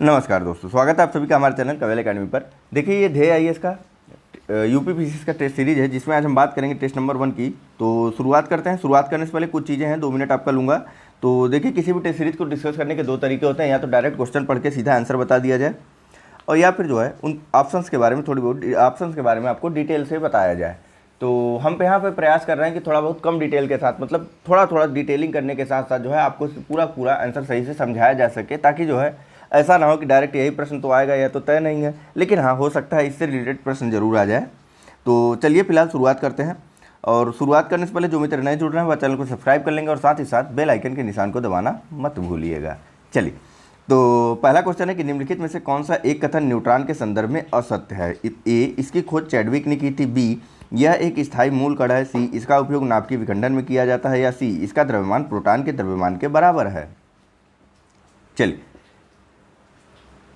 नमस्कार दोस्तों, स्वागत है आप सभी का हमारे चैनल कवेल एकेडमी पर। देखिए, ये ध्येय आईएएस का यूपीपीसीएस का टेस्ट सीरीज है, जिसमें आज हम बात करेंगे टेस्ट नंबर 1 की। तो शुरुआत करते हैं। शुरुआत करने से पहले कुछ चीज़ें हैं, 2 मिनट आपका लूँगा। तो देखिए, किसी भी टेस्ट सीरीज को डिस्कस करने के 2 तरीके होते हैं, या तो डायरेक्ट क्वेश्चन पढ़ के सीधा आंसर बता दिया जाए, और या फिर जो है उन ऑप्शंस के बारे में थोड़ी बहुत ऑप्शंस के बारे में आपको डिटेल से बताया जाए। तो हम यहाँ पे प्रयास कर रहे हैं कि थोड़ा बहुत कम डिटेल के साथ, मतलब थोड़ा थोड़ा डिटेलिंग करने के साथ साथ जो है आपको पूरा आंसर सही से समझाया जा सके, ताकि जो है ऐसा ना हो कि डायरेक्ट यही प्रश्न तो आएगा, या तो तय नहीं है, लेकिन हाँ, हो सकता है इससे रिलेटेड प्रश्न जरूर आ जाए। तो चलिए फिलहाल शुरुआत करते हैं। और शुरुआत करने से पहले जो मित्र नए जुड़ रहे हैं वह चैनल को सब्सक्राइब कर लेंगे, और साथ ही साथ बेल आइकन के निशान को दबाना मत भूलिएगा। चलिए, तो पहला क्वेश्चन है कि निम्नलिखित में से कौन सा एक कथन न्यूट्रॉन के संदर्भ में असत्य है। ए, इसकी खोज चैडविक ने की थी। बी, यह एक स्थायी मूल कण है। सी, इसका उपयोग नाभिक के विखंडन में किया जाता है। या सी, इसका द्रव्यमान प्रोटॉन के द्रव्यमान के बराबर है। चलिए,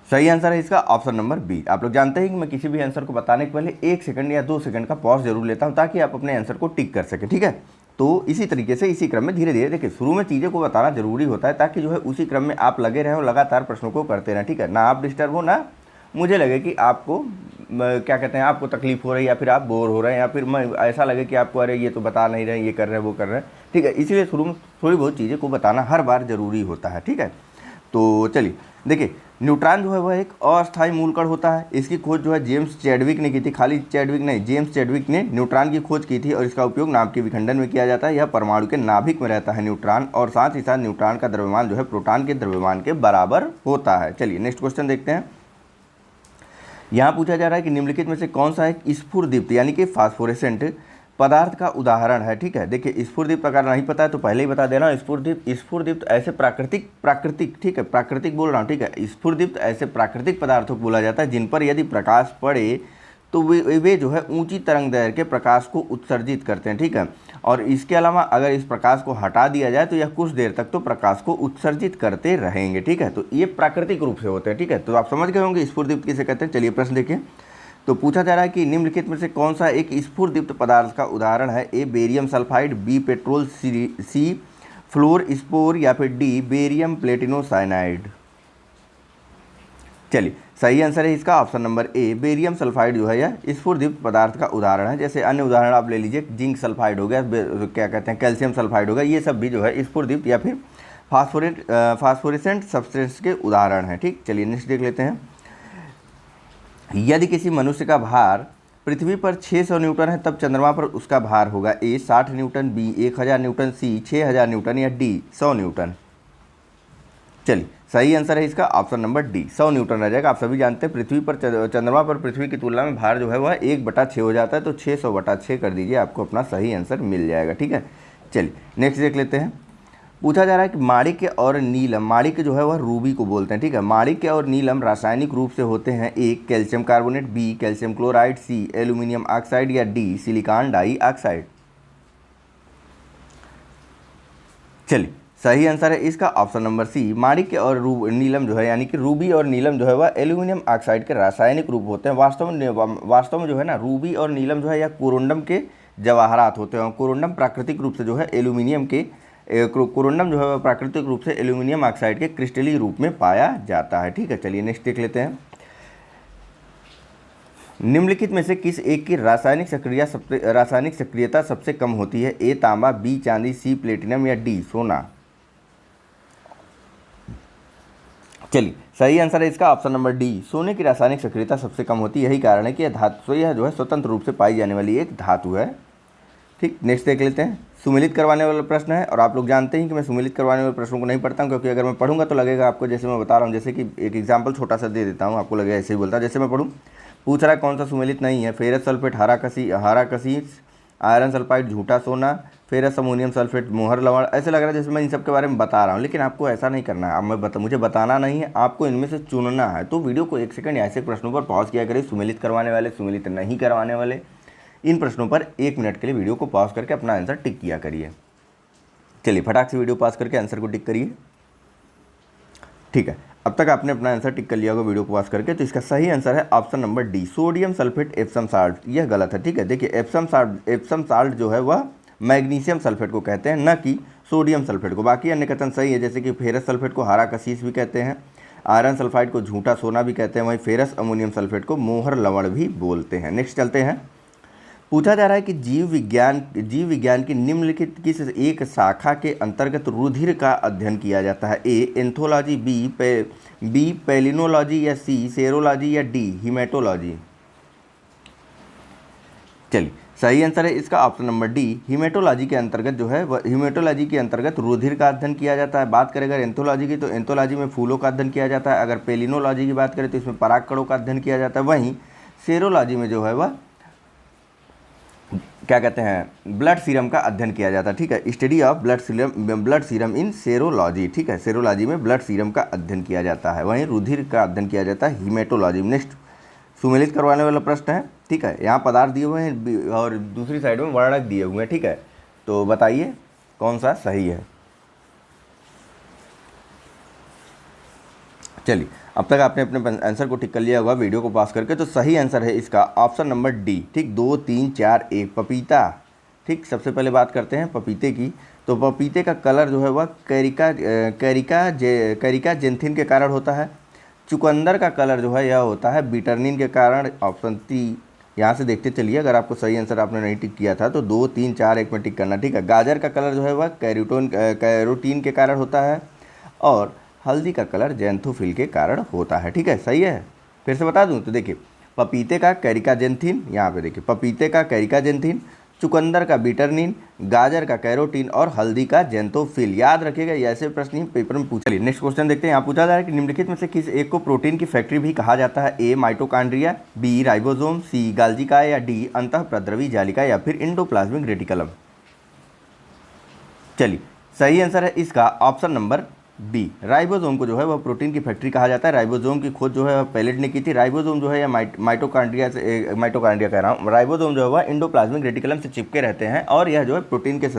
सही आंसर है इसका ऑप्शन नंबर बी। आप लोग जानते हैं कि मैं किसी भी आंसर को बताने के पहले 1 सेकंड या 2 सेकंड का पॉज जरूर लेता हूं, ताकि आप अपने आंसर को टिक कर सकें। ठीक है, तो इसी तरीके से इसी क्रम में धीरे धीरे देखिए, शुरू में चीज़ें को बताना जरूरी होता है, ताकि जो है उसी क्रम में आप लगे रहें और लगातार प्रश्नों को करते रहें। ठीक है, ना आप डिस्टर्ब हो, ना मुझे लगे कि आपको क्या कहते हैं, आपको तकलीफ हो रही है, या फिर आप बोर हो रहे हैं, या फिर मैं ऐसा लगे कि आपको अरे ये तो बता नहीं रहे, ये कर रहे हैं, वो कर रहे हैं। ठीक है, इसीलिए शुरू में थोड़ी बहुत चीज़ें को बताना हर बार जरूरी होता है। ठीक है, तो चलिए देखिए, न्यूट्रॉन जो है वह एक अस्थायी मूलकण होता है। इसकी खोज जो है जेम्स चैडविक ने की थी। खाली चैडविक नहीं, जेम्स चैडविक ने न्यूट्रॉन की खोज की थी, और इसका उपयोग नाभिक के विखंडन में किया जाता है। यह परमाणु के नाभिक में रहता है न्यूट्रॉन, और साथ ही साथ न्यूट्रॉन का द्रव्यमान जो है प्रोटॉन के द्रव्यमान के बराबर होता है। चलिए नेक्स्ट क्वेश्चन देखते हैं। यहाँ पूछा जा रहा है कि निम्नलिखित में से कौन सा एक स्फुरदीप्त यानी कि फास्फोरेसेंट पदार्थ का उदाहरण है। ठीक है, देखिए, स्फुरदीप्त प्रकार नहीं पता है तो पहले ही बता दे रहा हूँ। स्फुरदीप्त ऐसे प्राकृतिक ठीक है, प्राकृतिक बोल रहा हूँ। ठीक है, स्फुरदीप्त ऐसे प्राकृतिक पदार्थों को बोला जाता है जिन पर यदि प्रकाश पड़े तो वे जो है ऊंची तरंग दैर्घ्य के प्रकाश को उत्सर्जित करते हैं। ठीक है, और इसके अलावा अगर इस प्रकाश को हटा दिया जाए तो यह कुछ देर तक तो प्रकाश को उत्सर्जित करते रहेंगे। ठीक है, तो ये प्राकृतिक रूप से होते हैं। ठीक है, तो आप समझ गए होंगे स्फुरदीप्त किसे कहते हैं। चलिए प्रश्न देखिए। तो पूछा जा रहा है कि निम्नलिखित में से कौन सा एक स्फुरदीप्त पदार्थ का उदाहरण है। A, barium sulphide. B, petrol. C, fluorspar. या फिर डी, बेरियम प्लेटिनोसाइनाइड। चलिए, सही आंसर है इसका option number A, barium sulphide जो है यह स्फुरदीप्त पदार्थ का उदाहरण है। जैसे अन्य उदाहरण आप ले लीजिए, जिंक सल्फाइड हो गया, क्या कहते हैं, कैल्शियम सल्फाइड हो गया, ये सब भी जो है स्फुरदीप्त या फिर फास्फोरेसेंट सब्सटेंस के उदाहरण है। ठीक, चलिए नेक्स्ट देख लेते हैं। यदि किसी मनुष्य का भार पृथ्वी पर 600 न्यूटन है, तब चंद्रमा पर उसका भार होगा। A, 60 newton. B, 1000 newton. C, 6000 newton. या डी, 100 न्यूटन। चलिए, सही आंसर है इसका ऑप्शन नंबर डी, 100 न्यूटन रह जाएगा। आप सभी जानते हैं पृथ्वी पर चंद्रमा पर पृथ्वी की तुलना में भार जो है वह 1/6 हो जाता है, तो 600/6 कर दीजिए, आपको अपना सही आंसर मिल जाएगा। ठीक है, चलिए नेक्स्ट देख लेते हैं। पूछा जा रहा है कि माणिक्य और नीलम, माणिक्य जो है वह रूबी को बोलते हैं। ठीक है, माणिक्य और नीलम रासायनिक रूप से होते हैं। A, calcium carbonate. B, calcium chloride. C, aluminium oxide. या डी, सिलिकॉन डाइऑक्साइड। चलिए, सही आंसर है इसका ऑप्शन नंबर सी, माणिक्य और नीलम जो है, यानी कि रूबी और नीलम जो है वह एल्यूमिनियम ऑक्साइड के रासायनिक रूप होते हैं। वास्तव में जो है ना, रूबी और नीलम जो है यह कोरोंडम के जवाहरात होते हैं। कोरोंडम प्राकृतिक रूप से जो है एल्यूमिनियम के कोरोंडम जो है वह प्राकृतिक रूप से एल्यूमिनियम ऑक्साइड के क्रिस्टलीय रूप में पाया जाता है। ठीक है, चलिए नेक्स्ट देख लेते हैं। निम्नलिखित में से किस एक की रासायनिक सक्रियता सबसे कम होती है। ए, तांबा। बी, चांदी। सी, प्लेटिनम। या डी, सोना। चलिए, सही आंसर है इसका ऑप्शन नंबर डी, सोने की रासायनिक सक्रियता सबसे कम होती है। यही कारण है कि यह जो है स्वतंत्र रूप से पाई जाने वाली एक धातु है। ठीक, नेक्स्ट देख लेते हैं। सुमेलित करवाने वाला प्रश्न है, और आप लोग जानते हैं कि मैं सुमेलित करवाने वाले प्रश्नों को नहीं पढ़ता हूं, क्योंकि अगर मैं पढ़ूंगा तो लगेगा आपको जैसे मैं बता रहा हूं, जैसे कि एक एग्जांपल छोटा सा दे देता हूं, आपको लगेगा ऐसे ही बोलता है जैसे मैं पढ़ूं। पूछ रहा है कौन सा सुमेलित नहीं है। फेरस सल्फेट, हरा कसीस, आयरन सल्फाइड, झूठा सोना, फेरस अमोनियम सल्फेट, मोहर लवण। ऐसे लग रहा है जैसे मैं इन सब के बारे में बता रहा हूँ, लेकिन आपको ऐसा नहीं करना है। अब मुझे बताना नहीं है, आपको इनमें से चुनना है। तो वीडियो को 1 सेकंड ऐसे प्रश्नों पर पॉज किया करिए, सुमेलित करवाने वाले, सुमेलित नहीं करवाने वाले, इन प्रश्नों पर 1 मिनट के लिए वीडियो को पॉज करके अपना आंसर टिक किया करिए। चलिए, फटाक से वीडियो पॉज करके आंसर को टिक करिए। ठीक है, अब तक आपने अपना आंसर टिक कर लिया होगा वीडियो को पॉज करके। तो इसका सही आंसर है option number D, sodium sulphate Epsom salt. यह गलत है। ठीक है, देखिए, एप्सम साल्ट जो है वह मैग्नीशियम सल्फेट को कहते हैं, न कि सोडियम सल्फेट को। बाकी अन्य कथन सही है, जैसे कि फेरस सल्फेट को हरा कसीस भी कहते हैं, आयरन सल्फाइड को झूठा सोना भी कहते हैं, वहीं फेरस अमोनियम सल्फेट को मोहर लवण भी बोलते हैं। नेक्स्ट चलते हैं। पूछा जा रहा है कि जीव विज्ञान की निम्नलिखित किस एक शाखा के अंतर्गत रुधिर का अध्ययन किया जाता है? ए एंथोलॉजी, बी पेलिनोलॉजी, या सी सेरोलॉजी, या डी हीमेटोलॉजी। चलिए सही आंसर है इसका ऑप्शन नंबर डी, हीमेटोलॉजी के अंतर्गत जो है वह हीमेटोलॉजी के अंतर्गत रुधिर का अध्ययन किया जाता है। बात करें अगर एंथोलॉजी की, तो एंथोलॉजी में फूलों का अध्ययन किया जाता है। अगर पेलिनोलॉजी की बात करें तो इसमें परागकणों का अध्ययन किया जाता है। वहीं सेरोलॉजी में जो है वह क्या कहते हैं, ब्लड सीरम का अध्ययन किया जाता है। ठीक है, study of blood serum in serology. ठीक है, सेरोलॉजी में ब्लड सीरम का अध्ययन किया जाता है, वहीं रुधिर का अध्ययन किया जाता है हीमेटोलॉजी में। नेक्स्ट सुमेलित करवाने वाला प्रश्न है। ठीक है, यहाँ पदार्थ दिए हुए हैं और दूसरी साइड में वर्णक दिए हुए हैं। ठीक है, तो बताइए कौन सा सही है। चलिए अब तक आपने अपने आंसर को टिक कर लिया होगा वीडियो को पास करके, तो सही आंसर है इसका ऑप्शन नंबर डी। ठीक, 2 3 4 1 पपीता। ठीक, सबसे पहले बात करते हैं पपीते की। तो पपीते का कलर जो है वह कैरिका जेंथिन के कारण होता है। चुकंदर का कलर जो है यह होता है बिटरनिन के कारण, ऑप्शन सी। यहाँ से देखते चलिए, अगर आपको सही आंसर आपने नहीं टिक किया था तो 2 3 4 1 में टिक करना। ठीक है, गाजर का कलर जो है वह कैरोटीन के कारण होता है, और हल्दी का कलर जैंथोफिल के कारण होता है। ठीक है, सही है। फिर से बता दूं तो देखिए, पपीते का कैरिकाजेंथिन, यहाँ पे देखिए पपीते का कैरिकाजेंथिन, चुकंदर का बिटरनिन, गाजर का कैरोटीन और हल्दी का जैंथोफिल। याद रखिएगा, ये ऐसे प्रश्न ही पेपर में पूछा। नेक्स्ट क्वेश्चन देखते हैं। यहाँ पूछा जा रहा है कि निम्नलिखित में से किस एक को प्रोटीन की फैक्ट्री भी कहा जाता है? ए माइटोकॉन्ड्रिया, बी राइबोसोम, सी गाल्जिका, या डी अंतःप्रद्रवी जालिका, या फिर इंडोप्लाज्मिक रेटिकुलम। चलिए सही आंसर है इसका ऑप्शन नंबर बी, राइबोसोम को जो है वह प्रोटीन की फैक्ट्री कहा जाता है। राइबोसोम की खोज जो है पैलेट ने की थी। राइबोसोम जो है या माइटोकॉन्ड्रिया कह रहा हूँ, राइबोसोम जो है वह इंडोप्लाज्मिक रेटिकुलम से चिपके रहते हैं, और यह जो है प्रोटीन के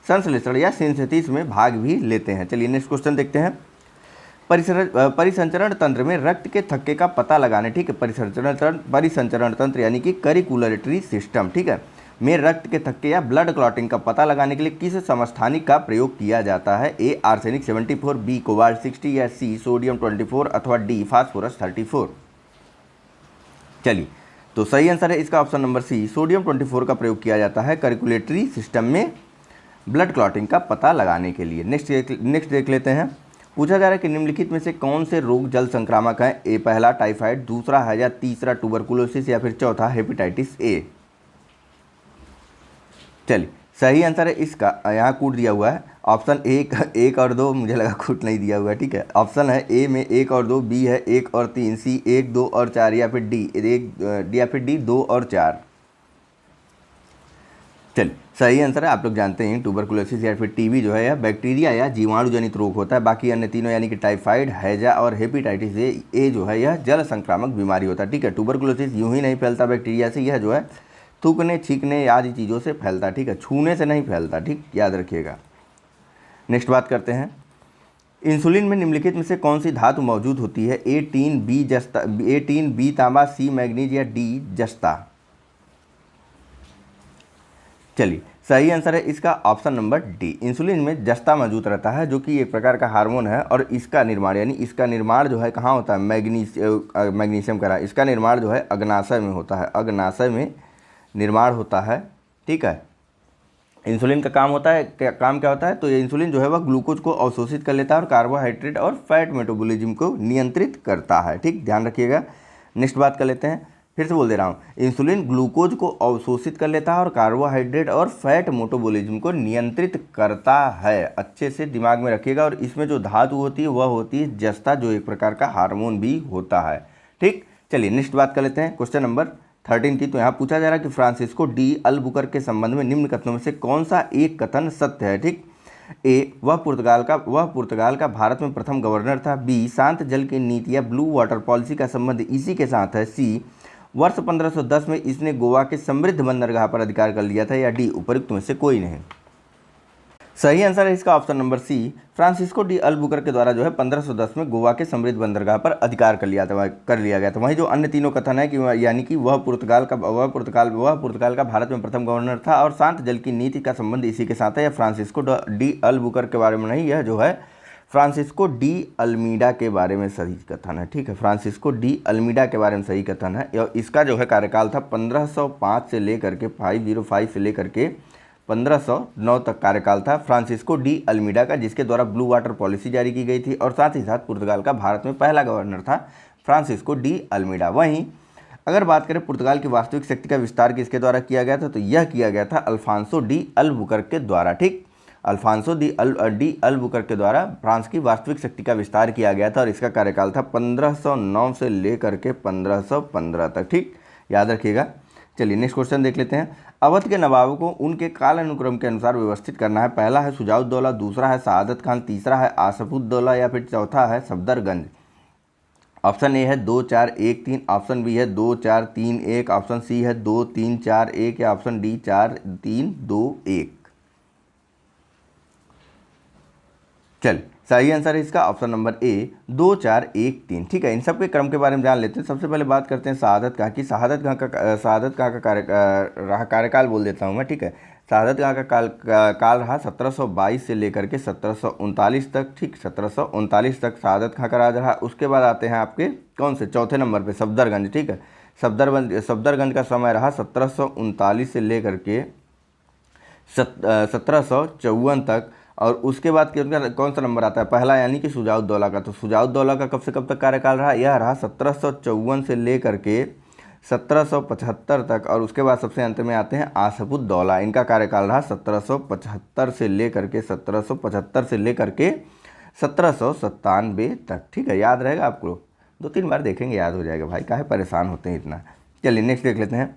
संश्लेषण या सिंथेसिस में भाग भी लेते हैं। चलिए नेक्स्ट क्वेश्चन देखते हैं। परिसंचरण तंत्र में रक्त के थक्के का पता लगाने, ठीक है, परिसंचरण तंत्र यानी कि करिकुलेटरी सिस्टम, ठीक है, में रक्त के थक्के या ब्लड क्लॉटिंग का पता लगाने के लिए किस समस्थानिक का प्रयोग किया जाता है? ए आर्सेनिक 74, बी कोबाल्ट 60, या सी सोडियम 24, अथवा डी फास्फोरस 34। चलिए तो सही आंसर है इसका ऑप्शन नंबर सी, सोडियम 24 का प्रयोग किया जाता है करिकुलेटरी सिस्टम में ब्लड क्लॉटिंग का पता लगाने के लिए। नेक्स्ट देख लेते हैं। पूछा जा रहा है कि निम्नलिखित में से कौन से रोग जल संक्रामक हैं? ए पहला टाइफाइड, दूसरा है या तीसरा ट्यूबरकुलोसिस, या फिर चौथा हेपेटाइटिस ए। चलिए सही आंसर है इसका, यहाँ कूट दिया हुआ है ऑप्शन एक और 2, मुझे लगा कूट नहीं दिया हुआ है। ठीक है, ऑप्शन है ए में 1 और 2, बी है 1 और 3, सी 1 2 और 4, या फिर डी 2 और 4। चलिए सही आंसर है, आप लोग जानते हैं ट्यूबरकुलोसिस या फिर टीबी जो है यह बैक्टीरिया या जीवाणु जनित रोग होता है। बाकी अन्य तीनों यानी कि टाइफाइड, हैजा और हेपेटाइटिस ए जो है यह जल संक्रामक बीमारी होता है। ठीक है, ट्यूबरकुलोसिस यूं ही नहीं फैलता बैक्टीरिया से, यह जो है थूकने छींकने आदि चीज़ों से फैलता। ठीक है, छूने से नहीं फैलता। ठीक, याद रखिएगा। नेक्स्ट बात करते हैं। इंसुलिन में निम्नलिखित में से कौन सी धातु मौजूद होती है? ए 3 बी तांबा, सी मैग्नीज, या डी जस्ता। चलिए सही आंसर है इसका ऑप्शन नंबर डी, इंसुलिन में जस्ता मौजूद रहता है, जो कि एक प्रकार का हार्मोन है, और इसका निर्माण जो है कहाँ होता है? मैग्नीशियम करा, इसका निर्माण जो है अग्नाशय में होता है, अग्नाशय में निर्माण होता है। ठीक है, इंसुलिन का काम क्या होता है? तो ये इंसुलिन जो है वह ग्लूकोज को अवशोषित कर लेता है और कार्बोहाइड्रेट और फैट मेटाबॉलिज्म को नियंत्रित करता है। ठीक, ध्यान रखिएगा। नेक्स्ट बात कर लेते हैं, फिर से बोल दे रहा हूँ, इंसुलिन ग्लूकोज को अवशोषित कर लेता है और कार्बोहाइड्रेट और फैट मेटाबॉलिज्म को नियंत्रित करता है। अच्छे से दिमाग में रखिएगा। और इसमें जो धातु होती है वह होती है जस्ता, जो एक प्रकार का हार्मोन भी होता है। ठीक, चलिए नेक्स्ट बात कर लेते हैं, क्वेश्चन नंबर 13 की। तो यहाँ पूछा जा रहा है कि फ्रांसिस्को डी अल्बुकर्क के संबंध में निम्न कथनों में से कौन सा एक कथन सत्य है? ठीक, ए वह पुर्तगाल का भारत में प्रथम गवर्नर था, बी शांत जल की नीति या ब्लू वाटर पॉलिसी का संबंध इसी के साथ है, सी वर्ष 1510 में इसने गोवा के समृद्ध बंदरगाह पर अधिकार कर लिया था, या डी उपयुक्त में से कोई नहीं। सही आंसर है इसका option number C, Francisco de Albuquerque के द्वारा जो है 1510 में गोवा के समृद्ध बंदरगाह पर अधिकार कर लिया गया था। वहीं जो अन्य तीनों कथन है कि यानी कि वह पुर्तगाल का भारत में प्रथम गवर्नर था और शांत जल की नीति का संबंध इसी के साथ है, या फ्रांसिस्को डी अल्बुकर्क के बारे में नहीं, यह जो है फ्रांसिस्को डी अल्मीडा के बारे में सही कथन है, ठीक है, फ्रांसिस्को डी अल्मीडा के बारे में सही कथन है। और इसका जो है कार्यकाल था 1505 से लेकर के 505 से लेकर के 1509 तक कार्यकाल था फ्रांसिस्को डी अल्मीडा का, जिसके द्वारा ब्लू वाटर पॉलिसी जारी की गई थी। और साथ ही साथ पुर्तगाल का भारत में पहला गवर्नर था फ्रांसिस्को डी अल्मीडा। वहीं अगर बात करें पुर्तगाल की वास्तविक शक्ति का विस्तार किसके द्वारा किया गया था, तो यह किया गया था अल्फांसो डी अल्बुकर्क के द्वारा, ठीक, अल्फांसो डी अल्बुकर्क के द्वारा फ्रांस की वास्तविक शक्ति का विस्तार किया गया था। और इसका कार्यकाल था 1509 से लेकर के 1515 तक, ठीक, याद रखिएगा। चलिए नेक्स्ट क्वेश्चन देख लेते हैं। अवध के नवाबों को उनके कालानुक्रम के अनुसार व्यवस्थित करना है। पहला है शुजाउद्दौला, दूसरा है सआदत खान, तीसरा है आसफुद्दौला या फिर चौथा है सफदरगंज। ऑप्शन ए है 2 4 1 3, ऑप्शन बी है 2 4 3 1, ऑप्शन सी है 2 3 4 1 या ऑप्शन डी 4 3 2 1। चल सही आंसर है इसका ऑप्शन नंबर ए 2 4 1 3, ठीक है। इन सब के क्रम के बारे में जान लेते हैं। सबसे पहले बात करते हैं सआदत खां की। सआदत खां का कार्यकाल बोल देता हूँ मैं, ठीक है। सआदत खां का काल रहा 1722 से लेकर के 1739 तक, ठीक, 1739 तक सआदत खां का राज रहा। उसके बाद आते हैं आपके कौन से, चौथे नंबर पे सफदरगंज, ठीक है। सफदरगंज का समय रहा 1739 से लेकर के 1754 तक। और उसके बाद कौन सा नंबर आता है, पहला, यानी कि शुजाउद्दौला का। तो शुजाउद्दौला का कब से कब तक कार्यकाल रहा, यह रहा 1754 से लेकर के 1775 तक। और उसके बाद सबसे अंत में आते हैं आसफुद्दौला, इनका कार्यकाल रहा 1775 से लेकर के 1797 तक, ठीक है, याद रहेगा आपको। 2-3 बार देखेंगे याद हो जाएगा भाई, काहे परेशान होते हैं इतना। चलिए नेक्स्ट देख लेते हैं।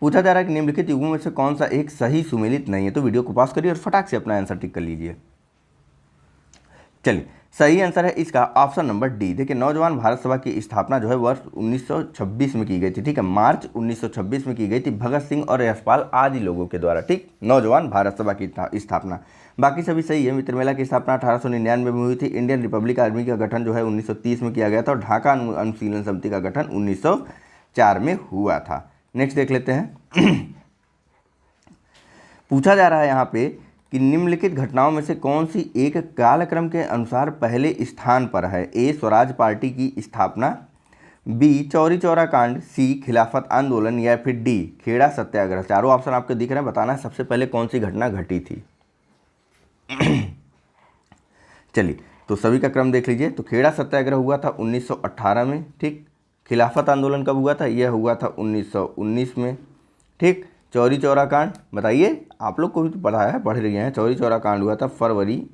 पूछा जा रहा है कि निम्नलिखित युगों में से कौन सा एक सही सुमेलित नहीं है। तो वीडियो को पॉज करिए और फटाक से अपना आंसर टिक कर लीजिए। चलिए सही आंसर है इसका ऑप्शन नंबर डी। देखिए नौजवान भारत सभा की स्थापना जो है वर्ष 1926 में की गई थी, ठीक है, मार्च 1926 में की गई थी भगत सिंह और यशपाल आदि लोगों के द्वारा, ठीक, नौजवान भारत सभा की स्थापना। बाकी सभी सही है। मित्र मेला की स्थापना 1899 में हुई थी। इंडियन रिपब्लिक आर्मी का गठन जो है 1930 में किया गया था। और ढाका अनुशीलन समिति का गठन 1904 में हुआ था। नेक्स्ट देख लेते हैं। पूछा जा रहा है यहाँ पे कि निम्नलिखित घटनाओं में से कौन सी एक कालक्रम के अनुसार पहले स्थान पर है। ए स्वराज पार्टी की स्थापना, बी चौरी चौरा कांड, सी खिलाफत आंदोलन या फिर डी खेड़ा सत्याग्रह। चारों ऑप्शन आपको दिख रहे हैं, बताना है सबसे पहले कौन सी घटना घटी थी। चलिए तो सभी का क्रम देख लीजिए। तो खेड़ा सत्याग्रह हुआ था 1918 में, ठीक। खिलाफत आंदोलन कब हुआ था, यह हुआ था 1919 में, ठीक। चौरी चौरा कांड बताइए, आप लोग को भी तो पढ़ा है, पढ़ रहे हैं। चौरी चौरा कांड हुआ था फरवरी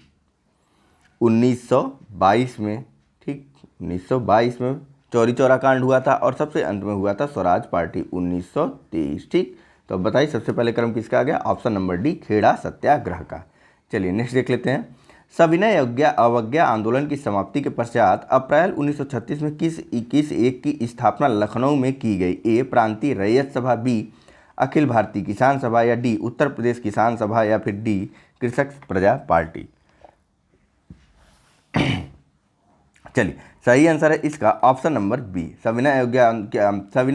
1922 में, ठीक, 1922 में चौरी चौरा कांड हुआ था। और सबसे अंत में हुआ था स्वराज पार्टी 1923, ठीक। तो अब बताइए सबसे पहले क्रम किसका आ गया, ऑप्शन नंबर डी खेड़ा सत्याग्रह का। चलिए नेक्स्ट देख लेते हैं। सविनय अवज्ञा आंदोलन की समाप्ति के पश्चात अप्रैल 1936 में किस एक की स्थापना लखनऊ में की गई। ए प्रांतीय रैयत सभा, बी अखिल भारतीय किसान सभा या डी उत्तर प्रदेश किसान सभा या फिर डी कृषक प्रजा पार्टी। चलिए सही आंसर है इसका ऑप्शन नंबर बी। सविनय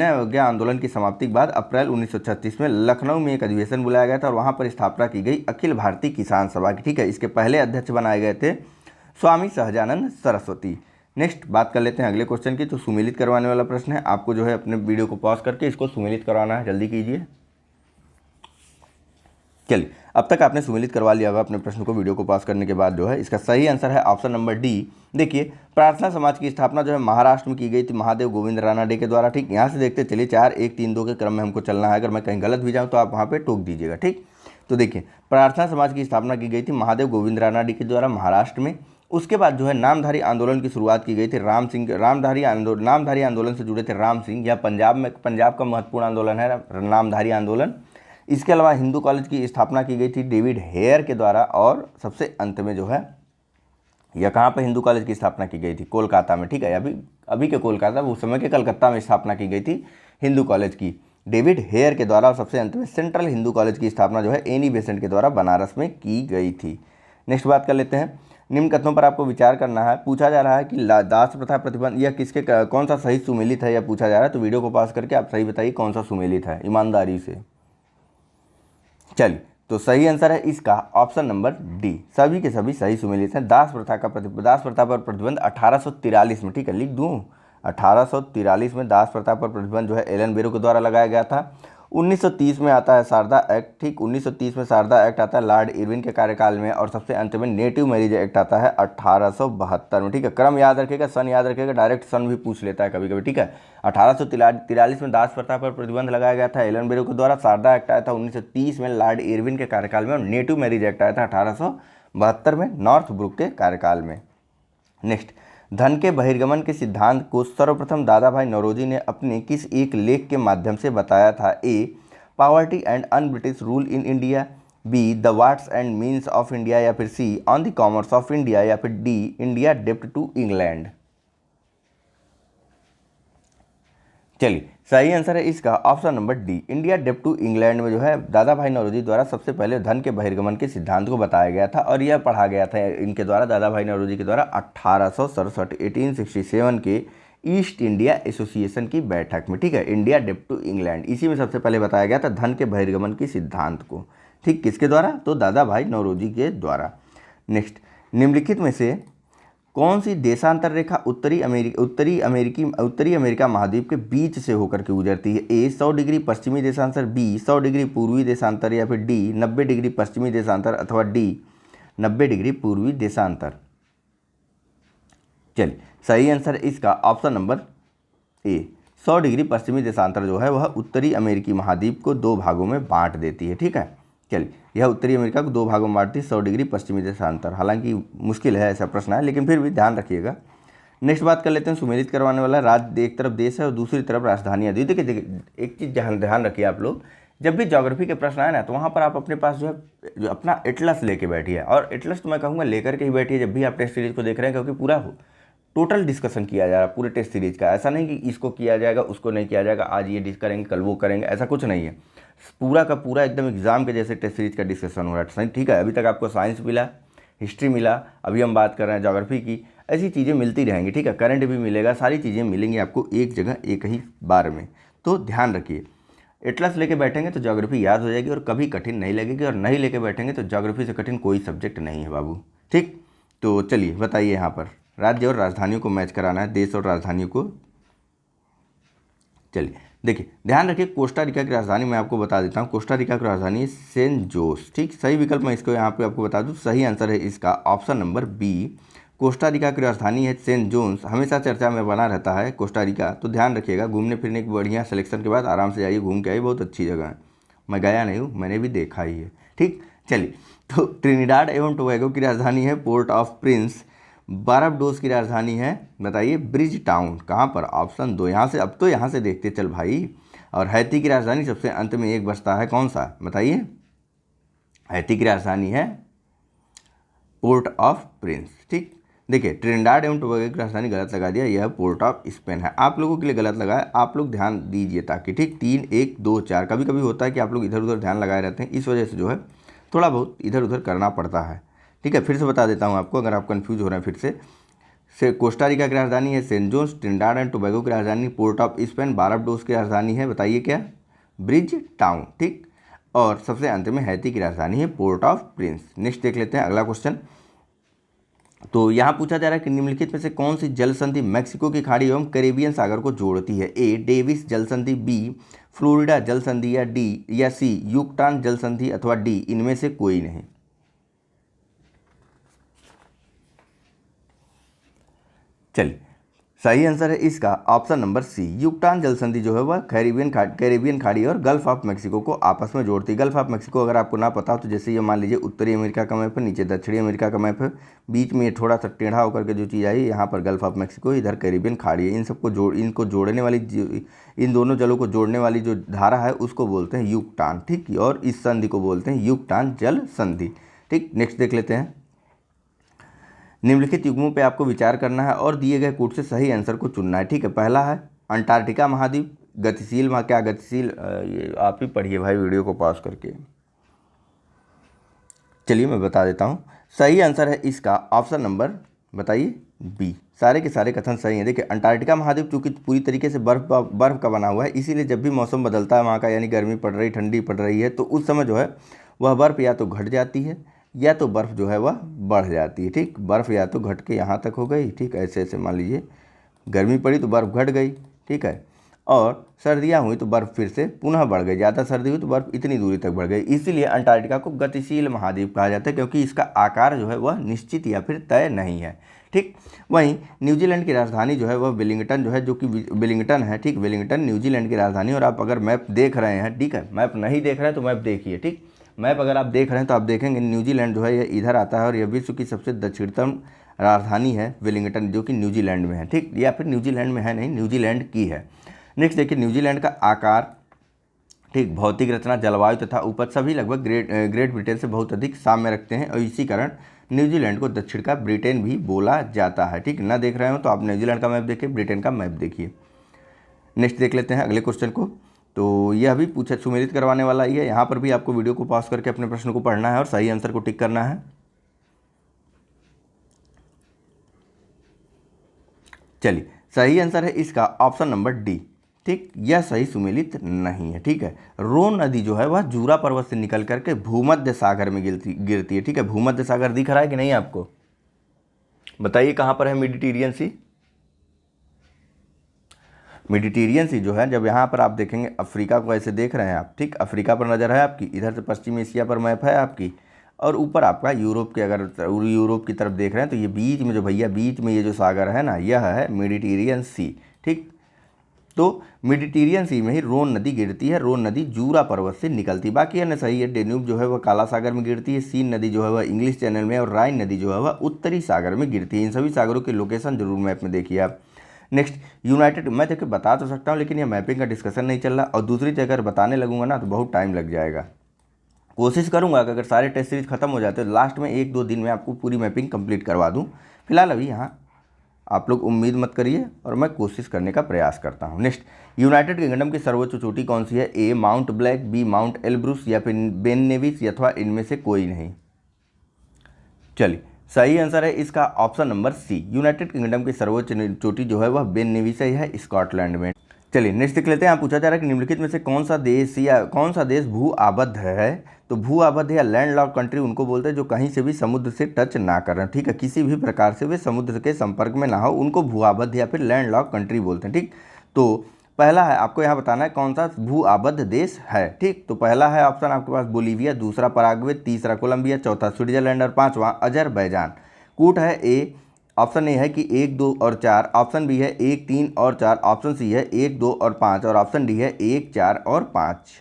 अवज्ञा आंदोलन की समाप्ति के बाद अप्रैल 1936 में लखनऊ में एक अधिवेशन बुलाया गया था और वहां पर स्थापना की गई अखिल भारतीय किसान सभा की, ठीक है। इसके पहले अध्यक्ष बनाए गए थे स्वामी सहजानंद सरस्वती। नेक्स्ट बात कर लेते हैं अगले क्वेश्चन की। तो सुमेलित करवाने वाला प्रश्न है, आपको जो है अपने वीडियो को पॉज करके इसको सुमेलित करवाना है, जल्दी कीजिए। चलिए अब तक आपने सुमेलित करवा लिया होगा अपने प्रश्न को वीडियो को पास करने के बाद। जो है इसका सही आंसर है ऑप्शन नंबर डी। देखिए प्रार्थना समाज की स्थापना जो है महाराष्ट्र में की गई थी महादेव गोविंद रानाडे के द्वारा, ठीक। यहाँ से देखते चलिए 4 1 3 2 के क्रम में हमको चलना है। अगर मैं कहीं गलत भी जाऊँ तो आप वहाँ पर टोक दीजिएगा, ठीक। तो देखिए प्रार्थना समाज की स्थापना की गई थी महादेव गोविंद रानाडे के द्वारा महाराष्ट्र में। उसके बाद जो है नामधारी आंदोलन की शुरुआत की गई थी नामधारी आंदोलन से जुड़े थे राम सिंह। यह पंजाब का महत्वपूर्ण आंदोलन है नामधारी आंदोलन। इसके अलावा हिंदू कॉलेज की स्थापना की गई थी डेविड हेयर के द्वारा। और सबसे अंत में जो है यह कहाँ पर हिंदू कॉलेज की स्थापना की गई थी, कोलकाता में, ठीक है। अभी के कोलकाता, उस समय के कलकत्ता में स्थापना की गई थी हिंदू कॉलेज की डेविड हेयर के द्वारा। और सबसे अंत में सेंट्रल हिंदू कॉलेज की स्थापना जो है एनी बेसेंट के द्वारा बनारस में की गई थी। नेक्स्ट बात कर लेते हैं। निम्न कथनों पर आपको विचार करना है। पूछा जा रहा है कि दास प्रथा प्रतिबंध यह किसके कौन सा सही सुमेलित है, यह पूछा जा रहा है। तो वीडियो को पास करके आप सही बताइए कौन सा सुमेलित है ईमानदारी से। चलिए तो सही आंसर है इसका ऑप्शन नंबर डी, सभी के सभी सही सुमेलित हैं। दास प्रथा पर प्रतिबंध 1843 में, ठीक है लिख दूँ, 1843 में दास प्रथा पर प्रतिबंध जो है एलन बेरो के द्वारा लगाया गया था। 1930 में आता है शारदा एक्ट, ठीक 1930 में शारदा एक्ट आता है लॉर्ड इरविन के कार्यकाल में, और सबसे अंत में नेटिव मैरिज एक्ट आता है 1872 में, ठीक है। क्रम याद रखेगा, सन याद रखेगा, डायरेक्ट सन भी पूछ लेता है कभी कभी, ठीक है। 1843 में दास प्रथा पर प्रतिबंध लगाया गया था एलन बेरो के द्वारा, शारदा एक्ट आया था 1930 में लॉर्ड इरविन के कार्यकाल में, और नेटिव मैरिज एक्ट आया था 1872 में नॉर्थ ब्रुक के कार्यकाल में। नेक्स्ट, धन के बहिर्गमन के सिद्धांत को सर्वप्रथम दादा भाई नौरोजी ने अपने किस एक लेख के माध्यम से बताया था? A, poverty and un British rule in India, B, the wants and means of India, या फिर C, on the commerce of India, या फिर डी, इंडिया डेप्ट टू इंग्लैंड। चलिए सही आंसर है इसका ऑप्शन नंबर डी, इंडिया डेप्ट टू इंग्लैंड में जो है दादा भाई नौरोजी द्वारा सबसे पहले धन के बहिर्गमन के सिद्धांत को बताया गया था, और यह पढ़ा गया था इनके द्वारा, दादा भाई नौरोजी के द्वारा 1867 के ईस्ट इंडिया एसोसिएशन की बैठक में, ठीक है। इंडिया डेप्ट टू इंग्लैंड, इसी में सबसे पहले बताया गया था धन के बहिर्गमन के सिद्धांत को, ठीक किसके द्वारा? तो दादा भाई नौरोजी के द्वारा। नेक्स्ट, निम्नलिखित में से कौन सी देशांतर रेखा उत्तरी अमेरिका महाद्वीप के बीच से होकर के गुजरती है? ए, 100 डिग्री पश्चिमी देशांतर, बी, 100 डिग्री पूर्वी देशांतर, या फिर डी, 90 डिग्री पश्चिमी देशांतर, अथवा डी, 90 डिग्री पूर्वी देशांतर। चलिए सही आंसर इसका ऑप्शन नंबर ए, 100 डिग्री पश्चिमी देशांतर जो है वह उत्तरी अमेरिकी महाद्वीप को दो भागों में बांट देती है, ठीक है। चलिए यह उत्तरी अमेरिका को दो भागों में बांटती है, 100 डिग्री पश्चिमी देशांतर। हालांकि मुश्किल है, ऐसा प्रश्न है, लेकिन फिर भी ध्यान रखिएगा। नेक्स्ट बात कर लेते हैं सुमेलित करवाने वाला राज्य, एक तरफ देश है और दूसरी तरफ राजधानियाँ दी। देखिए एक चीज़ ध्यान रखिए आप लोग, जब भी ज्योग्राफी के प्रश्न आए ना तो वहाँ पर आप अपने पास जो अपना एटलस लेके बैठिए, और एटलस तो मैं कहूँगा लेकर के ही बैठिए जब भी आप टेस्ट सीरीज को देख रहे हैं, क्योंकि पूरा टोटल डिस्कशन किया जा रहा है पूरे टेस्ट सीरीज का। ऐसा नहीं कि इसको किया जाएगा उसको नहीं किया जाएगा, आज ये करेंगे कल वो करेंगे, ऐसा कुछ नहीं है। पूरा का पूरा एकदम एग्जाम के जैसे टेस्ट सीरीज का डिस्कशन हो रहा है, ठीक है। अभी तक आपको साइंस मिला, हिस्ट्री मिला, अभी हम बात कर रहे हैं ज्योग्राफी की, ऐसी चीज़ें मिलती रहेंगी, ठीक है। करंट भी मिलेगा, सारी चीज़ें मिलेंगी आपको एक जगह एक ही बार में। तो ध्यान रखिए, एटलस लेके बैठेंगे तो ज्योग्राफी याद हो जाएगी और कभी कठिन नहीं लगेगी, और नहीं लेके बैठेंगे तो ज्योग्राफी से कठिन कोई सब्जेक्ट नहीं है बाबू, ठीक। तो चलिए बताइए, यहाँ पर राज्य और राजधानियों को मैच कराना है, देश और राजधानियों को। चलिए देखिए ध्यान रखिए, कोस्टा रिका की राजधानी मैं आपको बता देता हूँ, कोस्टा रिका की राजधानी सेंट जोस, ठीक। सही विकल्प मैं इसको यहाँ पे आपको बता दूँ, सही आंसर है इसका option number B, Costa Rica की राजधानी है सेंट जोन्स। हमेशा चर्चा में बना रहता है कोस्टा रिका, तो ध्यान रखिएगा। घूमने फिरने की बढ़िया सिलेक्शन के बाद आराम से जाइए, घूम के आइए, बहुत अच्छी जगह है। मैं गया नहीं हूँ, मैंने भी देखा ही है, ठीक। चलिए तो ट्रिनिडाड एवं टोबैगो की राजधानी है पोर्ट ऑफ प्रिंस, बारबाडोस की राजधानी है बताइए ब्रिज टाउन, कहाँ पर? ऑप्शन दो। यहाँ से अब तो यहाँ से देखते चल भाई। और हैती की राजधानी सबसे अंत में एक बचता है, कौन सा बताइए? हैती की राजधानी है पोर्ट ऑफ प्रिंस, ठीक। देखिए ट्रिनिडाड एवं टोबैगो की राजधानी गलत लगा दिया, यह पोर्ट ऑफ स्पेन है। आप लोगों के लिए गलत लगा है, आप लोग ध्यान दीजिए ताकि, ठीक। 3 1 2 4 कभी कभी होता है कि आप लोग इधर उधर ध्यान लगाए रहते हैं, इस वजह से जो है थोड़ा बहुत इधर उधर करना पड़ता है, ठीक है। फिर से बता देता हूँ आपको, अगर आप कंफ्यूज हो रहे हैं फिर से कोस्टा रिका की राजधानी है saint John's, Trinidad and Tobago की राजधानी पोर्ट ऑफ स्पेन, बारबाडोस की राजधानी है बताइए क्या? ब्रिज टाउन, ठीक। और सबसे अंत में हैती की राजधानी है पोर्ट ऑफ प्रिंस। नेक्स्ट देख लेते हैं अगला क्वेश्चन। तो यहाँ पूछा जा रहा है कि निम्नलिखित में से कौन सी जल संधि मैक्सिको की खाड़ी एवं कैरेबियन सागर को जोड़ती है? ए, डेविस जल संधि, बी, फ्लोरिडा जल संधि, या डी या सी, युकटान जल संधि, अथवा डी, इनमें से कोई नहीं। चलिए सही आंसर है इसका ऑप्शन नंबर सी, युकटान जल संधि जो है वह कैरेबियन खाड़ी और गल्फ ऑफ मैक्सिको को आपस में जोड़ती है। गल्फ ऑफ मैक्सिको अगर आपको ना पता हो तो जैसे ये मान लीजिए उत्तरी अमेरिका का मैप है, नीचे दक्षिणी अमेरिका का मैप है, बीच में ये थोड़ा सा टेढ़ा होकर के जो चीज़ आई, यहाँ पर गल्फ ऑफ मैक्सिको, इधर कैरेबियन खाड़ी है। इनको जोड़ने वाली, इन दोनों जलों को जोड़ने वाली जो धारा है उसको बोलते हैं युकटान, ठीक। और इस संधि को बोलते हैं युकटान जल संधि, ठीक। नेक्स्ट देख लेते हैं। निम्नलिखित युग्मों पे आपको विचार करना है और दिए गए कूट से सही आंसर को चुनना है, ठीक है। पहला है अंटार्कटिका महाद्वीप, गतिशील क्या गतिशील, ये आप ही पढ़िए भाई वीडियो को पॉज करके। चलिए मैं बता देता हूँ, सही आंसर है इसका ऑप्शन नंबर बताइए बी, सारे के सारे कथन सही हैं। देखिए अंटार्कटिका महाद्वीप चूँकि पूरी तरीके से बर्फ़ का बना हुआ है, इसीलिए जब भी मौसम बदलता है वहाँ का, यानी गर्मी पड़ रही ठंडी पड़ रही है, तो उस समय जो है वह बर्फ़ या तो घट जाती है या तो बर्फ़ जो है वह बढ़ जाती है। ठीक, बर्फ़ या तो घट के यहाँ तक हो गई, ठीक, ऐसे ऐसे मान लीजिए गर्मी पड़ी तो बर्फ़ घट गई, ठीक है, और सर्दियाँ हुई तो बर्फ़ फिर से पुनः बढ़ गई, ज़्यादा सर्दी हुई तो बर्फ़ इतनी दूरी तक बढ़ गई। इसीलिए अंटार्कटिका को गतिशील महाद्वीप कहा जाता है, क्योंकि इसका आकार जो है वह निश्चित या फिर तय नहीं है। ठीक, वहीं न्यूजीलैंड की राजधानी जो है वह वेलिंगटन जो है, जो कि वेलिंगटन है। ठीक, वेलिंगटन न्यूजीलैंड की राजधानी। और आप अगर मैप देख रहे हैं, ठीक है, मैप नहीं देख रहे हैं तो मैप देखिए। ठीक, मैप अगर आप देख रहे हैं तो आप देखेंगे न्यूजीलैंड जो है ये इधर आता है और यह विश्व की सबसे दक्षिणतम राजधानी है वेलिंगटन, जो कि न्यूजीलैंड में है। ठीक, या फिर न्यूजीलैंड में है नहीं, न्यूजीलैंड की है। नेक्स्ट देखिए, न्यूजीलैंड का आकार, ठीक, भौतिक रचना, जलवायु तथा उपज सभी लगभग ग्रेट ब्रिटेन से बहुत अधिक साम्य रखते हैं और इसी कारण न्यूजीलैंड को दक्षिण का ब्रिटेन भी बोला जाता है। ठीक, ना देख रहे हो तो आप न्यूजीलैंड का मैप देखिए, ब्रिटेन का मैप देखिए। नेक्स्ट देख लेते हैं अगले क्वेश्चन को। तो यह भी पूछा सुमेलित करवाने वाला ही है। यहाँ पर भी आपको वीडियो को पॉज करके अपने प्रश्न को पढ़ना है और सही आंसर को टिक करना है। चलिए, सही आंसर है इसका ऑप्शन नंबर डी। ठीक, यह सही सुमेलित नहीं है। ठीक है, रोन नदी जो है वह जूरा पर्वत से निकल करके भूमध्य सागर में गिरती है। ठीक है, भूमध्य सागर दिख रहा है कि नहीं आपको? बताइए कहाँ पर है मेडिटेरियन सी? मेडिटेरियन सी जो है, जब यहाँ पर आप देखेंगे अफ्रीका को ऐसे देख रहे हैं आप, ठीक, अफ्रीका पर नज़र है आपकी, इधर से पश्चिम एशिया पर मैप है आपकी, और ऊपर आपका यूरोप के, अगर यूरोप की तरफ देख रहे हैं तो ये बीच में जो भैया बीच में ये जो सागर है ना, यह है मेडिटेरियन सी। ठीक, तो मेडिटेरियन सी में ही रोन नदी गिरती है। रोन नदी जूरा पर्वत से निकलती है। बाकी अन्य सही है। डेन्यूब जो है वह काला सागर में गिरती है, सीन नदी जो है वह इंग्लिश चैनल में, और राइन नदी जो है वह उत्तरी सागर में गिरती है। इन सभी सागरों के लोकेशन जरूर मैप में देखिए आप। नेक्स्ट, यूनाइटेड, मैं देखिए बता तो सकता हूँ लेकिन यह मैपिंग का डिस्कशन नहीं चल रहा, और दूसरी जगह अगर बताने लगूंगा ना तो बहुत टाइम लग जाएगा। कोशिश करूंगा कि अगर सारे टेस्ट सीरीज खत्म हो जाते तो लास्ट में 1-2 दिन में आपको पूरी मैपिंग कंप्लीट करवा दूं। फिलहाल अभी यहाँ आप लोग उम्मीद मत करिए और मैं कोशिश करने का प्रयास करता हूँ। नेक्स्ट, यूनाइटेड किंगडम की सर्वोच्च चोटी कौन सी है? A mount black, B mount Elbrus, या फिर बेन नेविस, अथवा इनमें से कोई नहीं। चलिए, सही आंसर है इसका option number C. United Kingdom की सर्वोच्च चोटी जो है वह बेन नेविस ही है, स्कॉटलैंड में। चलिए नेक्स्ट देख लेते हैं। यहाँ पूछा जा रहा है कि निम्नलिखित में से कौन सा देश भू आबद्ध है? तो भू आबद्ध या लैंड लॉक कंट्री उनको बोलते हैं जो कहीं से भी समुद्र से टच ना करें। ठीक है, किसी भी प्रकार से वे समुद्र के संपर्क में ना हो, उनको भू आबद्ध या फिर लैंड लॉक कंट्री बोलते हैं। ठीक, तो पहला है, आपको यहाँ बताना है कौन सा भू आबद्ध देश है। ठीक, तो पहला है ऑप्शन आपके पास बोलीविया, दूसरा पराग्वे, तीसरा कोलंबिया, चौथा स्विट्जरलैंड और पांचवा अजरबैजान। कूट है ए, ऑप्शन ए है कि 1, 2 और 4, ऑप्शन बी है 1, 3 और 4, ऑप्शन सी है 1, 2 और 5, और ऑप्शन डी है 1, 4 और 5।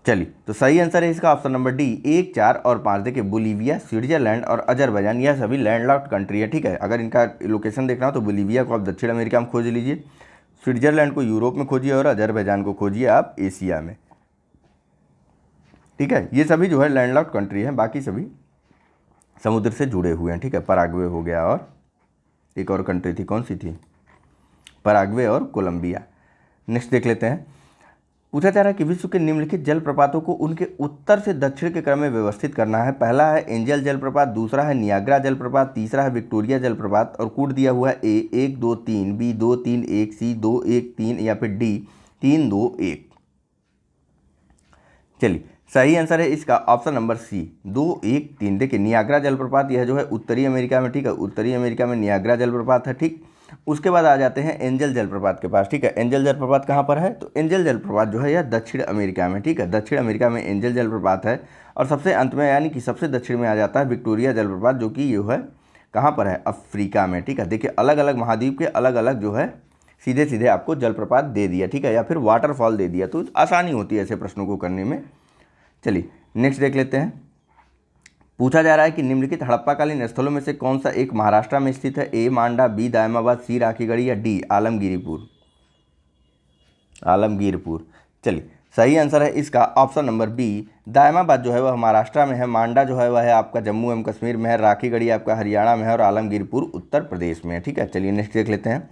चलिए, तो सही आंसर है इसका ऑप्शन नंबर डी, 1, 4 और 5। देखिए, बोलीविया, स्विट्जरलैंड और अजरबैजान यह सभी लैंडलॉक्ड कंट्री है। ठीक है, अगर इनका लोकेशन देखना हो तो बोलीविया को आप दक्षिण अमेरिका में खोज लीजिए, स्विट्जरलैंड को यूरोप में खोजिए और अजरबैजान को खोजिए आप एशिया में। ठीक है, ये सभी जो है लैंडलॉक्ड कंट्री है, बाकी सभी समुद्र से जुड़े हुए हैं। ठीक है, पराग्वे हो गया और एक और कंट्री थी, कौन सी थी? पराग्वे और कोलंबिया। नेक्स्ट देख लेते हैं। पूछा जा रहा है कि विश्व के निम्नलिखित जलप्रपातों को उनके उत्तर से दक्षिण के क्रम में व्यवस्थित करना है। पहला है एंजल जलप्रपात, दूसरा है नियाग्रा जलप्रपात, तीसरा है विक्टोरिया जलप्रपात, और कूट दिया हुआ है ए 1, 2, 3, बी 2, 3, 1, सी 2, 1, 3, या फिर डी 3, 2, 1। चलिए, सही आंसर है इसका ऑप्शन नंबर सी, 2, 1, 3। देखिए, नियाग्रा जलप्रपात यह जो है उत्तरी अमेरिका में, ठीक है, उत्तरी अमेरिका में नियाग्रा जलप्रपात है। ठीक, उसके बाद आ जाते हैं एंजल जलप्रपात के पास। ठीक है, एंजल जलप्रपात कहाँ पर है? तो एंजल जलप्रपात जो है यह दक्षिण अमेरिका में। ठीक है, दक्षिण अमेरिका में एंजल जलप्रपात है। और सबसे अंत में यानी कि सबसे दक्षिण में आ जाता है विक्टोरिया जलप्रपात, जो कि ये है कहाँ पर है? अफ्रीका में। ठीक है, देखिए अलग अलग महाद्वीप के अलग अलग जो है सीधे सीधे आपको जलप्रपात दे दिया। ठीक है, या फिर वाटरफॉल दे दिया, तो आसानी होती है ऐसे प्रश्नों को करने में। चलिए नेक्स्ट देख लेते हैं। पूछा जा रहा है कि निम्नलिखित हड़प्पाकालीन स्थलों में से कौन सा एक महाराष्ट्र में स्थित है? ए मांडा, बी दायमाबाद, सी राखीगढ़ी, या डी आलमगीरपुर। आलमगीरपुर। चलिए, सही आंसर है इसका ऑप्शन नंबर बी, दायमाबाद जो है वह महाराष्ट्र में है, मांडा जो है वह है आपका जम्मू एवं कश्मीर में है, राखीगढ़ी आपका हरियाणा में है, और आलमगीरपुर उत्तर प्रदेश में है। ठीक है, चलिए नेक्स्ट देख लेते हैं।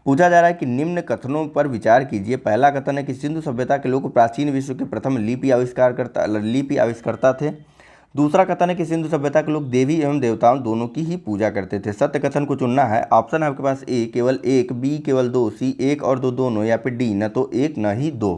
पूछा जा रहा है कि निम्न कथनों पर विचार कीजिए। पहला कथन है कि सिंधु सभ्यता के लोग प्राचीन विश्व के प्रथम लिपि आविष्कारता थे। दूसरा कथन है कि सिंधु सभ्यता के लोग देवी एवं देवताओं दोनों की ही पूजा करते थे। सत्य कथन को चुनना है। ऑप्शन है आपके पास ए केवल 1, बी केवल 2, सी 1 और 2 दोनों, या फिर डी न तो 1 न ही 2।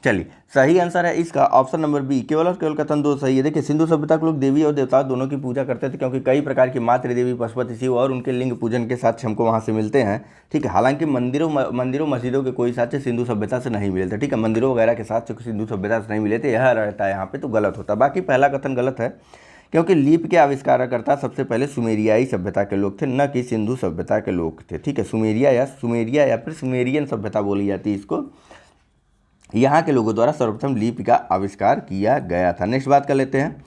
चलिए सही आंसर है इसका ऑप्शन नंबर बी, केवल और केवल कथन दो सही है। देखिए सिंधु सभ्यता के लोग देवी और देवताओं दोनों की पूजा करते थे, क्योंकि कई प्रकार की मातृ देवी, पशुपति शिव और उनके लिंग पूजन के साक्ष्य हमको वहाँ से मिलते हैं। ठीक है, हालांकि मंदिरों मस्जिदों के कोई साक्ष्य सिंधु सभ्यता से नहीं मिले थे। ठीक है, मंदिरों वगैरह के साक्ष्य सिंधु सभ्यता से नहीं मिले थे, यह रहता है यहाँ पे, तो गलत होता। बाकी पहला कथन गलत है, क्योंकि लीप के आविष्कारकर्ता सबसे पहले सुमेरियाई सभ्यता के लोग थे, न कि सिंधु सभ्यता के लोग थे। ठीक है, सुमेरिया या फिर सुमेरियन सभ्यता बोली जाती है इसको। यहाँ के लोगों द्वारा सर्वप्रथम लिपि का आविष्कार किया गया था। नेक्स्ट बात कर लेते हैं।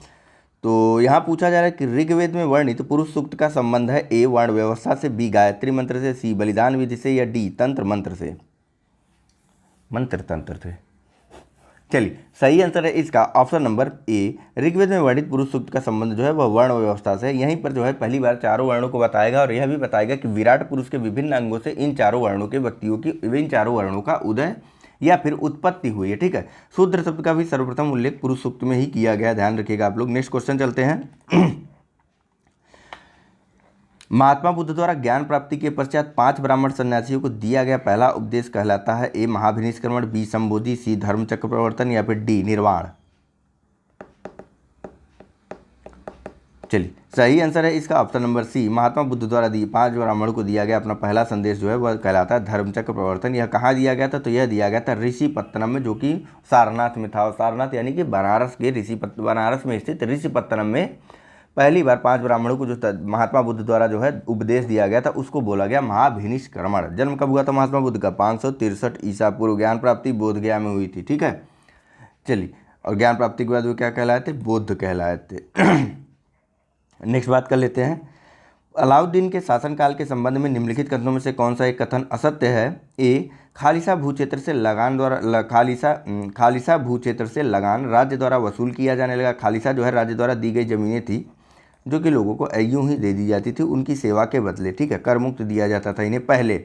तो यहाँ पूछा जा रहा है कि ऋग्वेद में वर्णित पुरुष सूक्त का संबंध है ए वर्ण व्यवस्था से, बी गायत्री मंत्र से, सी बलिदान विधि से, या डी तंत्र मंत्र से, तंत्र से। चलिए सही आंसर है इसका ऑप्शन नंबर ए, ऋग्वेद में वर्णित पुरुष सूक्त का संबंध जो है वह वर्ण व्यवस्था से। यहीं पर जो है पहली बार चारों वर्णों को बताएगा और यह भी बताएगा कि विराट पुरुष के विभिन्न अंगों से इन चारों वर्णों के व्यक्तियों की, इन चारों वर्णों का उदय या फिर उत्पत्ति हुई है। ठीक है, शूद्र शब्द का भी सर्वप्रथम उल्लेख पुरुष सूक्त में ही किया गया, ध्यान रखिएगा आप लोग। नेक्स्ट क्वेश्चन चलते हैं। महात्मा बुद्ध द्वारा ज्ञान प्राप्ति के पश्चात 5 ब्राह्मण सन्यासियों को दिया गया पहला उपदेश कहलाता है ए महाभिनिष्क्रमण, बी संबोधि, सी धर्म चक्र प्रवर्तन, या फिर डी निर्वाण। चलिए सही आंसर है इसका ऑप्शन नंबर सी, महात्मा बुद्ध द्वारा 5 ब्राह्मणों को दिया गया अपना पहला संदेश जो है वह कहलाता है धर्मचक्र प्रवर्तन। यह कहाँ दिया गया था? तो यह दिया गया था ऋषिपत्तनम में, जो कि सारनाथ में था। और सारनाथ यानी कि बनारस में स्थित ऋषिपत्तनम में पहली बार 5 ब्राह्मणों को जो महात्मा बुद्ध द्वारा जो है उपदेश दिया गया था उसको बोला गया महाभिनिष्क्रमण। जन्म कब हुआ था महात्मा बुद्ध का? 563 ईसा पूर्व। ज्ञान प्राप्ति बोधगया में हुई थी। ठीक है, चलिए, और ज्ञान प्राप्ति के बाद वो क्या कहलाए थे? बुद्ध कहलाए थे। नेक्स्ट बात कर लेते हैं। अलाउद्दीन के शासनकाल के संबंध में निम्नलिखित कथनों में से कौन सा एक कथन असत्य है? ए खालिसा भूक्षेत्र से लगान राज्य द्वारा वसूल किया जाने लगा। खालिसा जो है राज्य द्वारा दी गई जमीनें थी जो कि लोगों को यूं ही दे दी जाती थी उनकी सेवा के बदले। ठीक है, कर मुक्त दिया जाता था इन्हें पहले।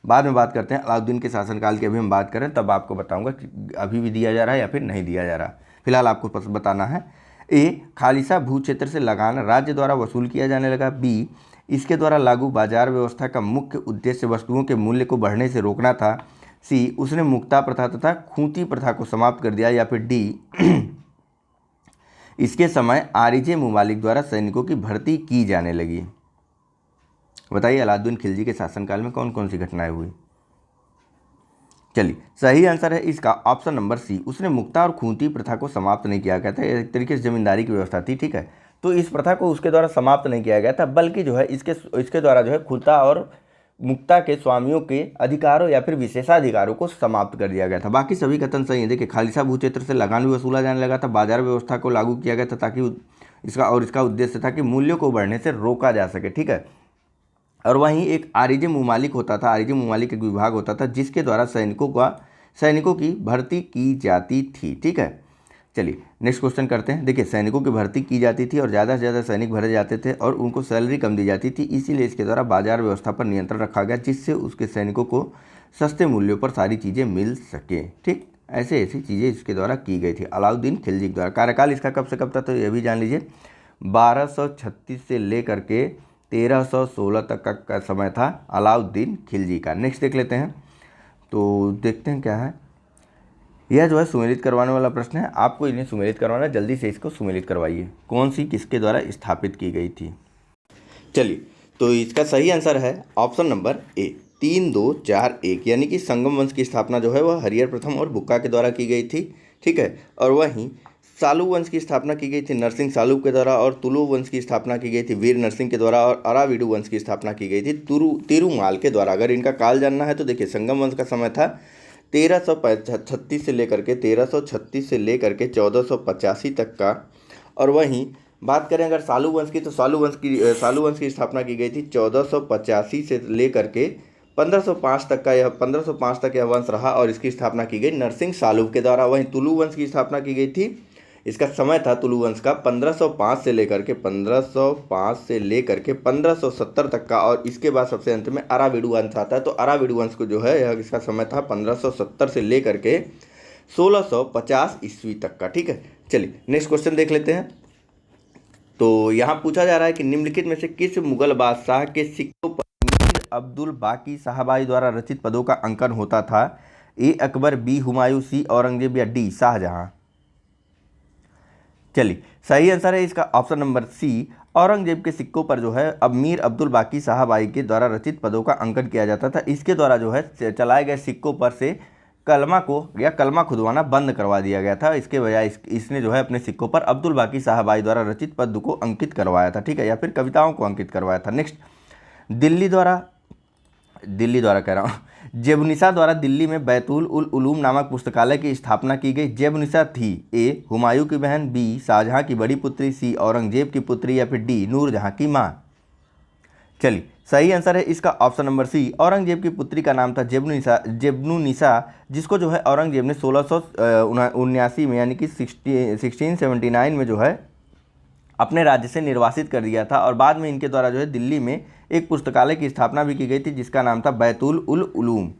बाद में बात करते हैं अलाउद्दीन के शासनकाल की, अभी हम बात करें तब आपको बताऊंगा कि अभी भी दिया जा रहा है या फिर नहीं दिया जा रहा। फिलहाल आपको बताना है। ए खालिसा भूक्षेत्र से लगान राज्य द्वारा वसूल किया जाने लगा। बी इसके द्वारा लागू बाजार व्यवस्था का मुख्य उद्देश्य वस्तुओं के मूल्य को बढ़ने से रोकना था। सी उसने मुक्ता प्रथा तथा खूंटी प्रथा को समाप्त कर दिया। या फिर डी इसके समय आरिजे मुमालिक द्वारा सैनिकों की भर्ती की जाने लगी। बताइए अलाउद्दीन खिलजी के शासनकाल में कौन कौन सी घटनाएं हुई? चलिए सही आंसर है इसका ऑप्शन नंबर सी, उसने मुक्ता और खूंटी प्रथा को समाप्त नहीं किया गया था। एक तरीके से जमींदारी की व्यवस्था थी। ठीक है, तो इस प्रथा को उसके द्वारा समाप्त नहीं किया गया था, बल्कि जो है इसके द्वारा जो है खुलता और मुक्ता के स्वामियों के अधिकारों या फिर विशेषाधिकारों को समाप्त कर दिया गया था। बाकी सभी कथन सही है। देखिए खालिसा भूक्षेत्र से लगान भी वसूला जाने लगा था, बाजार व्यवस्था को लागू किया गया था ताकि इसका उद्देश्य था कि मूल्यों को बढ़ने से रोका जा सके। ठीक है, और वहीं एक आरिजे मुमालिक होता था, आरिजे मुमालिक एक विभाग होता था जिसके द्वारा सैनिकों की भर्ती की जाती थी। ठीक है, चलिए नेक्स्ट क्वेश्चन करते हैं। देखिए सैनिकों की भर्ती की जाती थी और ज़्यादा से ज़्यादा सैनिक भरे जाते थे और उनको सैलरी कम दी जाती थी, इसीलिए इसके द्वारा बाजार व्यवस्था पर नियंत्रण रखा गया जिससे उसके सैनिकों को सस्ते मूल्यों पर सारी चीज़ें मिल सके। ठीक, ऐसी चीज़ें इसके द्वारा की गई थी अलाउद्दीन खिलजी के द्वारा। कार्यकाल इसका कब से कब था? तो यह भी जान लीजिए 1236 से लेकर के 1316 तक का समय था अलाउद्दीन खिलजी का। नेक्स्ट देख लेते हैं। तो देखते हैं क्या है। यह जो है सुमेलित करवाने वाला प्रश्न है, आपको इन्हें सुमेलित करवाना है, जल्दी से इसको सुमेलित करवाइए। कौन सी किसके द्वारा स्थापित की गई थी? चलिए, तो इसका सही आंसर है ऑप्शन नंबर ए 3241, यानी कि संगम वंश की स्थापना जो है वह हरिहर प्रथम और बुक्का के द्वारा की गई थी। ठीक है, और वहीं सालू वंश की स्थापना की गई थी नरसिंह सालू के द्वारा, और तुलु वंश की स्थापना की गई थी वीर नरसिंह के द्वारा, और अराविडु वंश की स्थापना की गई थी तिरुमाल के द्वारा। अगर इनका काल जानना है तो देखिए संगम वंश का समय था 1336 से लेकर के 1485 तक का। और वहीं बात करें अगर सालू वंश की, तो सालू वंश की स्थापना की गई थी 1485 से लेकर के 1505 तक यह वंश रहा और इसकी स्थापना की गई नरसिंह सालू के द्वारा। वहीं तुलु वंश की स्थापना की गई थी, इसका समय था तुलु वंश का 1505 से लेकर के 1570 तक का। और इसके बाद सबसे अंत में अराविडु वंश आता है। तो अराविडु वंश को जो है यह इसका समय था 1570 से लेकर के 1650 ईस्वी तक का। ठीक है, चलिए नेक्स्ट क्वेश्चन देख लेते हैं। तो यहाँ पूछा जा रहा है कि निम्नलिखित में से किस मुगल बादशाह के सिक्कों पर मीर अब्दुल बाकी साहबाई द्वारा रचित पदों का अंकन होता था? ए अकबर, बी हुमायूं, सी औरंगजेब या डी शाहजहां। चलिए सही आंसर है इसका ऑप्शन नंबर सी, औरंगजेब के सिक्कों पर जो है अब मीर अब्दुल बाकी साहबाई के द्वारा रचित पदों का अंकन किया जाता था। इसके द्वारा जो है चलाए गए सिक्कों पर से कलमा को या कलमा खुदवाना बंद करवा दिया गया था। इसके बजाय इसने जो है अपने सिक्कों पर अब्दुल बाकी साहबाई द्वारा रचित पद को अंकित करवाया था, ठीक है, या फिर कविताओं को अंकित करवाया था। नेक्स्ट, दिल्ली द्वारा कह रहा हूँ, जेबनिसा द्वारा दिल्ली में बैतुल उल उलूम नामक पुस्तकालय की स्थापना की गई। जेबनिसा थी ए हुमायूं की बहन, बी शाहजहां की बड़ी पुत्री, सी औरंगजेब की पुत्री या फिर डी नूरजहां की मां। चलिए सही आंसर है इसका ऑप्शन नंबर सी, औरंगजेब की पुत्री का नाम था जेबनुनिसा, जिसको जो है औरंगजेब ने 1679 में यानी कि 1679 में जो है अपने राज्य से निर्वासित कर दिया था। और बाद में इनके द्वारा जो है दिल्ली में एक पुस्तकालय की स्थापना भी की गई थी जिसका नाम था बैतुल उल उलूम।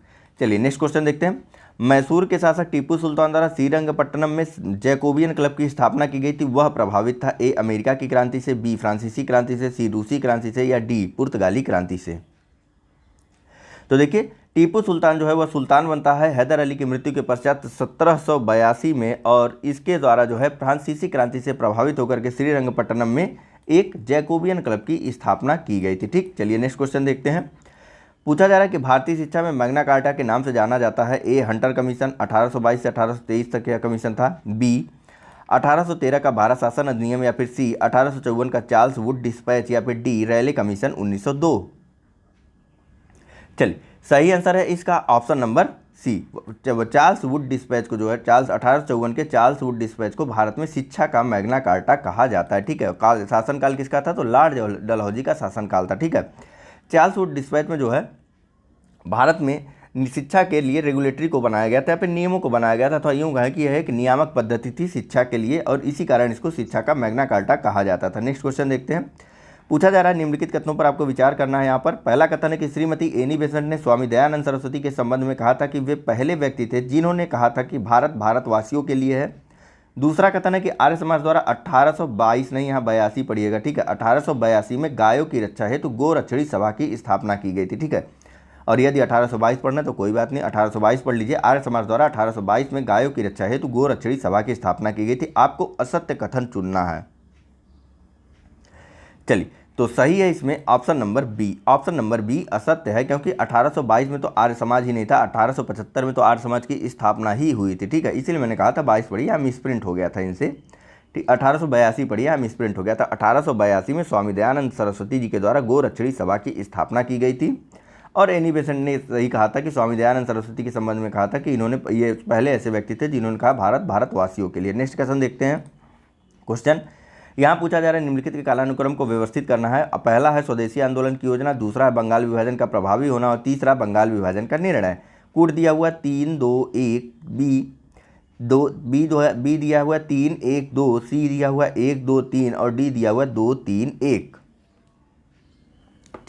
चलिए नेक्स्ट क्वेश्चन देखते हैं। मैसूर के शासक टीपू सुल्तान द्वारा श्रीरंगपट्टनम में जैकोबियन क्लब की स्थापना की गई थी, वह प्रभावित था ए अमेरिका की क्रांति से, बी फ्रांसीसी क्रांति से, सी रूसी क्रांति से या डी पुर्तगाली क्रांति से। तो देखिए टीपू सुल्तान जो है वह सुल्तान बनता है हैदर अली की मृत्यु के पश्चात 1782 में, और इसके द्वारा जो है फ्रांसीसी क्रांति से प्रभावित होकर के श्रीरंगपट्टनम में एक जैकोबियन क्लब की स्थापना की गई थी। ठीक, चलिए नेक्स्ट क्वेश्चन देखते हैं। पूछा जा रहा है कि भारतीय शिक्षा में मैग्ना कार्टा के नाम से जाना जाता है। ए हंटर कमीशन 1822 से 1823 तक का कमीशन था, बी 1813 का भारत शासन अधिनियम या फिर सी 1854 का चार्ल्स वुड डिस्पैच या फिर डी रैले कमीशन 1902। चलिए सही आंसर है इसका option number C, Charles Wood dispatch को जो है 1854 के चार्ल्स वुड डिस्पैच को भारत में शिक्षा का मैग्ना कार्टा कहा जाता है। ठीक है, शासनकाल किसका था? तो लॉर्ड डलहौजी का शासनकाल था। ठीक है, चार्ल्स वुड डिस्पैच में जो है भारत में शिक्षा के लिए रेगुलेटरी को बनाया गया था या फिर नियमों को बनाया गया था। तो यूँ कहें कि यह एक नियामक पद्धति थी शिक्षा के लिए और इसी कारण इसको शिक्षा का मैग्ना कार्टा कहा जाता था। नेक्स्ट क्वेश्चन देखते हैं। पूछा जा रहा है निम्नलिखित कथनों पर आपको विचार करना है। यहाँ पर पहला कथन है कि श्रीमती एनी बेसेंट ने स्वामी दयानंद सरस्वती के संबंध में कहा था कि वे पहले व्यक्ति थे जिन्होंने कहा था कि भारत भारतवासियों के लिए है। दूसरा कथन है कि आर्य समाज द्वारा 1822 नहीं, यहाँ 82 पढ़िएगा। ठीक है, 1882 में गायों की रक्षा हेतु गो रक्षणी सभा की स्थापना की गई थी। ठीक है, और यदि 1822 पढ़ना तो कोई बात नहीं, 1822 पढ़ लीजिए। आर्य समाज द्वारा 1822 में गायों की रक्षा हेतु गो रक्षणी सभा की स्थापना की गई थी। आपको असत्य कथन चुनना है। चलिए, तो सही है इसमें option number B. Option number B असत्य है क्योंकि 1822 में तो आर्य समाज ही नहीं था, 1875 में तो आर्य समाज की स्थापना ही हुई थी। ठीक है, इसीलिए मैंने कहा था 22 पढ़िए, हम मिसप्रिंट हो गया था इनसे। ठीक, 1882 पढ़िए, हम मिसप्रिंट हो गया था। 1882 में स्वामी दयानंद सरस्वती जी के द्वारा गो रक्षणी सभा की स्थापना की गई थी। और एनी बेसेंट ने सही कहा था कि स्वामी दयानंद सरस्वती के संबंध में कहा था कि इन्होंने ये पहले ऐसे व्यक्ति थे जिन्होंने कहा भारत भारतवासियों के लिए। नेक्स्ट क्वेश्चन देखते हैं। क्वेश्चन यहाँ पूछा जा रहा है निम्नलिखित के कालानुक्रम को व्यवस्थित करना है। पहला है स्वदेशी आंदोलन की योजना, दूसरा है बंगाल विभाजन का प्रभावी होना और तीसरा बंगाल विभाजन का निर्णय। कूट दिया हुआ 3 2 1, बी दिया हुआ 3 1 2, सी दिया हुआ 1 2 3 और डी दिया हुआ 2 3 1।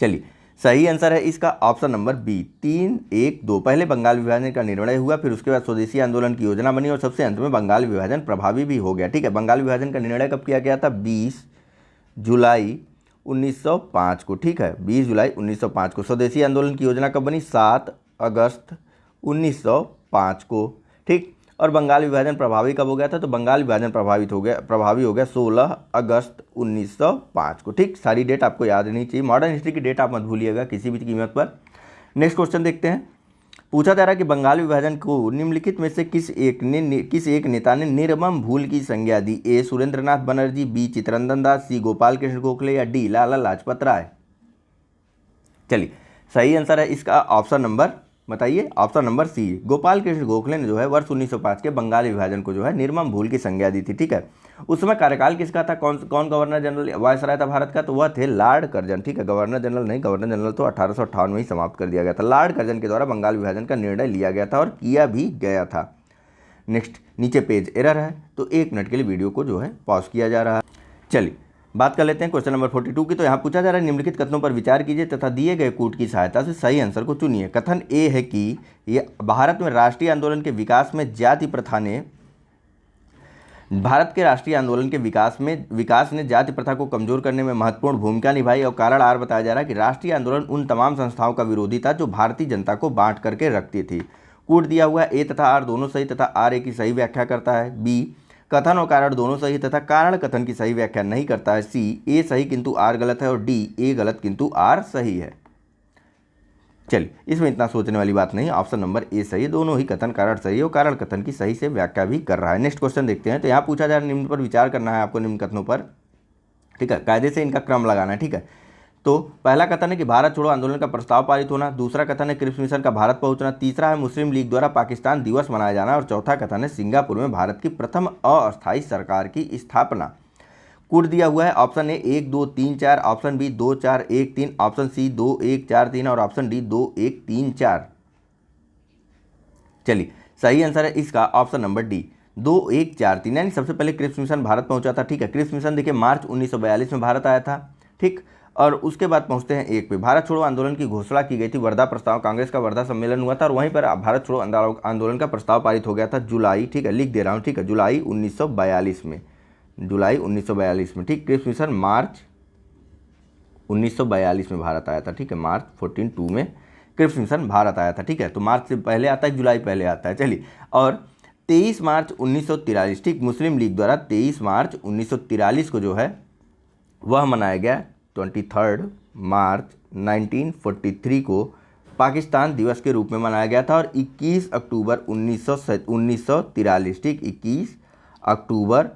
चलिए सही आंसर है इसका ऑप्शन नंबर बी 3 1 2। पहले बंगाल विभाजन का निर्णय हुआ, फिर उसके बाद स्वदेशी आंदोलन की योजना बनी और सबसे अंत में बंगाल विभाजन प्रभावी भी हो गया। ठीक है, बंगाल विभाजन का निर्णय कब किया गया था? 20 जुलाई 1905 को। ठीक है, 20 जुलाई 1905 को। स्वदेशी आंदोलन की योजना कब बनी? 7 अगस्त 1905 को। ठीक, और बंगाल विभाजन प्रभावी कब हो गया था? तो बंगाल विभाजन प्रभावी हो गया 16 अगस्त 1905 को। ठीक, सारी डेट आपको याद नहीं चाहिए, मॉडर्न हिस्ट्री की डेट आप मत भूलिएगा किसी भी कीमत पर। नेक्स्ट क्वेश्चन देखते हैं। पूछा जा रहा है कि बंगाल विभाजन को निम्नलिखित में से किस एक नेता ने निर्मम भूल की संज्ञा दी? ए सुरेंद्रनाथ बनर्जी, बी चित्तरंजन दास, सी गोपाल कृष्ण गोखले या डी लाला लाजपत राय। चलिए सही आंसर है इसका ऑप्शन नंबर, बताइए, option number C. Gopal Krishna Gokhale ने जो है वर्ष 1905 के बंगाल विभाजन को जो है निर्मम भूल की संज्ञा दी थी। ठीक है, उस समय कार्यकाल किसका था? कौन गवर्नर जनरल वायसराय था भारत का? तो वह थे लॉर्ड कर्जन। ठीक है, गवर्नर जनरल नहीं, गवर्नर जनरल तो 1858 में ही समाप्त कर दिया गया था। लॉर्ड कर्जन के द्वारा बंगाल विभाजन का निर्णय लिया गया था और किया भी गया था। नेक्स्ट, नीचे पेज एरर है तो 1 मिनट के लिए वीडियो को जो है पॉज किया जा रहा है। चलिए बात कर लेते हैं क्वेश्चन नंबर 42 की। तो यहाँ पूछा जा रहा है निम्नलिखित कथनों पर विचार कीजिए तथा दिए गए कूट की सहायता से सही आंसर को चुनिए। कथन ए है कि ये भारत में राष्ट्रीय आंदोलन के विकास में जाति प्रथा ने विकास ने जाति प्रथा को कमजोर करने में महत्वपूर्ण भूमिका निभाई। और कारण आर बताया जा रहा है कि राष्ट्रीय आंदोलन उन तमाम संस्थाओं का विरोधी था जो भारतीय जनता को बांट करके रखती थी। कूट दिया हुआ है ए तथा आर दोनों सही तथा आर ए की सही व्याख्या करता है। बी, कथन और कारण दोनों सही तथा कारण कथन की सही व्याख्या नहीं करता है। सी, ए सही किंतु आर गलत है। और डी, ए गलत किंतु आर सही है। चलिए, इसमें इतना सोचने वाली बात नहीं, ऑप्शन नंबर ए सही है। दोनों ही कथन कारण सही है और कारण कथन की सही से व्याख्या भी कर रहा है। नेक्स्ट क्वेश्चन देखते हैं। तो यहाँ पूछा जा रहा है निम्न पर विचार करना है आपको, निम्न कथनों पर, ठीक है, कायदे से इनका क्रम लगाना है, ठीक है। तो पहला कथन है कि भारत छोड़ो आंदोलन का प्रस्ताव पारित होना, दूसरा कथन है क्रिप्स मिशन का भारत पहुंचना, तीसरा है मुस्लिम लीग द्वारा पाकिस्तान दिवस मनाया जाना और चौथा कथन है सिंगापुर में भारत की प्रथम अस्थायी सरकार की स्थापना। कूट दिया हुआ है option A 1 2 3 4, option B 2 4 1 3, option C 2 1 4 3 और ऑप्शन डी 2 1 3 4। चलिए, सही आंसर है इसका ऑप्शन नंबर डी 2 1 4 3, यानी सबसे पहले क्रिप्स मिशन भारत पहुंचा था, ठीक है। क्रिप्स मिशन देखिए मार्च 1942 में भारत आया था, ठीक। और उसके बाद पहुंचते हैं एक पे, भारत छोड़ो आंदोलन की घोषणा की गई थी, वर्धा प्रस्ताव, कांग्रेस का वर्धा सम्मेलन हुआ था और वहीं पर भारत छोड़ो आंदोलन का प्रस्ताव पारित हो गया था जुलाई, ठीक है, लिख दे रहा हूँ, ठीक है, जुलाई 1942 में, जुलाई 1942 में, ठीक। क्रिप्स मिशन मार्च 1942 में भारत आया था, ठीक है, मार्च 14 में क्रिप्स मिशन भारत आया था, ठीक है। तो मार्च से पहले आता है, जुलाई पहले आता है। चलिए, और 23 मार्च 1943, ठीक, मुस्लिम लीग द्वारा 23 मार्च 1943 को जो है वह मनाया गया। 23 मार्च 1943 को पाकिस्तान दिवस के रूप में मनाया गया था और 21 अक्टूबर 1943, ठीक, 21 अक्टूबर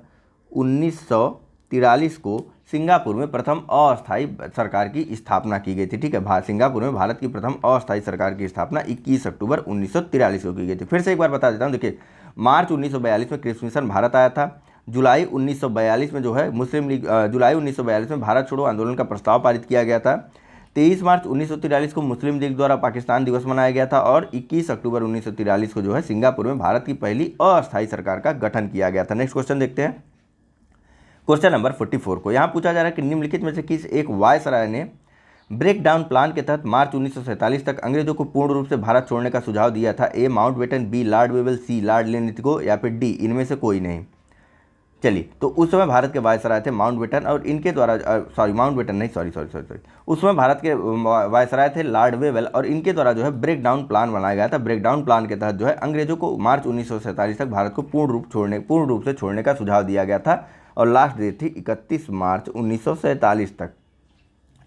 1943 को सिंगापुर में प्रथम अस्थायी सरकार की स्थापना की गई थी, ठीक है। सिंगापुर में भारत की प्रथम अस्थायी सरकार की स्थापना 21 अक्टूबर 1943 को की गई थी। फिर से एक बार बता देता हूँ, देखिए मार्च 1942 में क्रिप्स मिशन भारत आया था, जुलाई 1942 में जो है मुस्लिम लीग, जुलाई 1942 में भारत छोड़ो आंदोलन का प्रस्ताव पारित किया गया था, 23 मार्च 1943 को मुस्लिम लीग द्वारा पाकिस्तान दिवस मनाया गया था और 21 अक्टूबर 1943 को जो है सिंगापुर में भारत की पहली अस्थायी सरकार का गठन किया गया था। नेक्स्ट क्वेश्चन देखते हैं, क्वेश्चन नंबर 44 को। यहाँ पूछा जा रहा है कि निम्नलिखित में से किस एक वायसराय ने ब्रेक डाउन प्लान के तहत मार्च 1947 तक अंग्रेजों को पूर्ण रूप से भारत छोड़ने का सुझाव दिया था। ए माउंटबेटन, बी लॉर्ड वेवेल, सी लॉर्ड लिनलिथगो या फिर डी इनमें से कोई नहीं। चलिए, तो उस समय भारत के वायसराय थे माउंटबेटन और इनके द्वारा उस समय भारत के वायसराय थे लॉर्ड वेवेल और इनके द्वारा जो है ब्रेक डाउन प्लान बनाया गया था। ब्रेक डाउन प्लान के तहत जो है अंग्रेजों को मार्च 1947 तक भारत को पूर्ण रूप से छोड़ने का सुझाव दिया गया था और लास्ट डेट थी 31 मार्च 1947 तक,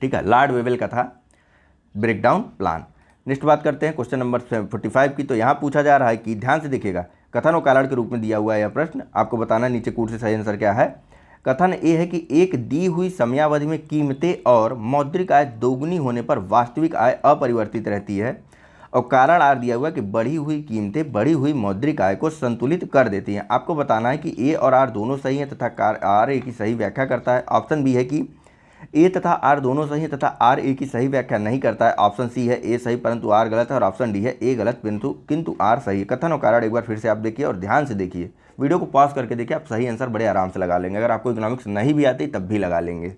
ठीक है। लॉर्ड वेवेल का था ब्रेक डाउन प्लान। नेक्स्ट बात करते हैं क्वेश्चन नंबर 45 की। तो यहाँ पूछा जा रहा है कि ध्यान से देखिएगा, कथन और कारण के रूप में दिया हुआ है यह प्रश्न, आपको बताना नीचे कूट से सही आंसर क्या है। कथन ए है कि एक दी हुई समयावधि में कीमतें और मौद्रिक आय दोगुनी होने पर वास्तविक आय अपरिवर्तित रहती है। और कारण आर दिया हुआ है कि बढ़ी हुई कीमतें बढ़ी हुई मौद्रिक आय को संतुलित कर देती हैं। आपको बताना है कि ए और आर दोनों सही हैं तथा आर ए की सही व्याख्या करता है। ऑप्शन बी है कि ए तथा आर दोनों सही है तथा आर ए की सही व्याख्या नहीं करता है। ऑप्शन सी है ए सही परंतु आर गलत है और ऑप्शन डी है ए गलत किंतु आर सही है। कथन और कारण एक बार फिर से आप देखिए और ध्यान से देखिए, वीडियो को पॉज करके देखिए, आप सही आंसर बड़े आराम से लगा लेंगे। अगर आपको इकोनॉमिक्स नहीं भी आती तब भी लगा लेंगे।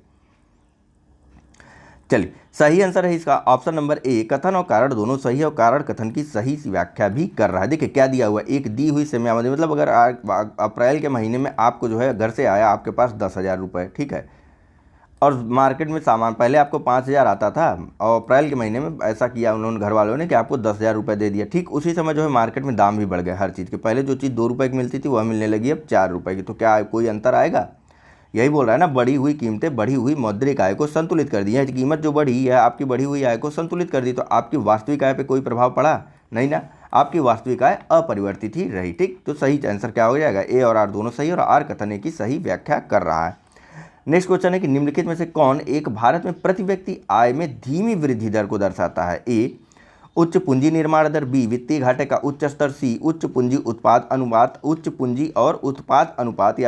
चलिए, सही आंसर है इसका ऑप्शन नंबर ए, कथन और कारण दोनों सही है और कारण कथन की सही व्याख्या भी कर रहा है। देखिए क्या दिया हुआ है, एक दी हुई समयावधि, मतलब अगर अप्रैल के महीने में आपको जो है घर से आया आपके पास 10,000 रुपये, ठीक है, और मार्केट में सामान पहले आपको 5,000 आता था और अप्रैल के महीने में ऐसा किया उन्होंने घर वालों ने कि आपको 10,000 रुपये दे दिया। ठीक उसी समय जो है मार्केट में दाम भी बढ़ गए हर चीज़ के। पहले जो चीज़ 2 रुपये की मिलती थी वह मिलने लगी अब 4 रुपये की। तो क्या कोई अंतर आएगा? यही बोल रहा है ना, बढ़ी हुई कीमतें बढ़ी हुई मौद्रिक आय को संतुलित कर दी है। कीमत जो बढ़ी है आपकी बढ़ी हुई आय को संतुलित कर दी, तो आपकी वास्तविक आय पे कोई प्रभाव पड़ा नहीं ना, आपकी वास्तविक आय अपरिवर्तित ही रही। ठीक, तो सही आंसर क्या हो जाएगा, ए और आर दोनों सही और आर कथन ए की सही व्याख्या कर रहा है। नेक्स्ट क्वेश्चन है कि निम्नलिखित में से कौन एक भारत में प्रति व्यक्ति आय में धीमी वृद्धि दर को दर्शाता है। ए उच्च पूंजी निर्माण दर, बी वित्तीय घाटे का उच्च स्तर, सी उच्च पूंजी उत्पाद अनुपात, उच्च पूंजी और उत्पाद अनुपात,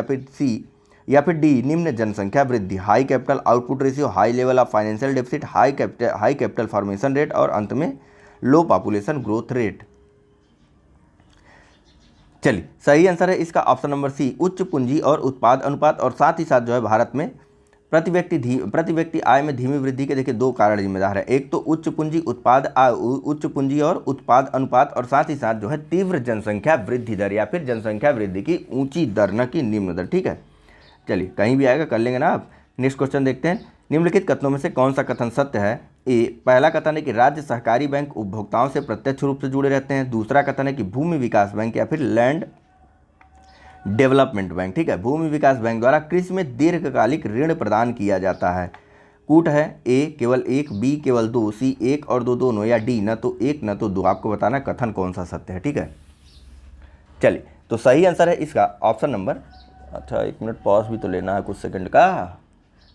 या फिर डी निम्न जनसंख्या वृद्धि, high capital output ratio, high level of financial deficit, high capital formation rate और अंत में लो पॉपुलेशन ग्रोथ रेट। चलिए, सही आंसर है इसका ऑप्शन नंबर सी, उच्च पूंजी और उत्पाद अनुपात। और साथ ही साथ जो है भारत में प्रति व्यक्ति आय में धीमी वृद्धि के देखिए 2 कारण जिम्मेदार है। एक तो उच्च पूंजी और उत्पाद अनुपात, और साथ ही साथ जो है तीव्र जनसंख्या वृद्धि दर या फिर जनसंख्या वृद्धि की ऊंची दर न कि निम्न दर। ठीक है, चलिए कहीं भी आएगा कर लेंगे ना आप। नेक्स्ट क्वेश्चन देखते हैं, निम्नलिखित कथनों में से कौन सा कथन सत्य है। ए, पहला कथन है कि राज्य सहकारी बैंक उपभोक्ताओं से प्रत्यक्ष रूप से जुड़े रहते हैं। दूसरा कथन है कि भूमि विकास बैंक या फिर लैंड डेवलपमेंट बैंक, ठीक है, भूमि विकास बैंक द्वारा कृषि में दीर्घकालिक ऋण प्रदान किया जाता है। कूट है ए केवल एक, बी केवल दो, सी एक और दो दोनों, या डी न तो एक न तो दो। आपको बताना कथन कौन सा सत्य है, ठीक है। चलिए, तो सही आंसर है इसका ऑप्शन नंबर, अच्छा 1 मिनट पॉज भी तो लेना है कुछ सेकंड का,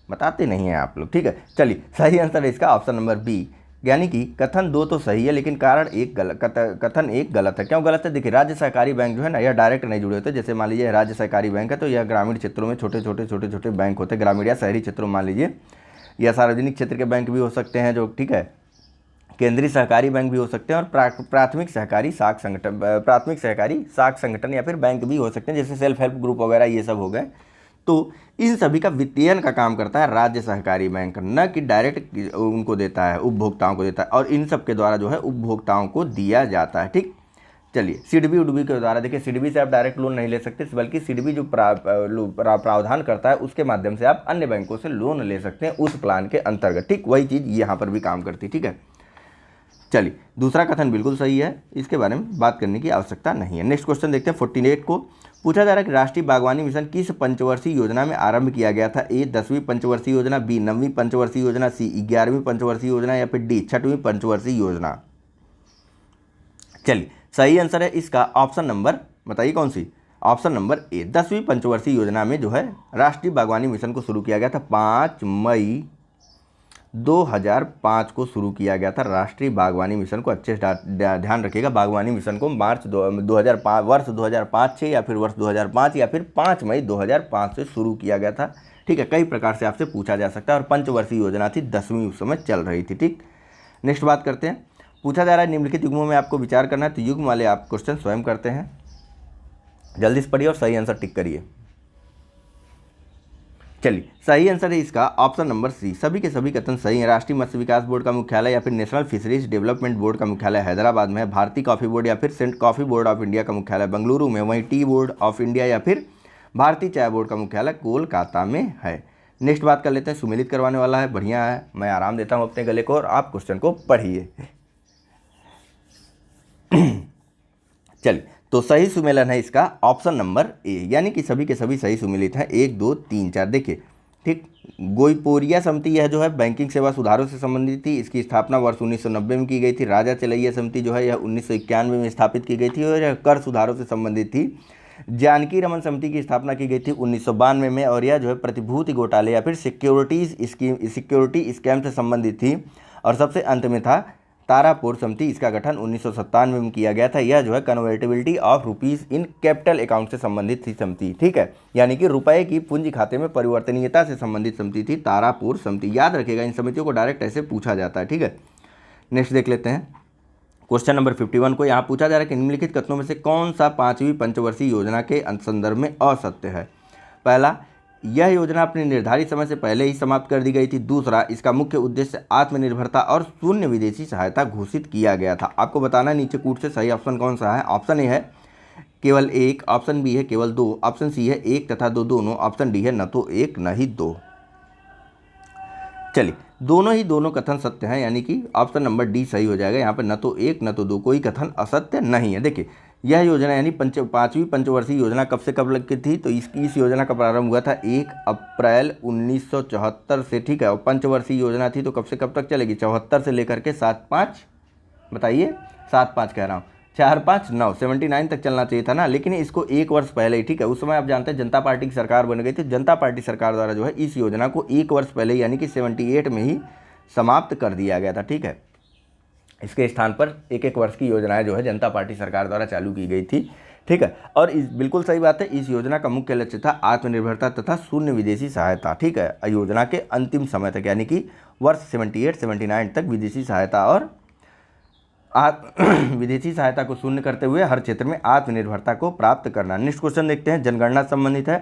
बताते नहीं हैं आप लोग, ठीक है। चलिए, सही आंसर है इसका ऑप्शन नंबर बी, यानी कि कथन 2 तो सही है लेकिन कारण एक गलत, कथन 1 गलत है। क्यों गलत है? देखिए, राज्य सहकारी बैंक जो है ना, यह डायरेक्ट नहीं जुड़े होते। जैसे मान लीजिए राज्य सहकारी बैंक है तो यह ग्रामीण क्षेत्रों में छोटे छोटे बैंक होते हैं, ग्रामीण या शहरी क्षेत्रों में मान लीजिए, या सार्वजनिक क्षेत्र के बैंक भी हो सकते हैं जो, ठीक है, केंद्रीय सहकारी बैंक भी हो सकते हैं, और प्राथमिक सहकारी साख संगठन या फिर बैंक भी हो सकते हैं, जैसे सेल्फ हेल्प ग्रुप वगैरह ये सब हो गए। तो इन सभी का वित्तीयन का काम करता है राज्य सहकारी बैंक, न कि डायरेक्ट उनको देता है, उपभोक्ताओं को देता है, और इन सब के द्वारा जो है उपभोक्ताओं को दिया जाता है, ठीक। चलिए, सिडबी उडबी के द्वारा, देखिए सिडबी से आप डायरेक्ट लोन नहीं ले सकते, बल्कि सिडबी जो प्रावधान करता है उसके माध्यम से आप अन्य बैंकों से लोन ले सकते हैं उस प्लान के अंतर्गत, ठीक। वही चीज़ यहाँ पर भी काम करती है, ठीक है। चलिए, दूसरा कथन बिल्कुल सही है, इसके बारे में बात करने की आवश्यकता नहीं है। नेक्स्ट क्वेश्चन देखते हैं 48 को। पूछा जा रहा है कि राष्ट्रीय बागवानी मिशन किस पंचवर्षीय योजना में आरंभ किया गया था। ए 10वीं पंचवर्षीय योजना, बी 9वीं पंचवर्षीय योजना, सी 11वीं पंचवर्षीय योजना, या फिर डी 6वीं पंचवर्षीय योजना। चलिए, सही आंसर है इसका ऑप्शन नंबर, बताइए कौन सी, ऑप्शन नंबर ए 10वीं पंचवर्षीय योजना में जो है राष्ट्रीय बागवानी मिशन को शुरू किया गया था। 5 मई 2005 को शुरू किया गया था राष्ट्रीय बागवानी मिशन को। अच्छे से ध्यान रखिएगा, बागवानी मिशन को मार्च 2005 वर्ष 2005 से, या फिर वर्ष 2005 या फिर 5 मई 2005 से शुरू किया गया था, ठीक है। कई प्रकार से आपसे पूछा जा सकता है, और पंचवर्षीय योजना थी, 10वीं उस समय चल रही थी, ठीक। नेक्स्ट बात करते हैं, पूछा जा रहा है निम्नलिखित युग्मों में आपको विचार करना है, तो युग्म वाले आप क्वेश्चन स्वयं करते हैं, जल्दी से पढ़िए और सही आंसर टिक करिए। चलिए, सही आंसर है इसका ऑप्शन नंबर सी, सभी के सभी कथन सही हैं। राष्ट्रीय मत्स्य विकास बोर्ड का मुख्यालय या फिर नेशनल फिशरीज डेवलपमेंट बोर्ड का मुख्यालय हैदराबाद में है। भारतीय कॉफी बोर्ड या फिर सेंट कॉफी बोर्ड ऑफ इंडिया का मुख्यालय बेंगलुरु में। वहीं टी बोर्ड ऑफ इंडिया या फिर भारतीय चाय बोर्ड का मुख्यालय कोलकाता में है। नेक्स्ट बात कर लेते हैं, सुमेलित करवाने वाला है, बढ़िया है, मैं आराम देता हूँ अपने गले को, और आप क्वेश्चन को पढ़िए। चलिए, तो सही सुमेलन है इसका ऑप्शन नंबर ए, यानी कि सभी के सभी सही सुमेलित हैं, 1 2 3 4। देखिए, ठीक, गोइपोरिया समिति यह जो है बैंकिंग सेवा सुधारों से संबंधित थी। इसकी स्थापना वर्ष 1990 में की गई थी। राजा चलैया समिति जो है यह 1991 में स्थापित की गई थी और यह कर सुधारों से संबंधित थी। जानकी रमन समिति की स्थापना की गई थी 1992 में, और यह जो है प्रतिभूति घोटाले या फिर सिक्योरिटी स्कैम से संबंधित थी। और सबसे अंत में था तारापुर समिति, इसका गठन 1997 में किया गया था। यह जो है convertibility of rupees in capital account से संबंधित थी समिति, ठीक है, यानी कि रुपए की पूंजी खाते में परिवर्तनीयता से संबंधित समिति थी तारापुर समिति। याद रखिएगा, इन समितियों को डायरेक्ट ऐसे पूछा जाता है, ठीक है। नेक्स्ट देख लेते हैं क्वेश्चन नंबर 51 को। यहाँ पूछा जा रहा है कि निम्नलिखित कथनों में से कौन सा 5वीं पंचवर्षीय योजना के संदर्भ में असत्य है। पहला, यह योजना अपने निर्धारित समय से पहले ही समाप्त कर दी गई थी। दूसरा, इसका मुख्य उद्देश्य आत्मनिर्भरता और शून्य विदेशी सहायता घोषित किया गया था। आपको बताना है नीचे कूट से सही ऑप्शन कौन सा है। ऑप्शन ए है केवल 1, ऑप्शन बी है केवल 2, ऑप्शन सी है 1 तथा 2 दोनों, ऑप्शन डी है न तो 1 न ही 2। चलिए, दोनों कथन सत्य हैं, यानी कि ऑप्शन नंबर डी सही हो जाएगा। यहाँ पर न तो 1 न तो 2, कोई कथन असत्य नहीं है। देखिए, यह योजना यानी 5वीं पंचवर्षीय योजना कब से कब लगी थी, तो इस योजना का प्रारंभ हुआ था 1 अप्रैल 1974 से, ठीक है। और पंचवर्षीय योजना थी तो कब से कब तक चलेगी, 74 से लेकर के 75, बताइए 75 कह रहा हूँ, 4 5 9 79 तक चलना चाहिए था ना, लेकिन इसको 1 वर्ष पहले ही, ठीक है, उस समय आप जानते हैं जनता पार्टी की सरकार बन गई थी। जनता पार्टी सरकार द्वारा जो है इस योजना को 1 वर्ष पहले यानी कि 78 में ही समाप्त कर दिया गया था, ठीक है। इसके स्थान पर 1-1 वर्ष की योजनाएं जो है जनता पार्टी सरकार द्वारा चालू की गई थी, ठीक है। और बिल्कुल सही बात है, इस योजना का मुख्य लक्ष्य था आत्मनिर्भरता तथा शून्य विदेशी सहायता, ठीक है। योजना के अंतिम समय तक यानी कि वर्ष 78-79 तक विदेशी सहायता और विदेशी सहायता को शून्य करते हुए हर क्षेत्र में आत्मनिर्भरता को प्राप्त करना। नेक्स्ट क्वेश्चन देखते हैं, जनगणना संबंधित है।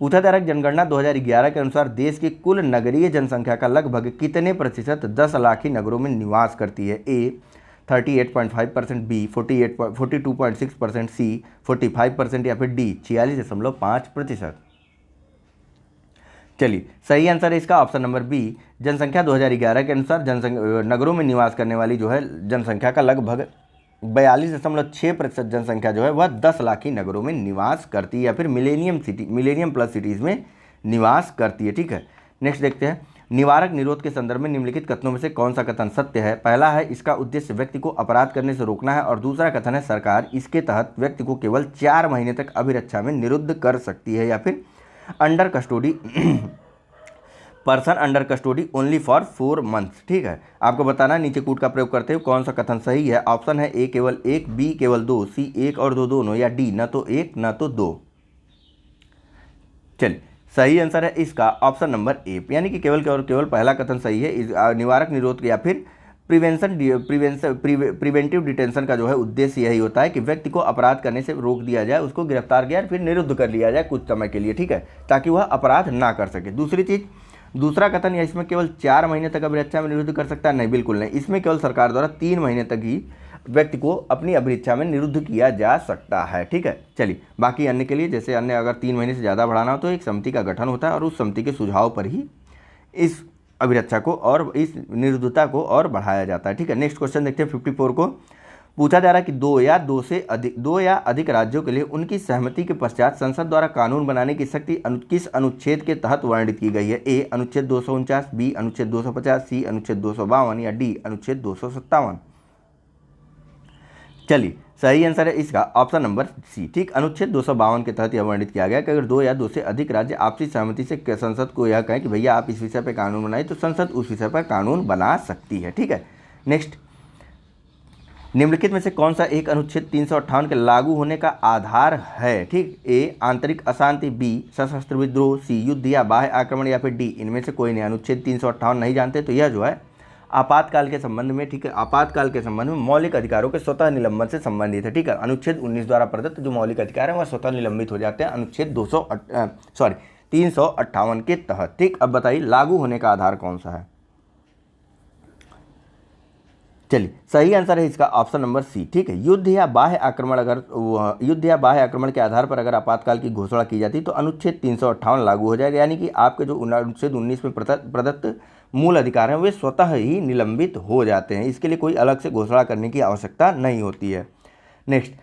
पूछा जा रहा है जनगणना 2011 के अनुसार देश की कुल नगरीय जनसंख्या का लगभग कितने प्रतिशत 10 लाखी नगरों में निवास करती है। ए 38.5%, बी 42.6%, सी 45% या फिर डी 46.5%। चलिए सही आंसर है इसका ऑप्शन नंबर बी। जनसंख्या 2011 के अनुसार नगरों में निवास करने वाली जो है जनसंख्या का लगभग 42.6% जनसंख्या जो है वह 10 लाख ही नगरों में निवास करती है या फिर मिलेनियम प्लस सिटीज़ में निवास करती है। ठीक है, नेक्स्ट देखते हैं। निवारक निरोध के संदर्भ में निम्नलिखित कथनों में से कौन सा कथन सत्य है? पहला है इसका उद्देश्य व्यक्ति को अपराध करने से रोकना है, और दूसरा कथन है सरकार इसके तहत व्यक्ति को केवल 4 महीने तक अभिरक्षा में निरुद्ध कर सकती है, या फिर under custody person under custody only for 4 months. ठीक है, आपको बताना है नीचे कूट का प्रयोग करते हुए कौन सा कथन सही है। ऑप्शन है ए केवल 1, बी केवल 2, सी 1 और 2 दोनों, या डी न तो 1 न तो 2। चलिए सही आंसर है इसका ऑप्शन नंबर ए, यानी कि केवल और केवल पहला कथन सही है। निवारक निरोध या फिर प्रिवेंटिव डिटेंशन का जो है उद्देश्य यही होता है कि व्यक्ति को अपराध करने से रोक दिया जाए, उसको गिरफ्तार किया फिर निरुद्ध कर लिया जाए कुछ समय के लिए। ठीक है, ताकि वह अपराध ना कर सके। दूसरी चीज़, दूसरा कथन या इसमें केवल 4 महीने तक अभिरक्षा में निरुद्ध कर सकता है, नहीं बिल्कुल नहीं। इसमें केवल सरकार द्वारा 3 महीने तक ही व्यक्ति को अपनी अभिरक्षा में निरुद्ध किया जा सकता है। ठीक है, चलिए बाकी अन्य के लिए, जैसे अन्य अगर 3 महीने से ज़्यादा बढ़ाना हो तो एक समिति का गठन होता है और उस समिति के सुझाव पर ही इस अभिरक्षा को और इस निरुद्धता को और बढ़ाया जाता है। ठीक है, नेक्स्ट क्वेश्चन देखते हैं। 54 को पूछा जा रहा है कि 2 या अधिक राज्यों के लिए उनकी सहमति के पश्चात संसद द्वारा कानून बनाने की शक्ति किस अनुच्छेद के तहत वर्णित की गई है? ए अनुच्छेद 249, बी अनुच्छेद 250, सी अनुच्छेद 252 या डी अनुच्छेद 257। चलिए सही आंसर है इसका ऑप्शन नंबर सी। ठीक, अनुच्छेद 252 के तहत यह वर्णित किया गया कि अगर 2 या 2 से अधिक राज्य आपसी सहमति से संसद को यह कहें कि भैया आप इस विषय पर कानून बनाए, तो संसद उस विषय पर कानून बना सकती है। ठीक है, नेक्स्ट, निम्नलिखित में से कौन सा एक अनुच्छेद 358 के लागू होने का आधार है? ठीक, ए आंतरिक अशांति, बी सशस्त्र विद्रोह, सी युद्ध या बाह्य आक्रमण, या फिर डी इनमें से कोई नहीं। अनुच्छेद 358 नहीं जानते तो यह जो है आपातकाल के संबंध में, ठीक है, आपातकाल के संबंध में मौलिक अधिकारों के स्वतः निलंबन से संबंधित है। ठीक है, अनुच्छेद 19 द्वारा प्रदत्त जो मौलिक अधिकार है वह स्वतः निलंबित हो जाते हैं अनुच्छेद 358 के तहत। ठीक, अब बताइए लागू होने का आधार कौन सा है? चलिए सही आंसर है इसका ऑप्शन नंबर सी। ठीक है, युद्ध या बाह्य आक्रमण के आधार पर अगर आपातकाल की घोषणा की जाती तो अनुच्छेद 358 लागू हो जाएगा, यानी कि आपके जो अनुच्छेद 19 में प्रदत्त मूल अधिकार हैं वे स्वतः ही निलंबित हो जाते हैं। इसके लिए कोई अलग से घोषणा करने की आवश्यकता नहीं होती है। नेक्स्ट,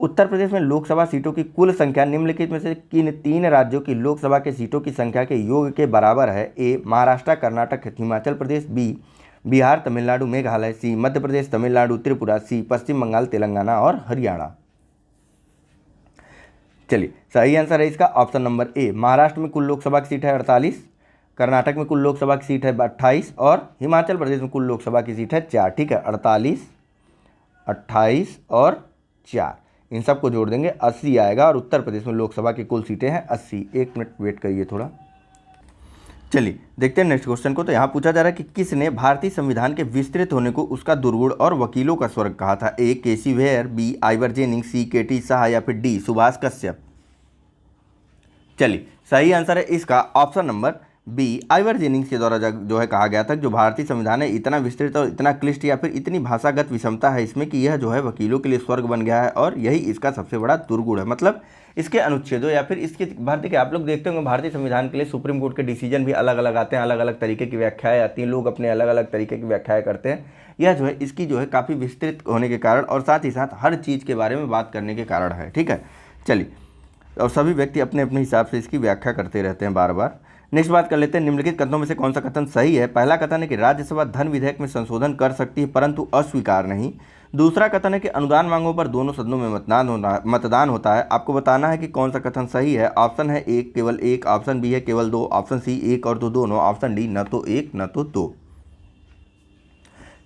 उत्तर प्रदेश में लोकसभा सीटों की कुल संख्या निम्नलिखित में से किन 3 राज्यों की लोकसभा के सीटों की संख्या के योग के बराबर है? ए महाराष्ट्र, कर्नाटक, हिमाचल प्रदेश, बी बिहार, तमिलनाडु, मेघालय, सी मध्य प्रदेश, तमिलनाडु, त्रिपुरा, सी पश्चिम बंगाल, तेलंगाना और हरियाणा। चलिए सही आंसर है इसका ऑप्शन नंबर ए। महाराष्ट्र में कुल लोकसभा की सीट है 48, कर्नाटक में कुल लोकसभा की सीट है 28 और हिमाचल प्रदेश में कुल लोकसभा की सीट है 4। ठीक है, 48, 28 और 4 इन सबको जोड़ देंगे 80 आएगा, और उत्तर प्रदेश में लोकसभा की कुल सीटें हैं 80। 1 मिनट वेट करिए थोड़ा। चलिए देखते हैं नेक्स्ट क्वेश्चन को। तो यहाँ पूछा जा रहा है कि किसने भारतीय संविधान के विस्तृत होने को उसका दुर्गुण और वकीलों का स्वर्ग कहा था? ए केसी वेयर, बी आइवर जेनिंग्स, सी केटी शाह या फिर डी सुभाष कश्यप। चलिए सही आंसर है इसका option number B Ivor Jennings के द्वारा जो है कहा गया था। जो भारतीय संविधान है इतना विस्तृत और इतना क्लिष्ट या फिर इतनी भाषागत विषमता है इसमें कि यह जो है वकीलों के लिए स्वर्ग बन गया है, और यही इसका सबसे बड़ा दुर्गुण है। मतलब इसके अनुच्छेदों या फिर इसके भारतीय के आप लोग देखते होंगे भारतीय संविधान के लिए सुप्रीम कोर्ट के डिसीजन भी अलग अलग आते हैं, अलग अलग तरीके की व्याख्याएं आती हैं, लोग अपने अलग अलग तरीके की व्याख्याएं करते हैं। यह जो है इसकी जो है काफ़ी विस्तृत होने के कारण और साथ ही साथ हर चीज़ के बारे में बात करने के कारण है। ठीक है, चलिए, और सभी व्यक्ति अपने अपने हिसाब से इसकी व्याख्या करते रहते हैं बार बार। नेक्स्ट बात कर लेते हैं, निम्नलिखित कथनों में से कौन सा कथन सही है? पहला कथन है कि राज्यसभा धन विधेयक में संशोधन कर सकती है परंतु अस्वीकार नहीं। दूसरा कथन है कि अनुदान मांगों पर दोनों सदनों में मतदान होता है। आपको बताना है कि कौन सा कथन सही है। ऑप्शन है एक केवल 1, ऑप्शन बी है केवल 2, ऑप्शन सी 1 और 2 दोनों, ऑप्शन डी न तो 1 न तो 2।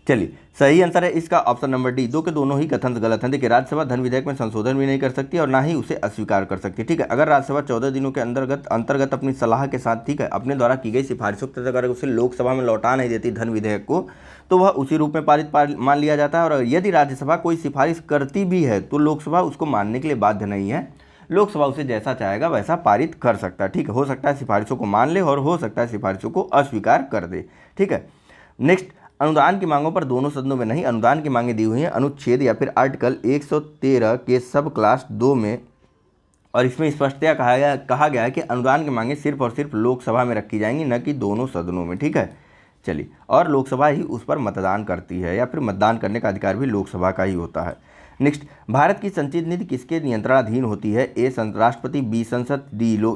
चलिए सही आंसर है इसका ऑप्शन नंबर डी, 2 के दोनों ही कथन गलत हैं। देखिए राज्यसभा धन विधेयक में संशोधन भी नहीं कर सकती और ना ही उसे अस्वीकार कर सकती। ठीक है, अगर राज्यसभा 14 दिनों के अंतर्गत अपनी सलाह के साथ, ठीक है, अपने द्वारा की गई सिफारिशों के तहत अगर उसे लोकसभा में लौटा नहीं देती धन विधेयक को, तो वह उसी रूप में पारित मान लिया जाता है। और यदि राज्यसभा कोई सिफारिश करती भी है तो लोकसभा उसको मानने के लिए बाध्य नहीं है। लोकसभा उसे जैसा चाहेगा वैसा पारित कर सकता है। ठीक है, हो सकता है सिफारिशों को मान ले और हो सकता है सिफारिशों को अस्वीकार कर दे। ठीक है, नेक्स्ट, अनुदान की मांगों पर दोनों सदनों में नहीं, अनुदान की मांगें दी हुई हैं अनुच्छेद या फिर आर्टिकल 113 के सब क्लास 2 में और इसमें स्पष्टतया कहा गया है कि अनुदान की मांगें सिर्फ और सिर्फ लोकसभा में रखी जाएंगी, न कि दोनों सदनों में, ठीक है। चलिए, और लोकसभा ही उस पर मतदान करती है, या फिर मतदान करने का अधिकार भी लोकसभा का ही होता है। नेक्स्ट, भारत की संचित निधि किसके नियंत्रणाधीन होती है? ए राष्ट्रपति, बी संसद,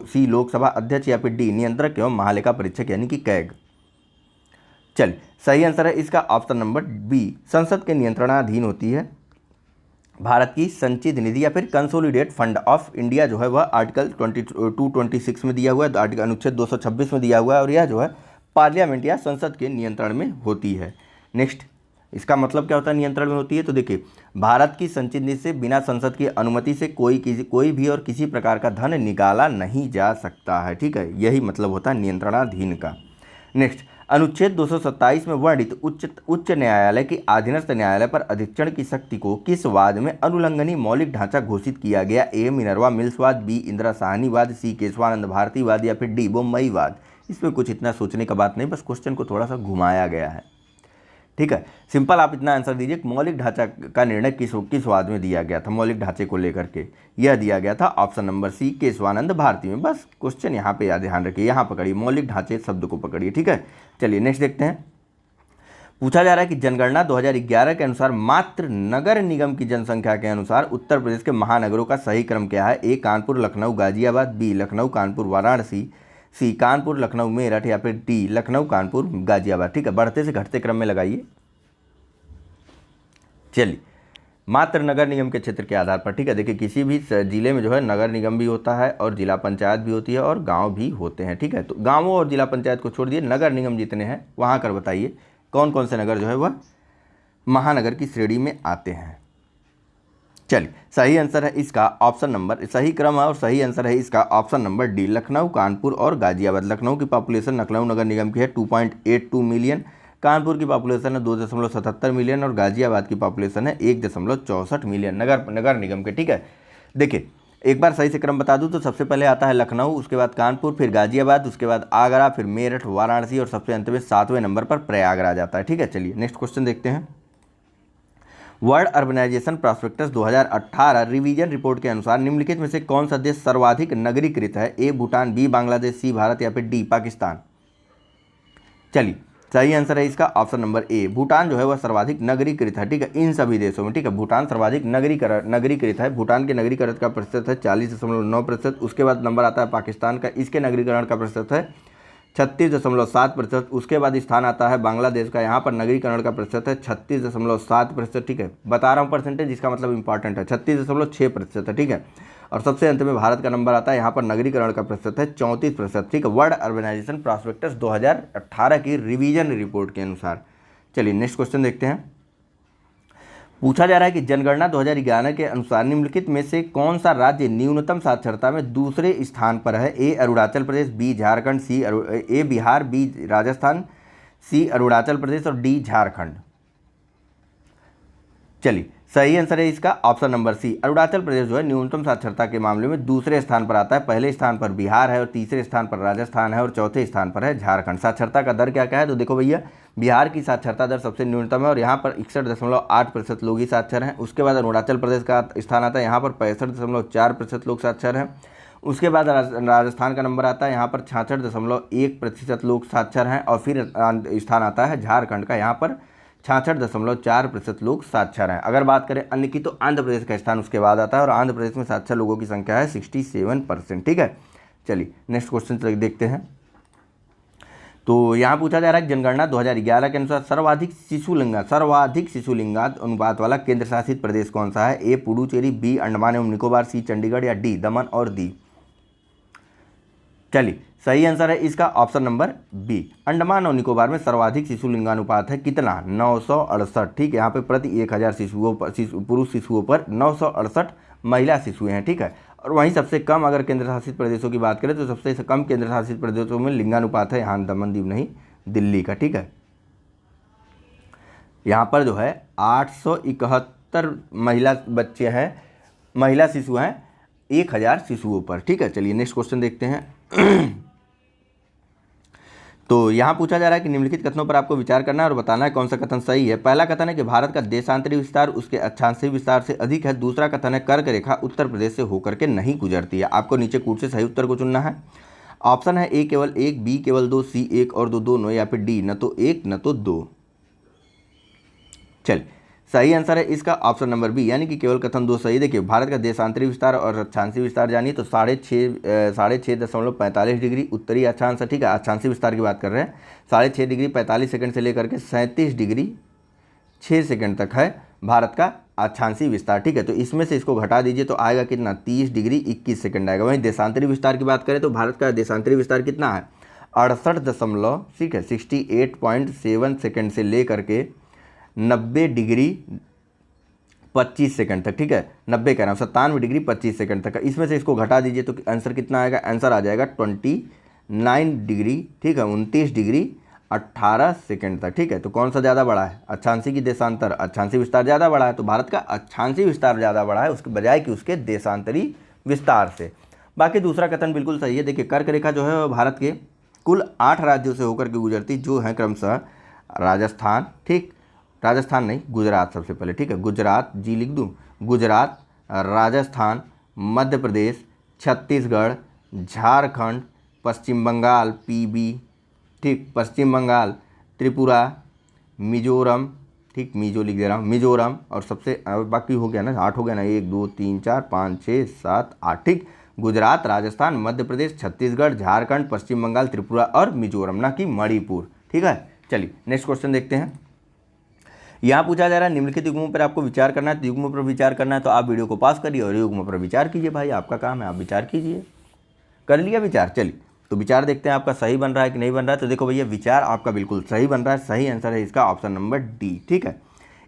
सी लोकसभा अध्यक्ष, या फिर डी नियंत्रक एवं महालेखा परीक्षक यानी कि कैग। चलिए, सही आंसर है इसका ऑप्शन नंबर बी, संसद के नियंत्रणाधीन होती है भारत की संचित निधि या फिर कंसोलिडेट फंड ऑफ इंडिया जो है वह आर्टिकल 226 में दिया हुआ है, आर्टिकल अनुच्छेद 226 में दिया हुआ है, और यह जो है पार्लियामेंट या संसद के नियंत्रण में होती है। नेक्स्ट, इसका मतलब क्या होता है नियंत्रण में होती है? तो देखिए, भारत की संचित निधि से बिना संसद की अनुमति से कोई भी और किसी प्रकार का धन निकाला नहीं जा सकता है, ठीक है, यही मतलब होता है नियंत्रणाधीन का। नेक्स्ट, अनुच्छेद 227 में वर्णित उच्च न्यायालय की अधीनस्थ न्यायालय पर अधीक्षण की शक्ति को किस वाद में अनुल्लंघनीय मौलिक ढांचा घोषित किया गया? ए मिनर्वा मिल्स वाद, बी इंदिरा साहनी वाद, सी केशवानंद भारती वाद, या फिर डी बम्बई वाद। इसमें कुछ इतना सोचने का बात नहीं, बस क्वेश्चन को थोड़ा सा घुमाया गया है, ठीक है। सिंपल आप इतना आंसर दीजिए, मौलिक ढांचा का निर्णय किस वाद में दिया गया था? मौलिक ढांचे को लेकर के यह दिया गया था option number C, Keshavananda Bharati में। बस क्वेश्चन यहाँ पे ध्यान रखिए, यहाँ पकड़िए, मौलिक ढांचे शब्द को पकड़िए, ठीक है। चलिए नेक्स्ट देखते हैं। पूछा जा रहा है कि जनगणना 2011 के अनुसार मात्र नगर निगम की जनसंख्या के अनुसार उत्तर प्रदेश के महानगरों का सही क्रम क्या है? ए कानपुर, लखनऊ, गाजियाबाद, बी लखनऊ, कानपुर, वाराणसी, सी कानपुर, लखनऊ, मेरठ, या फिर डी लखनऊ, कानपुर, गाजियाबाद, ठीक है। बढ़ते से घटते क्रम में लगाइए। चलिए, मात्र नगर निगम के क्षेत्र के आधार पर, ठीक है। देखिए, किसी भी जिले में जो है नगर निगम भी होता है और जिला पंचायत भी होती है और गांव भी होते हैं, ठीक है। तो गांवों और जिला पंचायत को छोड़ दिए, नगर निगम जितने हैं वहां कर बताइए कौन कौन से नगर जो है वह महानगर की श्रेणी में आते हैं। चलिए, सही आंसर है इसका ऑप्शन नंबर, सही क्रम है और सही आंसर है इसका option number D, Lucknow, Kanpur और गाजियाबाद। लखनऊ की पॉपुलेशन लखनऊ नगर निगम की है 2.82 मिलियन, कानपुर की पॉपुलेशन है 2.77 मिलियन और गाजियाबाद की पॉपुलेशन है 1.64 मिलियन नगर निगम के, ठीक है। देखिए, एक बार सही से क्रम बता दूं तो सबसे पहले आता है लखनऊ, उसके बाद कानपुर, फिर गाजियाबाद, उसके बाद आगरा, फिर मेरठ, वाराणसी और सबसे अंत में 7वें नंबर पर प्रयागराज आता है, ठीक है। चलिए नेक्स्ट क्वेश्चन देखते हैं। World urbanization prospects 2018 revision report के अनुसार निम्नलिखित में से कौन सा देश सर्वाधिक नगरीकृत है? ए भूटान, बी बांग्लादेश, सी भारत, या फिर डी पाकिस्तान। चलिए, सही आंसर है इसका ऑप्शन नंबर ए, भूटान जो है वह सर्वाधिक नगरीकृत है, ठीक है, इन सभी देशों में, ठीक है। भूटान सर्वाधिक नगरीकृत है। भूटान के नगरीकरण का प्रतिशत है 40.9%। उसके बाद नंबर आता है पाकिस्तान का, इसके नगरीकरण का प्रतिशत है 36.7%। उसके बाद स्थान आता है बांग्लादेश का, यहाँ पर नगरीकरण का प्रतिशत है 36.7%, ठीक है। बता रहा हूँ परसेंटेज, इसका मतलब इंपॉर्टेंट है, 36.6% है, ठीक है। और सबसे अंत में भारत का नंबर आता है, यहाँ पर नगरीकरण का प्रतिशत है 34%, ठीक है। वर्ल्ड अर्बनाइजेशन प्रॉस्पेक्टस 2018 की रिवीजन रिपोर्ट के अनुसार। चलिए नेक्स्ट क्वेश्चन देखते हैं। पूछा जा रहा है कि जनगणना 2011 के अनुसार निम्नलिखित में से कौन सा राज्य न्यूनतम साक्षरता में दूसरे स्थान पर है? ए अरुणाचल प्रदेश, बी झारखंड, ए बिहार, बी राजस्थान, सी अरुणाचल प्रदेश और डी झारखंड। चलिए, सही आंसर है इसका ऑप्शन नंबर सी, अरुणाचल प्रदेश जो है न्यूनतम साक्षरता के मामले में दूसरे स्थान पर आता है। पहले स्थान पर बिहार है और तीसरे स्थान पर राजस्थान है और चौथे स्थान पर है झारखंड। साक्षरता का दर क्या है? तो देखो भैया, बिहार की साक्षरता दर सबसे न्यूनतम है और यहाँ पर 61.8% लोग ही साक्षर हैं। उसके बाद अरुणाचल प्रदेश का स्थान आता है, यहाँ पर 65.4% लोग साक्षर हैं। उसके बाद राजस्थान का नंबर आता है, यहाँ पर 66.1% लोग साक्षर हैं। और फिर स्थान आता है झारखंड का, यहाँ पर 66.4% लोग साक्षर हैं। अगर बात करें अन्य की, तो आंध्र प्रदेश का स्थान उसके बाद आता है और आंध्र प्रदेश में साक्षर लोगों की संख्या है 67%, ठीक है। चलिए नेक्स्ट क्वेश्चन देखते हैं। तो यहाँ पूछा जा रहा है जनगणना 2011 के अनुसार सर्वाधिक शिशु लिंगात अनुपात वाला केंद्र शासित प्रदेश कौन सा है? ए पुडुचेरी, बी अंडमान एवं निकोबार, सी चंडीगढ़, या डी दमन और दीव। चलिए, सही आंसर है इसका ऑप्शन नंबर बी, अंडमान और निकोबार में सर्वाधिक शिशु लिंगानुपात है कितना? 968, ठीक है। यहाँ पे प्रति 1000 शिशुओं पर पुरुष शिशुओं पर 968 महिला शिशुएं हैं, ठीक है। और वहीं सबसे कम अगर केंद्र शासित प्रदेशों की बात करें तो सबसे कम केंद्र शासित प्रदेशों में लिंगानुपात है यहाँ दमन दीव नहीं, दिल्ली का, ठीक है। यहाँ पर जो है 871 महिला बच्चे हैं, महिला शिशु हैं 1000 शिशुओं पर, ठीक है। चलिए नेक्स्ट क्वेश्चन देखते हैं। तो तो यहाँ पूछा जा रहा है कि निम्नलिखित कथनों पर आपको विचार करना है और बताना है कौन सा कथन सही है। पहला कथन है कि भारत का देशांतरी विस्तार उसके अक्षांशीय विस्तार से अधिक है। दूसरा कथन है कर्क रेखा उत्तर प्रदेश से होकर के नहीं गुजरती है। आपको नीचे कूट से सही उत्तर को चुनना है। ऑप्शन है ए केवल एक, बी केवल दो, सी एक और दो दोनों, या फिर डी न तो एक न तो दो। चल, सही आंसर है इसका ऑप्शन नंबर बी, यानी कि केवल कथन दो सही। देखिए, भारत का देशांतरी विस्तार और अक्षांशीय विस्तार जानिए तो 6.45 डिग्री उत्तरी अक्षांश है, ठीक है। अक्षांशीय विस्तार की बात कर रहे हैं। 6.5 डिग्री 45 सेकंड से लेकर के 37 डिग्री 6 सेकंड तक है भारत का अक्षांशीय विस्तार, ठीक है। तो इसमें से इसको घटा दीजिए तो आएगा कितना, 30 डिग्री 21 सेकंड आएगा। वहीं देशांतरी विस्तार की बात करें तो भारत का देशांतरी विस्तार कितना है, 68 ठीक है 68.7 सेकंड से लेकर के 90 डिग्री 25 सेकंड तक, ठीक है। 90 कह रहा हूँ, 97 डिग्री 25 सेकंड तक। इसमें से इसको घटा दीजिए तो आंसर कितना आएगा, आंसर आ जाएगा 29 डिग्री, ठीक है 29 डिग्री 18 सेकंड तक, ठीक है। तो कौन सा ज़्यादा बड़ा है, अक्षांशीय की देशांतर, अक्षांशीय विस्तार ज़्यादा बड़ा है। तो भारत का अक्षांशीय विस्तार ज़्यादा बड़ा है उसके बजाय कि उसके देशांतरी विस्तार से। बाकी दूसरा कथन बिल्कुल सही है। देखिए, कर्क रेखा जो है वो भारत के कुल 8 राज्यों से होकर के गुजरती, जो है क्रमशः राजस्थान, ठीक, राजस्थान नहीं, गुजरात सबसे पहले, ठीक है। गुजरात, जी लिख दूँ, गुजरात, राजस्थान, मध्य प्रदेश, छत्तीसगढ़, झारखंड, पश्चिम बंगाल, पीबी, ठीक, पश्चिम बंगाल, त्रिपुरा, मिजोरम, ठीक, मिजो लिख दे रहा हूँ, मिजोरम, और सबसे बाकी हो गया ना, 8 हो गया ना, 1 2 3 4 5 6 7 8, ठीक। गुजरात, राजस्थान, मध्य प्रदेश, छत्तीसगढ़, झारखंड, पश्चिम बंगाल, त्रिपुरा और मिजोरम, ना कि मणिपुर, ठीक है। चलिए नेक्स्ट क्वेश्चन देखते हैं। यहाँ पूछा जा रहा है निम्नलिखित युग्मों पर आपको विचार करना है। तो युग्मों पर विचार करना है तो आप वीडियो को पास करिए और युग्मों पर विचार कीजिए। भाई आपका काम है, आप विचार कीजिए। कर लिया विचार, चलिए तो विचार देखते हैं आपका सही बन रहा है कि नहीं बन रहा है। तो देखो भैया, विचार आपका बिल्कुल सही बन रहा है। सही आंसर है इसका ऑप्शन नंबर डी, ठीक है।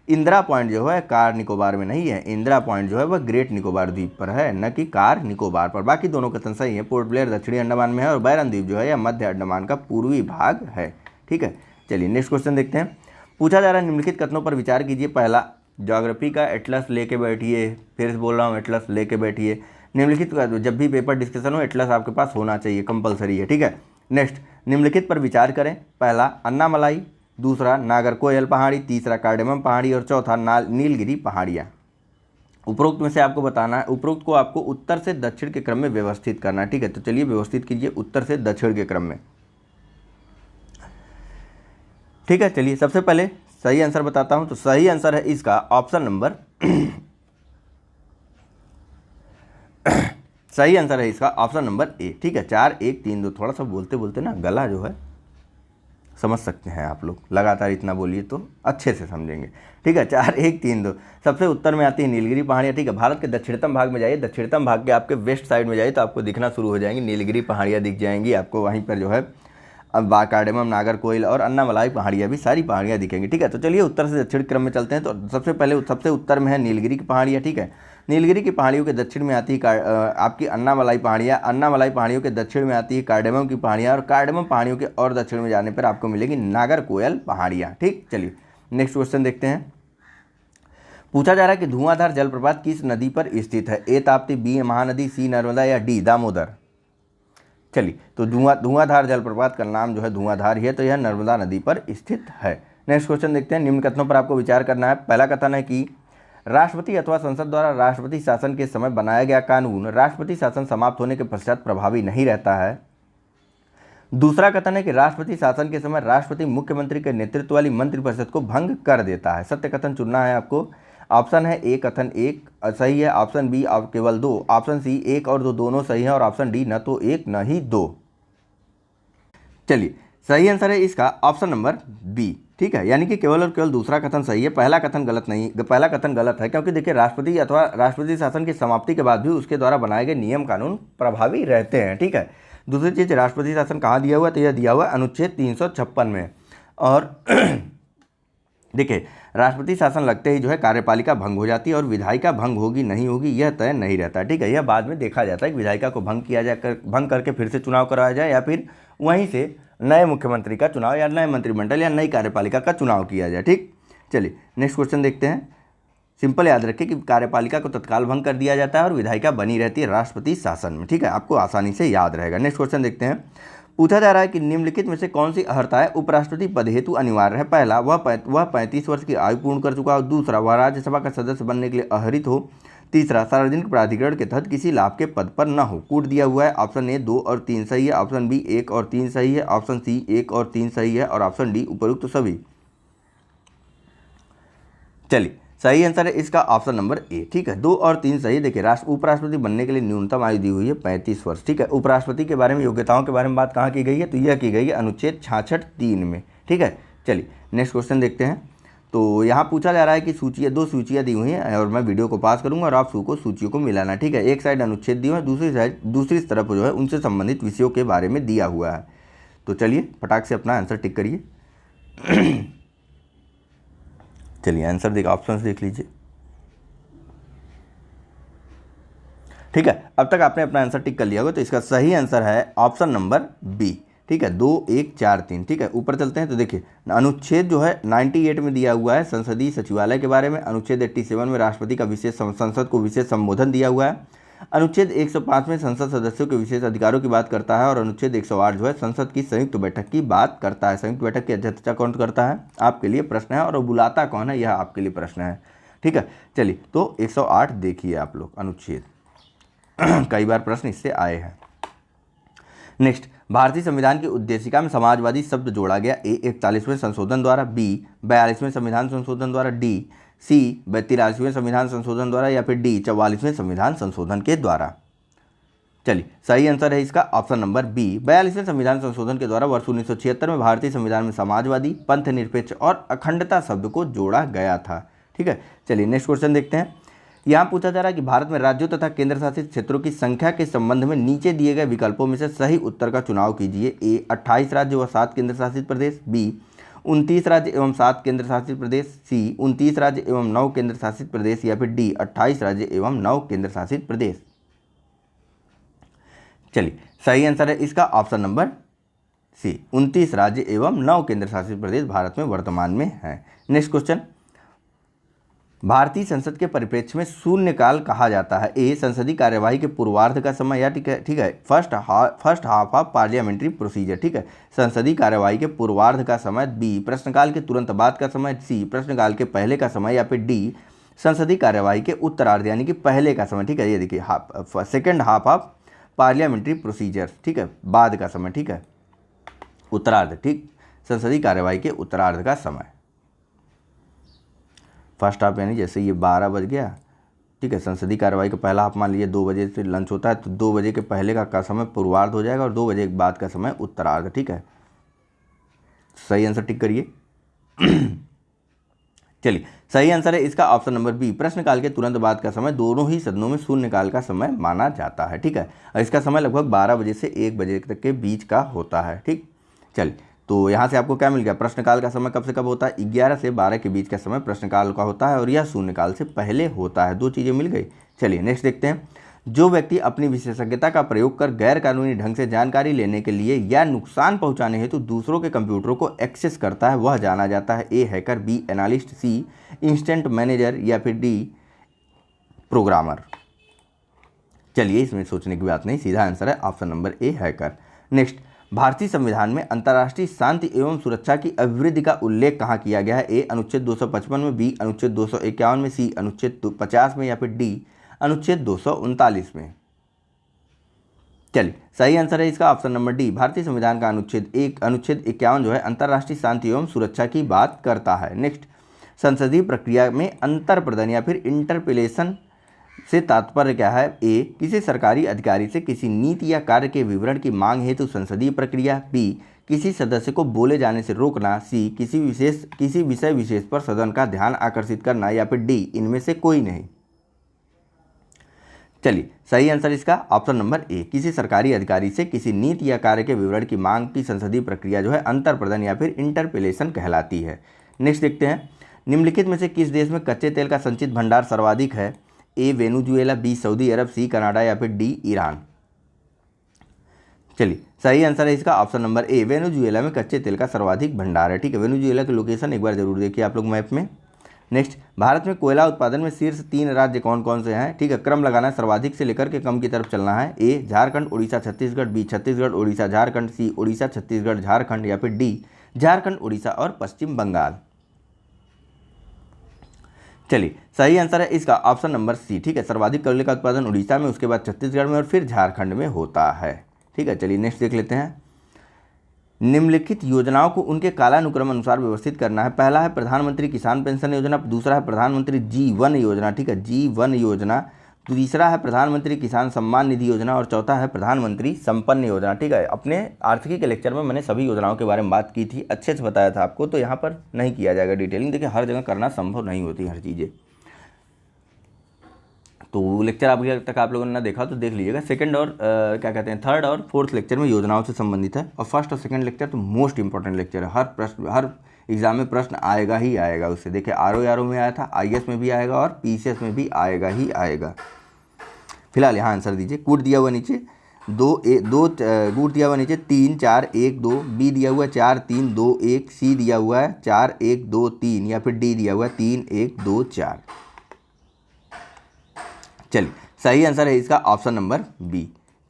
इंदिरा पॉइंट जो है कार निकोबार में नहीं है। इंदिरा पॉइंट जो है वह ग्रेट निकोबार द्वीप पर है, न कि कार निकोबार पर। बाकी दोनों कथन सही है। पोर्ट ब्लेयर दक्षिणी अंडमान में है और बैरन द्वीप जो है यह मध्य अंडमान का पूर्वी भाग है, ठीक है। चलिए नेक्स्ट क्वेश्चन देखते हैं। पूछा जा रहा है निम्नलिखित कथनों पर विचार कीजिए। पहला, ज्योग्राफी का एटलस लेके बैठिए। फिर से बोल रहा हूँ, एटलस लेके बैठिए। निम्नलिखित जब भी पेपर डिस्कशन हो एटलस आपके पास होना चाहिए, कंपलसरी है, ठीक है। नेक्स्ट, निम्नलिखित पर विचार करें। पहला, अन्नामलाई, दूसरा नागरकोयल पहाड़ी, तीसरा कार्डेमम पहाड़ी और चौथा नीलगिरी पहाड़ियाँ। उपरोक्त में से आपको बताना है, उपरोक्त को आपको उत्तर से दक्षिण के क्रम में व्यवस्थित करना है, ठीक है। तो चलिए व्यवस्थित कीजिए उत्तर से दक्षिण के क्रम में, ठीक है। चलिए सबसे पहले सही आंसर बताता हूं। तो सही आंसर है इसका ऑप्शन नंबर सही आंसर है इसका ऑप्शन नंबर ए, ठीक है। 4 1 3 2। थोड़ा सा बोलते बोलते ना गला जो है, समझ सकते हैं आप लोग, लगातार इतना बोलिए तो अच्छे से समझेंगे, ठीक है। 4 1 3 2। सबसे उत्तर में आती है नीलगिरी पहाड़ियाँ, ठीक है। भारत के दक्षिणतम भाग में जाइए, दक्षिणतम भाग के आपके वेस्ट साइड में जाइए तो आपको दिखना शुरू हो जाएंगी नीलगिरी पहाड़ियाँ, दिख जाएंगी आपको। वहीं पर जो है अब कार्डेमम, नागरकोइल और अन्नामलाई पहाड़ियाँ भी, सारी पहाड़ियाँ दिखेंगी, ठीक है। तो चलिए उत्तर से दक्षिण क्रम में चलते हैं। तो सबसे पहले सबसे उत्तर में है नीलगिरी की पहाड़ियाँ, ठीक है। नीलगिरी की पहाड़ियों के दक्षिण में आती है आपकी अन्नामलाई पहाड़ियाँ। अन्नामलाई पहाड़ियों के दक्षिण में आती है कार्डेमम की पहाड़ियाँ और कार्डेमम पहाड़ियों के और दक्षिण में जाने पर आपको मिलेगी नागरकोयल पहाड़ियाँ, ठीक। चलिए नेक्स्ट क्वेश्चन देखते हैं। पूछा जा रहा है कि धुआंधार जलप्रपात किस नदी पर स्थित है। ए ताप्ती, बी महानदी, सी नर्मदा या डी दामोदर। चलिए, तो धुआंधार जलप्रपात का नाम जो है धुआंधार ही है, तो यह नर्मदा नदी पर स्थित है। नेक्स्ट क्वेश्चन देखते हैं। निम्न कथनों पर आपको विचार करना है। पहला कथन है कि राष्ट्रपति अथवा संसद द्वारा राष्ट्रपति शासन के समय बनाया गया कानून राष्ट्रपति शासन समाप्त होने के पश्चात प्रभावी नहीं रहता है। दूसरा कथन है कि राष्ट्रपति शासन के समय राष्ट्रपति मुख्यमंत्री के नेतृत्व वाली मंत्रिपरिषद को भंग कर देता है। सत्य कथन चुनना है आपको। ऑप्शन है ए कथन 1 सही है, ऑप्शन बी केवल 2, ऑप्शन सी 1 और 2 दोनों सही है और ऑप्शन डी न तो 1 न ही 2। चलिए सही आंसर है इसका ऑप्शन नंबर बी, ठीक है। यानी कि केवल और केवल दूसरा कथन सही है, पहला कथन गलत नहीं, पहला कथन गलत है। क्योंकि देखिए, राष्ट्रपति अथवा राष्ट्रपति शासन की समाप्ति के बाद भी उसके द्वारा बनाए गए नियम कानून प्रभावी रहते हैं, ठीक है। दूसरी चीज़, राष्ट्रपति शासन कहाँ दिया हुआ है, तो यह दिया हुआ है अनुच्छेद 356 में। और देखिए, राष्ट्रपति शासन लगते ही जो है कार्यपालिका भंग हो जाती है और विधायिका भंग होगी नहीं होगी यह तय नहीं रहता, ठीक है। यह बाद में देखा जाता है कि विधायिका को भंग किया जाए, भंग करके फिर से चुनाव कराया जाए या फिर वहीं से नए मुख्यमंत्री का चुनाव या नए मंत्रिमंडल या नई कार्यपालिका का चुनाव किया जाए, ठीक। चलिए नेक्स्ट क्वेश्चन देखते हैं। सिंपल याद रखें कि कार्यपालिका को तत्काल भंग कर दिया जाता है और विधायिका बनी रहती है राष्ट्रपति शासन में, ठीक है। आपको आसानी से याद रहेगा। नेक्स्ट क्वेश्चन देखते हैं। पूछा जा रहा है कि निम्नलिखित में से कौन सी अर्हताएं उपराष्ट्रपति पद हेतु अनिवार्य है। पहला, वह 35 वर्ष की आयु पूर्ण कर चुका हो। दूसरा, वह राज्यसभा का सदस्य बनने के लिए अहरित हो। तीसरा, सार्वजनिक प्राधिकरण के तहत किसी लाभ के पद पर न हो। कूट दिया हुआ है। ऑप्शन ए 2 और 3 सही है, ऑप्शन बी 1 और 3 सही है, ऑप्शन सी 1 और 3 सही है और ऑप्शन डी उपयुक्त सभी। चलिए, सही आंसर है इसका ऑप्शन नंबर ए। ठीक है, 2 और 3 सही। देखिए, उपराष्ट्रपति बनने के लिए न्यूनतम आयु दी हुई है 35 वर्ष। ठीक है, उपराष्ट्रपति के बारे में योग्यताओं के बारे में बात कहाँ की गई है, तो यह की गई है अनुच्छेद 66(3) में। ठीक है, चलिए नेक्स्ट क्वेश्चन देखते हैं। तो यहाँ पूछा जा रहा है कि सूचियाँ, 2 सूचियाँ दी हुई हैं और मैं वीडियो को पास करूँगा और आप सूचियों को मिलाना। ठीक है, एक साइड अनुच्छेद दिए हुए हैं, दूसरी तरफ जो है उनसे संबंधित विषयों के बारे में दिया हुआ है। तो चलिए फटाक से अपना आंसर टिक करिए। चलिए आंसर देखिए, ऑप्शन देख लीजिए। ठीक है, अब तक आपने अपना आंसर टिक कर लिया होगा, तो इसका सही आंसर है ऑप्शन नंबर बी। ठीक है, 2, 1, 4, 3। ठीक है, ऊपर चलते हैं तो देखिए अनुच्छेद जो है 98 में दिया हुआ है संसदीय सचिवालय के बारे में। अनुच्छेद 87 में राष्ट्रपति का संसद को विशेष संबोधन दिया हुआ है। अनुच्छेद 105 में संसद सदस्यों के विशेष अधिकारों की बात करता है और अनुच्छेद 108 जो है संसद की संयुक्त बैठक की बात करता है। संयुक्त बैठक की अध्यक्षता कौन करता है, आपके लिए प्रश्न है, और बुलाता कौन है, यह आपके लिए प्रश्न है। ठीक है, चलिए तो 108 देखिए आप लोग अनुच्छेद। कई बार प्रश्न इससे आए हैं। नेक्स्ट, भारतीय संविधान की उद्देशिका में समाजवादी शब्द जोड़ा गया। ए 41वें संशोधन द्वारा, बी 42वें संविधान संशोधन द्वारा, डी सी 43वें संविधान संशोधन द्वारा या फिर डी 44वें संविधान संशोधन के द्वारा। चलिए, सही आंसर है इसका ऑप्शन नंबर बी, 42वें संविधान संशोधन के द्वारा वर्ष 1976 में भारतीय संविधान में समाजवादी, पंथ निरपेक्ष और अखंडता शब्द को जोड़ा गया था। ठीक है, चलिए नेक्स्ट क्वेश्चन देखते हैं। यहाँ पूछा जा रहा है कि भारत में राज्यों तथा केंद्र शासित क्षेत्रों की संख्या के संबंध में नीचे दिए गए विकल्पों में से सही उत्तर का चुनाव कीजिए। ए 28 राज्य व 7 केंद्र शासित प्रदेश, बी 29 राज्य एवं 7 केंद्र शासित प्रदेश, सी 29 राज्य एवं 9 केंद्र शासित प्रदेश या फिर डी 28 राज्य एवं 9 केंद्र शासित प्रदेश। चलिए, सही आंसर है इसका ऑप्शन नंबर सी, 29 राज्य एवं 9 केंद्र शासित प्रदेश भारत में वर्तमान में है। नेक्स्ट क्वेश्चन, भारतीय संसद के परिप्रेक्ष्य में शून्यकाल कहा जाता है। ए संसदीय कार्यवाही के पूर्वार्ध का समय, या ठीक है first half of parliamentary procedure. ठीक है, संसदीय कार्यवाही के पूर्वार्ध का समय, बी प्रश्नकाल के तुरंत बाद का समय, सी प्रश्नकाल के पहले का समय या फिर डी संसदीय कार्यवाही के उत्तरार्ध यानी कि पहले का समय। ठीक है, ये देखिए second half of parliamentary procedure. ठीक है, बाद का समय। ठीक है, उत्तरार्ध, ठीक संसदीय कार्यवाही के उत्तरार्ध का समय। फर्स्ट हाफ यानी जैसे ये 12 बज गया, ठीक है, संसदीय कार्यवाही का पहला हाफ मान लीजिए 2 बजे से लंच होता है, तो 2 बजे के पहले का समय पूर्वार्ध हो जाएगा और 2 बजे के बाद का समय उत्तरार्ध। ठीक है, सही आंसर टिक करिए। चलिए, सही आंसर है इसका ऑप्शन नंबर बी, प्रश्नकाल के तुरंत बाद का समय दोनों ही सदनों में शून्यकाल का समय माना जाता है। ठीक है, और इसका समय लगभग 12 बजे से 1 बजे तक के बीच का होता है। ठीक, चलिए तो यहाँ से आपको क्या मिल गया, प्रश्नकाल का समय कब से कब होता है, 11 से 12 के बीच का समय प्रश्नकाल का होता है और यह शून्यकाल से पहले होता है। 2 चीज़ें मिल गई। चलिए नेक्स्ट देखते हैं। जो व्यक्ति अपनी विशेषज्ञता का प्रयोग कर गैर कानूनी ढंग से जानकारी लेने के लिए या नुकसान पहुंचाने हेतु दूसरों के कंप्यूटरों को एक्सेस करता है वह जाना जाता है। ए हैकर, बी एनालिस्ट, सी इंस्टेंट मैनेजर या फिर डी प्रोग्रामर। चलिए, इसमें सोचने की बात नहीं, सीधा आंसर है option number A hacker. Next, भारतीय संविधान में अंतर्राष्ट्रीय शांति एवं सुरक्षा की अभिवृद्धि का उल्लेख कहाँ किया गया है। ए अनुच्छेद 255 में, बी अनुच्छेद 251 में, सी अनुच्छेद 50 में या फिर डी अनुच्छेद 239 में। चलिए, सही आंसर है इसका ऑप्शन नंबर डी, भारतीय संविधान का अनुच्छेद 51 जो है अंतर्राष्ट्रीय शांति एवं सुरक्षा की बात करता है। नेक्स्ट, संसदीय प्रक्रिया में अंतर प्रदान या फिर इंटरपेलेशन से तात्पर्य क्या है। ए किसी सरकारी अधिकारी से किसी नीति या कार्य के विवरण की मांग हेतु संसदीय प्रक्रिया, बी किसी सदस्य को बोले जाने से रोकना, सी किसी विषय विशेष पर सदन का ध्यान आकर्षित करना या फिर डी इनमें से कोई नहीं। चलिए, सही आंसर इसका ऑप्शन नंबर ए, किसी सरकारी अधिकारी से किसी नीति या कार्य के विवरण की मांग की संसदीय प्रक्रिया जो है अंतर प्रदान या फिर इंटरपेलेशन कहलाती है। नेक्स्ट देखते हैं, निम्नलिखित में से किस देश में कच्चे तेल का संचित भंडार सर्वाधिक है। ए वेनेजुएला, बी सऊदी अरब, सी कनाडा या फिर डी ईरान। चलिए, सही आंसर है इसका ऑप्शन नंबर ए, वेनेजुएला में कच्चे तेल का सर्वाधिक भंडार है। ठीक है, वेनेजुएला की लोकेशन एक बार जरूर देखिए आप लोग मैप में। नेक्स्ट, भारत में कोयला उत्पादन में शीर्ष 3 राज्य कौन कौन से हैं? ठीक है, क्रम लगाना है, सर्वाधिक से लेकर के कम की तरफ चलना है। ए झारखंड, उड़ीसा, छत्तीसगढ़, बी छत्तीसगढ़, उड़ीसा, झारखंड, सी उड़ीसा, छत्तीसगढ़, झारखंड, या फिर डी झारखंड, उड़ीसा और पश्चिम बंगाल। चलिए, सही आंसर है इसका ऑप्शन नंबर सी। ठीक है, सर्वाधिक कोयले का उत्पादन उड़ीसा में, उसके बाद छत्तीसगढ़ में और फिर झारखंड में होता है। ठीक है, चलिए नेक्स्ट देख लेते हैं। निम्नलिखित योजनाओं को उनके कालानुक्रम अनुसार व्यवस्थित करना है। पहला है प्रधानमंत्री किसान पेंशन योजना, दूसरा है प्रधानमंत्री जीवन योजना, ठीक है, जीवन योजना, तीसरा है प्रधानमंत्री किसान सम्मान निधि योजना और चौथा है प्रधानमंत्री संपन्न योजना। ठीक है, अपने आर्थिकी के लेक्चर में मैंने सभी योजनाओं के बारे में बात की थी, अच्छे से बताया था आपको, तो यहाँ पर नहीं किया जाएगा डिटेलिंग। देखिए, हर जगह करना संभव नहीं होती हर चीज़ें, तो लेक्चर अभी तक आप लोगों ने ना देखा तो देख लीजिएगा। सेकंड और क्या कहते हैं, थर्ड और फोर्थ लेक्चर में योजनाओं से संबंधित है, और फर्स्ट और सेकंड लेक्चर तो मोस्ट इंपॉर्टेंट लेक्चर है। हर प्रश्न, हर एग्जाम में प्रश्न आएगा ही आएगा उससे। देखिए, आरओ में आया था, आईएएस में भी आएगा और पीसीएस में भी आएगा ही आएगा। फिलहाल यहाँ आंसर दीजिए। कूट दिया हुआ नीचे कूट दिया हुआ नीचे 3 4 1 2, बी दिया हुआ 4 3 2 1, सी दिया हुआ है 4 1 2 3, या फिर डी दिया हुआ है 3 1 2 4। चलिए, सही आंसर है इसका ऑप्शन नंबर बी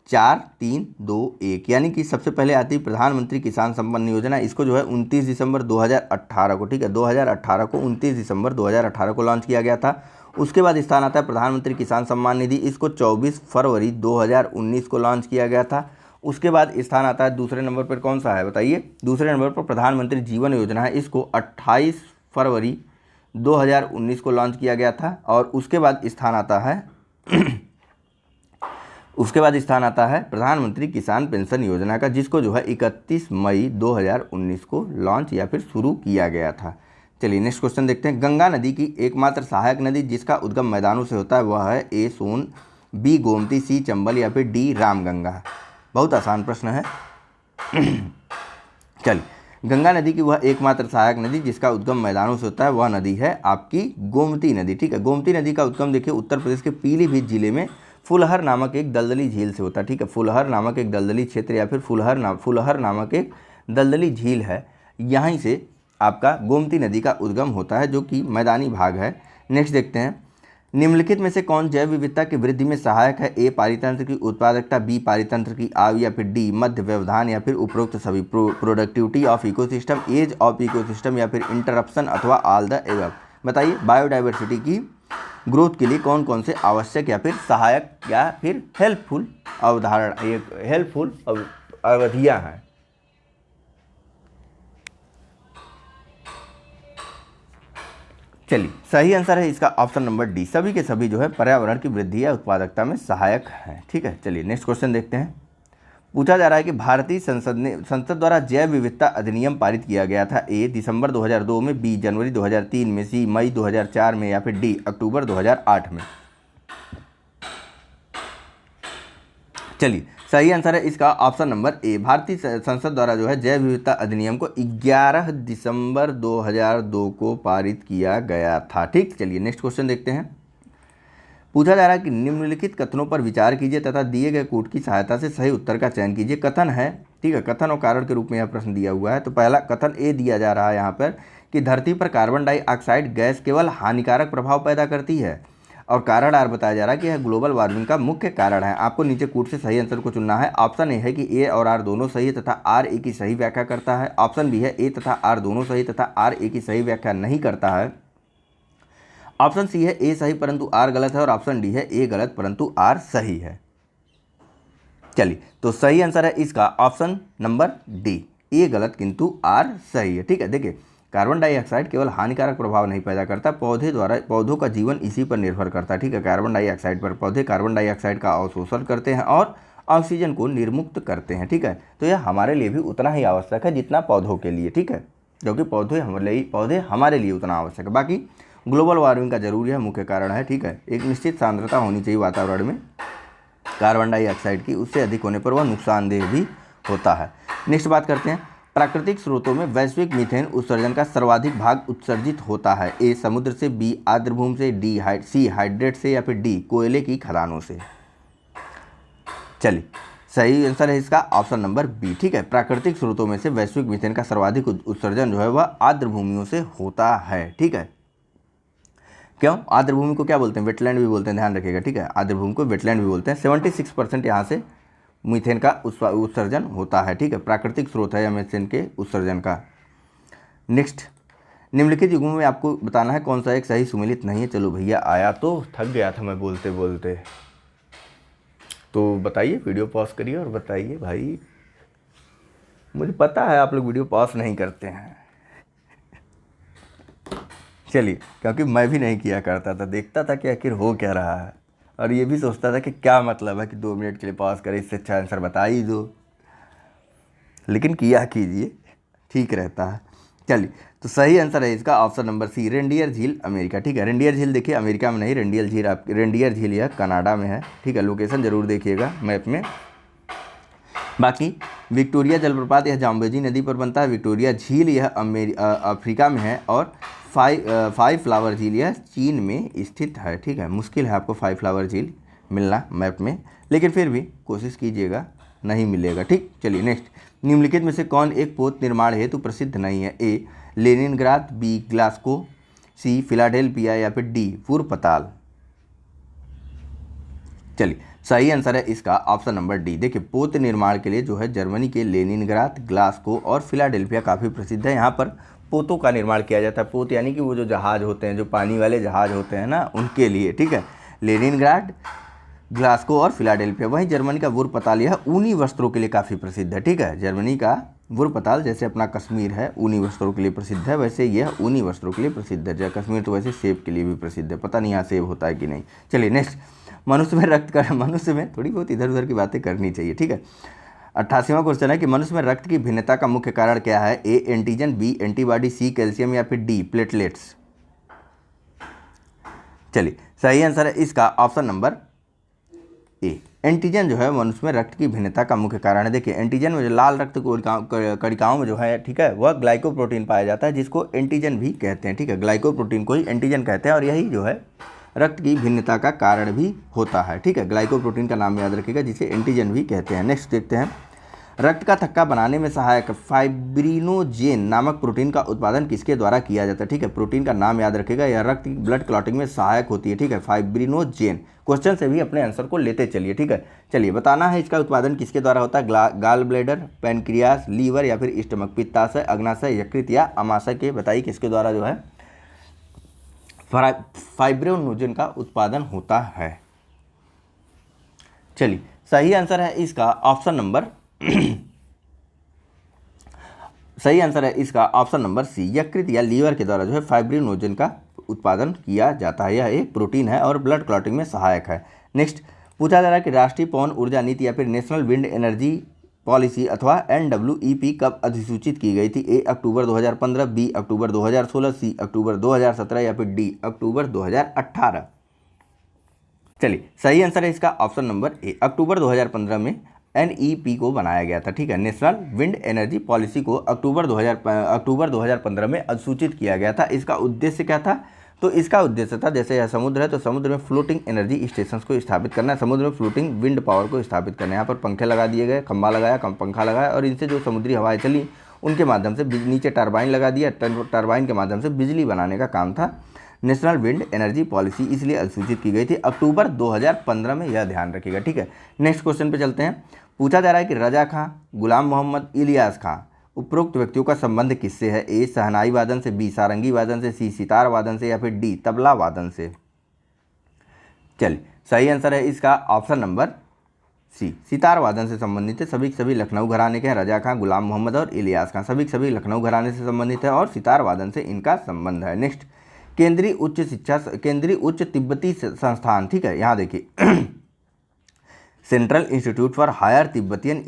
4 3 2 1, यानी कि सबसे पहले आती है प्रधानमंत्री किसान सम्मान योजना। इसको जो है 29 दिसंबर 2018 को, ठीक है, 2018 को 29 दिसंबर 2018 को लॉन्च किया गया था। उसके बाद स्थान आता है प्रधानमंत्री किसान सम्मान निधि, इसको 24 फरवरी 2019 को लॉन्च किया गया था। उसके बाद स्थान आता है दूसरे नंबर पर, कौन सा है बताइए? दूसरे नंबर पर प्रधानमंत्री जीवन योजना है, इसको 28 फरवरी 2019 को लॉन्च किया गया था। और उसके बाद स्थान आता है प्रधानमंत्री किसान पेंशन योजना का, जिसको जो है 31 मई 2019 को लॉन्च या फिर शुरू किया गया था। चलिए नेक्स्ट क्वेश्चन देखते हैं। गंगा नदी की एकमात्र सहायक नदी जिसका उद्गम मैदानों से होता है वह है ए सोन, बी गोमती, सी चंबल, या फिर डी रामगंगा। बहुत आसान प्रश्न है। चलिए, गंगा नदी की वह एकमात्र सहायक नदी जिसका उद्गम मैदानों से होता है वह नदी है आपकी गोमती नदी। ठीक है, गोमती नदी का उद्गम देखिए उत्तर प्रदेश के पीलीभीत जिले में फुलहर नामक एक दलदली झील से होता है। ठीक है, फुलहर नामक एक दलदली क्षेत्र या फिर फुलहर नामक एक दलदली झील है, यहीं से आपका गोमती नदी का उद्गम होता है, जो कि मैदानी भाग है। नेक्स्ट देखते हैं, निम्नलिखित में से कौन जैव विविधता की वृद्धि में सहायक है? ए पारितंत्र की उत्पादकता, बी पारितंत्र की आयु, या फिर डी मध्य व्यवधान, या फिर उपरोक्त सभी। Productivity of ecosystem, age of ecosystem, या फिर इंटरप्शन अथवा ऑल द एबव। बताइए, बायोडाइवर्सिटी की ग्रोथ के लिए कौन कौन से आवश्यक या फिर सहायक या फिर हेल्पफुल अवधियाँ हैं? चलिए, सही आंसर है इसका ऑप्शन नंबर डी, सभी के सभी जो है पर्यावरण की वृद्धि या उत्पादकता में सहायक हैं। ठीक है, चलिए नेक्स्ट क्वेश्चन देखते हैं। पूछा जा रहा है कि भारतीय संसद द्वारा जैव विविधता अधिनियम पारित किया गया था। ए दिसंबर 2002 में, बी जनवरी 2003 में, सी मई 2004 में, या फिर डी अक्टूबर 2008 में। चलिए, सही आंसर है इसका ऑप्शन नंबर ए, भारतीय संसद द्वारा जो है जैव विविधता अधिनियम को 11 दिसंबर 2002 को पारित किया गया था। ठीक, चलिए नेक्स्ट क्वेश्चन देखते हैं। पूछा जा रहा है कि निम्नलिखित कथनों पर विचार कीजिए तथा दिए गए कोड की सहायता से सही उत्तर का चयन कीजिए। कथन है, ठीक है, कथन और कारण के रूप में यह प्रश्न दिया हुआ है। तो पहला कथन ए दिया जा रहा है यहाँ पर कि धरती पर कार्बन डाइऑक्साइड गैस केवल हानिकारक प्रभाव पैदा करती है, और कारण आर बताया जा रहा है कि यह ग्लोबल वार्मिंग का मुख्य कारण है। आपको नीचे कूट से सही आंसर को चुनना है। ऑप्शन ए है कि ए और आर दोनों सही है तथा आर ए की सही व्याख्या करता है। ऑप्शन बी है ए तथा आर दोनों सही तथा आर ए की सही व्याख्या नहीं करता है। ऑप्शन सी है ए सही परंतु आर गलत है, और ऑप्शन डी है ए गलत परंतु आर सही है। चलिए, तो सही आंसर है इसका ऑप्शन नंबर डी, ए गलत किंतु आर सही है। ठीक है, देखिए, कार्बन डाइऑक्साइड केवल हानिकारक प्रभाव नहीं पैदा करता, पौधों का जीवन इसी पर निर्भर करता है। ठीक है, कार्बन डाइऑक्साइड पर पौधे कार्बन डाइऑक्साइड का अवशोषण करते हैं और ऑक्सीजन को निर्मुक्त करते हैं। ठीक है, तो यह हमारे लिए भी उतना ही आवश्यक है जितना पौधों के लिए। ठीक है, क्योंकि पौधे हमारे लिए उतना आवश्यक है। बाकी ग्लोबल वार्मिंग का जरूर यह मुख्य कारण है। ठीक है, एक निश्चित सांद्रता होनी चाहिए वातावरण में कार्बन डाइऑक्साइड की, उससे अधिक होने पर वह नुकसानदेह भी होता है। नेक्स्ट बात करते हैं, प्राकृतिक स्रोतों में वैश्विक मीथेन उत्सर्जन का सर्वाधिक भाग उत्सर्जित होता है। ए समुद्र से, बी आर्द्रभूमि से, सी हाइड्रेट से, या फिर डी कोयले की खदानों से। चलिए, सही आंसर है इसका ऑप्शन नंबर बी। ठीक है, प्राकृतिक स्रोतों में से वैश्विक मीथेन का सर्वाधिक उत्सर्जन जो है वह आर्द्रभूमियों से होता है। ठीक है, क्यों? आर्द्र भूमि को क्या बोलते हैं? वेटलैंड भी बोलते हैं, ध्यान रखिएगा, ठीक है। आर्द्र भूमि को वेटलैंड भी बोलते हैं। 76% यहाँ से मीथेन का उत्सर्जन होता है, ठीक है। प्राकृतिक स्रोत है मीथेन के उत्सर्जन का। नेक्स्ट, निम्नलिखित युग्मों में आपको बताना है कौन सा एक सही सुमेलित नहीं है। चलो भैया, आया तो थक गया था मैं बोलते बोलते, तो बताइए, वीडियो पॉज करिए और बताइए भाई। मुझे पता है आप लोग वीडियो पॉज नहीं करते हैं, चलिए, क्योंकि मैं भी नहीं किया करता था, देखता था कि आखिर हो क्या रहा है, और ये भी सोचता था कि क्या मतलब है कि 2 मिनट के लिए पॉज करें, इससे अच्छा आंसर बता ही दो, लेकिन किया कीजिए, ठीक रहता है। चलिए, तो सही आंसर है इसका ऑप्शन नंबर सी, रेंडियर झील अमेरिका, ठीक है। रेंडियर झील देखिए अमेरिका में नहीं, रेंडियर झील यह कनाडा में है, ठीक है। लोकेशन जरूर देखिएगा मैप में। बाकी विक्टोरिया जलप्रपात यह जाम्बेजी नदी पर बनता है। विक्टोरिया झील यह अफ्रीका में है, और फाइव फ्लावर झील यह चीन में स्थित है, ठीक है। मुश्किल है आपको 5 फ्लावर झील मिलना मैप में, लेकिन फिर भी कोशिश कीजिएगा, नहीं मिलेगा, ठीक। चलिए नेक्स्ट, निम्नलिखित में से कौन एक पोत निर्माण हेतु प्रसिद्ध नहीं है? ए लेनिनग्राद, बी ग्लास्को, सी फिलाडेल्फिया, या फिर डी पूर्वपताल। चलिए, सही आंसर है इसका ऑप्शन नंबर डी। देखिए, पोत निर्माण के लिए जो है जर्मनी के लेनिनग्राद, ग्लास्को और फिलाडेल्फिया काफ़ी प्रसिद्ध है। यहाँ पर पोतों का निर्माण किया जाता है। पोत यानी कि वो जो जहाज़ होते हैं, जो पानी वाले जहाज़ होते हैं ना, उनके लिए, ठीक है। लेनिनग्राड, ग्लास्को और फिलाडेल्फिया। वहीं जर्मनी का वुर्पताल यह ऊनी वस्त्रों के लिए काफ़ी प्रसिद्ध है, ठीक है। जर्मनी का वुर्पताल, जैसे अपना कश्मीर है ऊनी वस्त्रों के लिए प्रसिद्ध है, वैसे यह ऊनी वस्त्रों के लिए प्रसिद्ध है। कश्मीर तो वैसे सेब के लिए भी प्रसिद्ध है, पता नहीं यहाँ सेब होता है कि नहीं। चलिए नेक्स्ट, मनुष्य में थोड़ी बहुत इधर उधर की बातें करनी चाहिए, ठीक है। 88वां क्वेश्चन है कि मनुष्य में रक्त की भिन्नता का मुख्य कारण क्या है? A antigen, B antibody, C calcium, या फिर डी प्लेटलेट्स। चलिए, सही आंसर है इसका ऑप्शन नंबर ए। एंटीजन जो है मनुष्य में रक्त की भिन्नता का मुख्य कारण है। देखिए, एंटीजन में जो लाल रक्त कणिकाओं में जो है, ठीक है, वह ग्लाइकोप्रोटीन पाया जाता है, जिसको एंटीजन भी कहते हैं, ठीक है। ग्लाइकोप्रोटीन को ही एंटीजन कहते हैं, और यही जो है रक्त की भिन्नता का कारण भी होता है, ठीक है। ग्लाइकोप्रोटीन का नाम याद रखिएगा, जिसे एंटीजन भी कहते हैं। नेक्स्ट देखते हैं, रक्त का थक्का बनाने में सहायक फाइब्रिनोजेन नामक प्रोटीन का उत्पादन किसके द्वारा किया जाता है? ठीक है, प्रोटीन का नाम याद रखिएगा, यह रक्त की ब्लड क्लॉटिंग में सहायक होती है, ठीक है। फाइब्रिनोजेन, क्वेश्चन से भी अपने आंसर को लेते चलिए, ठीक है। चलिए, बताना है इसका उत्पादन किसके द्वारा होता है? गाल ब्लैडर, पैनक्रियास, लीवर, या फिर स्टमक। पित्ताशय, अग्नाशय, यकृत या अमाशय के, बताइए किसके द्वारा जो है फाइब्रिनोजेन का उत्पादन होता है। चलिए, सही आंसर है इसका ऑप्शन नंबर सही आंसर है इसका ऑप्शन नंबर सी, यकृत या लीवर के द्वारा जो है फाइब्रिनोजेन का उत्पादन किया जाता है। यह एक प्रोटीन है और ब्लड क्लॉटिंग में सहायक है। नेक्स्ट, पूछा जा रहा है कि राष्ट्रीय पवन ऊर्जा नीति या फिर नेशनल विंड एनर्जी पॉलिसी अथवा NWEP कब अधिसूचित की गई थी? ए अक्टूबर 2015, बी अक्टूबर 2016, सी अक्टूबर 2017, या फिर डी अक्टूबर 2018। चलिए, सही आंसर है इसका ऑप्शन नंबर ए, अक्टूबर 2015 में NEP को बनाया गया था, ठीक है। नेशनल विंड एनर्जी पॉलिसी को अक्टूबर 2015 में अधिसूचित किया गया था। इसका उद्देश्य क्या था? तो इसका उद्देश्य था, जैसे यह समुद्र है तो समुद्र में फ्लोटिंग एनर्जी स्टेशंस को स्थापित करना है, समुद्र में फ्लोटिंग विंड पावर को स्थापित करना है। यहाँ पर पंखे लगा दिए गए, खंभा लगाया, पंखा लगाया, और इनसे जो समुद्री हवाएं चली उनके माध्यम से नीचे टरबाइन लगा दिया, टरबाइन के माध्यम से बिजली बनाने का काम था। नेशनल विंड एनर्जी पॉलिसी इसलिए अधिसूचित की गई थी अक्टूबर 2015 में, यह ध्यान रखिएगा, ठीक है। नेक्स्ट क्वेश्चन पे चलते हैं। पूछा जा रहा है कि रजा खां, गुलाम मोहम्मद, इलियास खां, उपरोक्त व्यक्तियों का संबंध किससे है? ए शहनाई वादन से, बी सारंगी वादन से, सी सितार वादन से, या फिर डी तबला वादन से। चलिए, सही आंसर है इसका ऑप्शन नंबर सी, सितार वादन से संबंधित है। सभी लखनऊ घराने के हैं। रजा खां, गुलाम मोहम्मद और इलियास खां सभी लखनऊ घराने से संबंधित है, और सितार वादन से इनका संबंध है। नेक्स्ट, केंद्रीय उच्च तिब्बती संस्थान, ठीक है, यहाँ देखिए central institute for higher Tibetan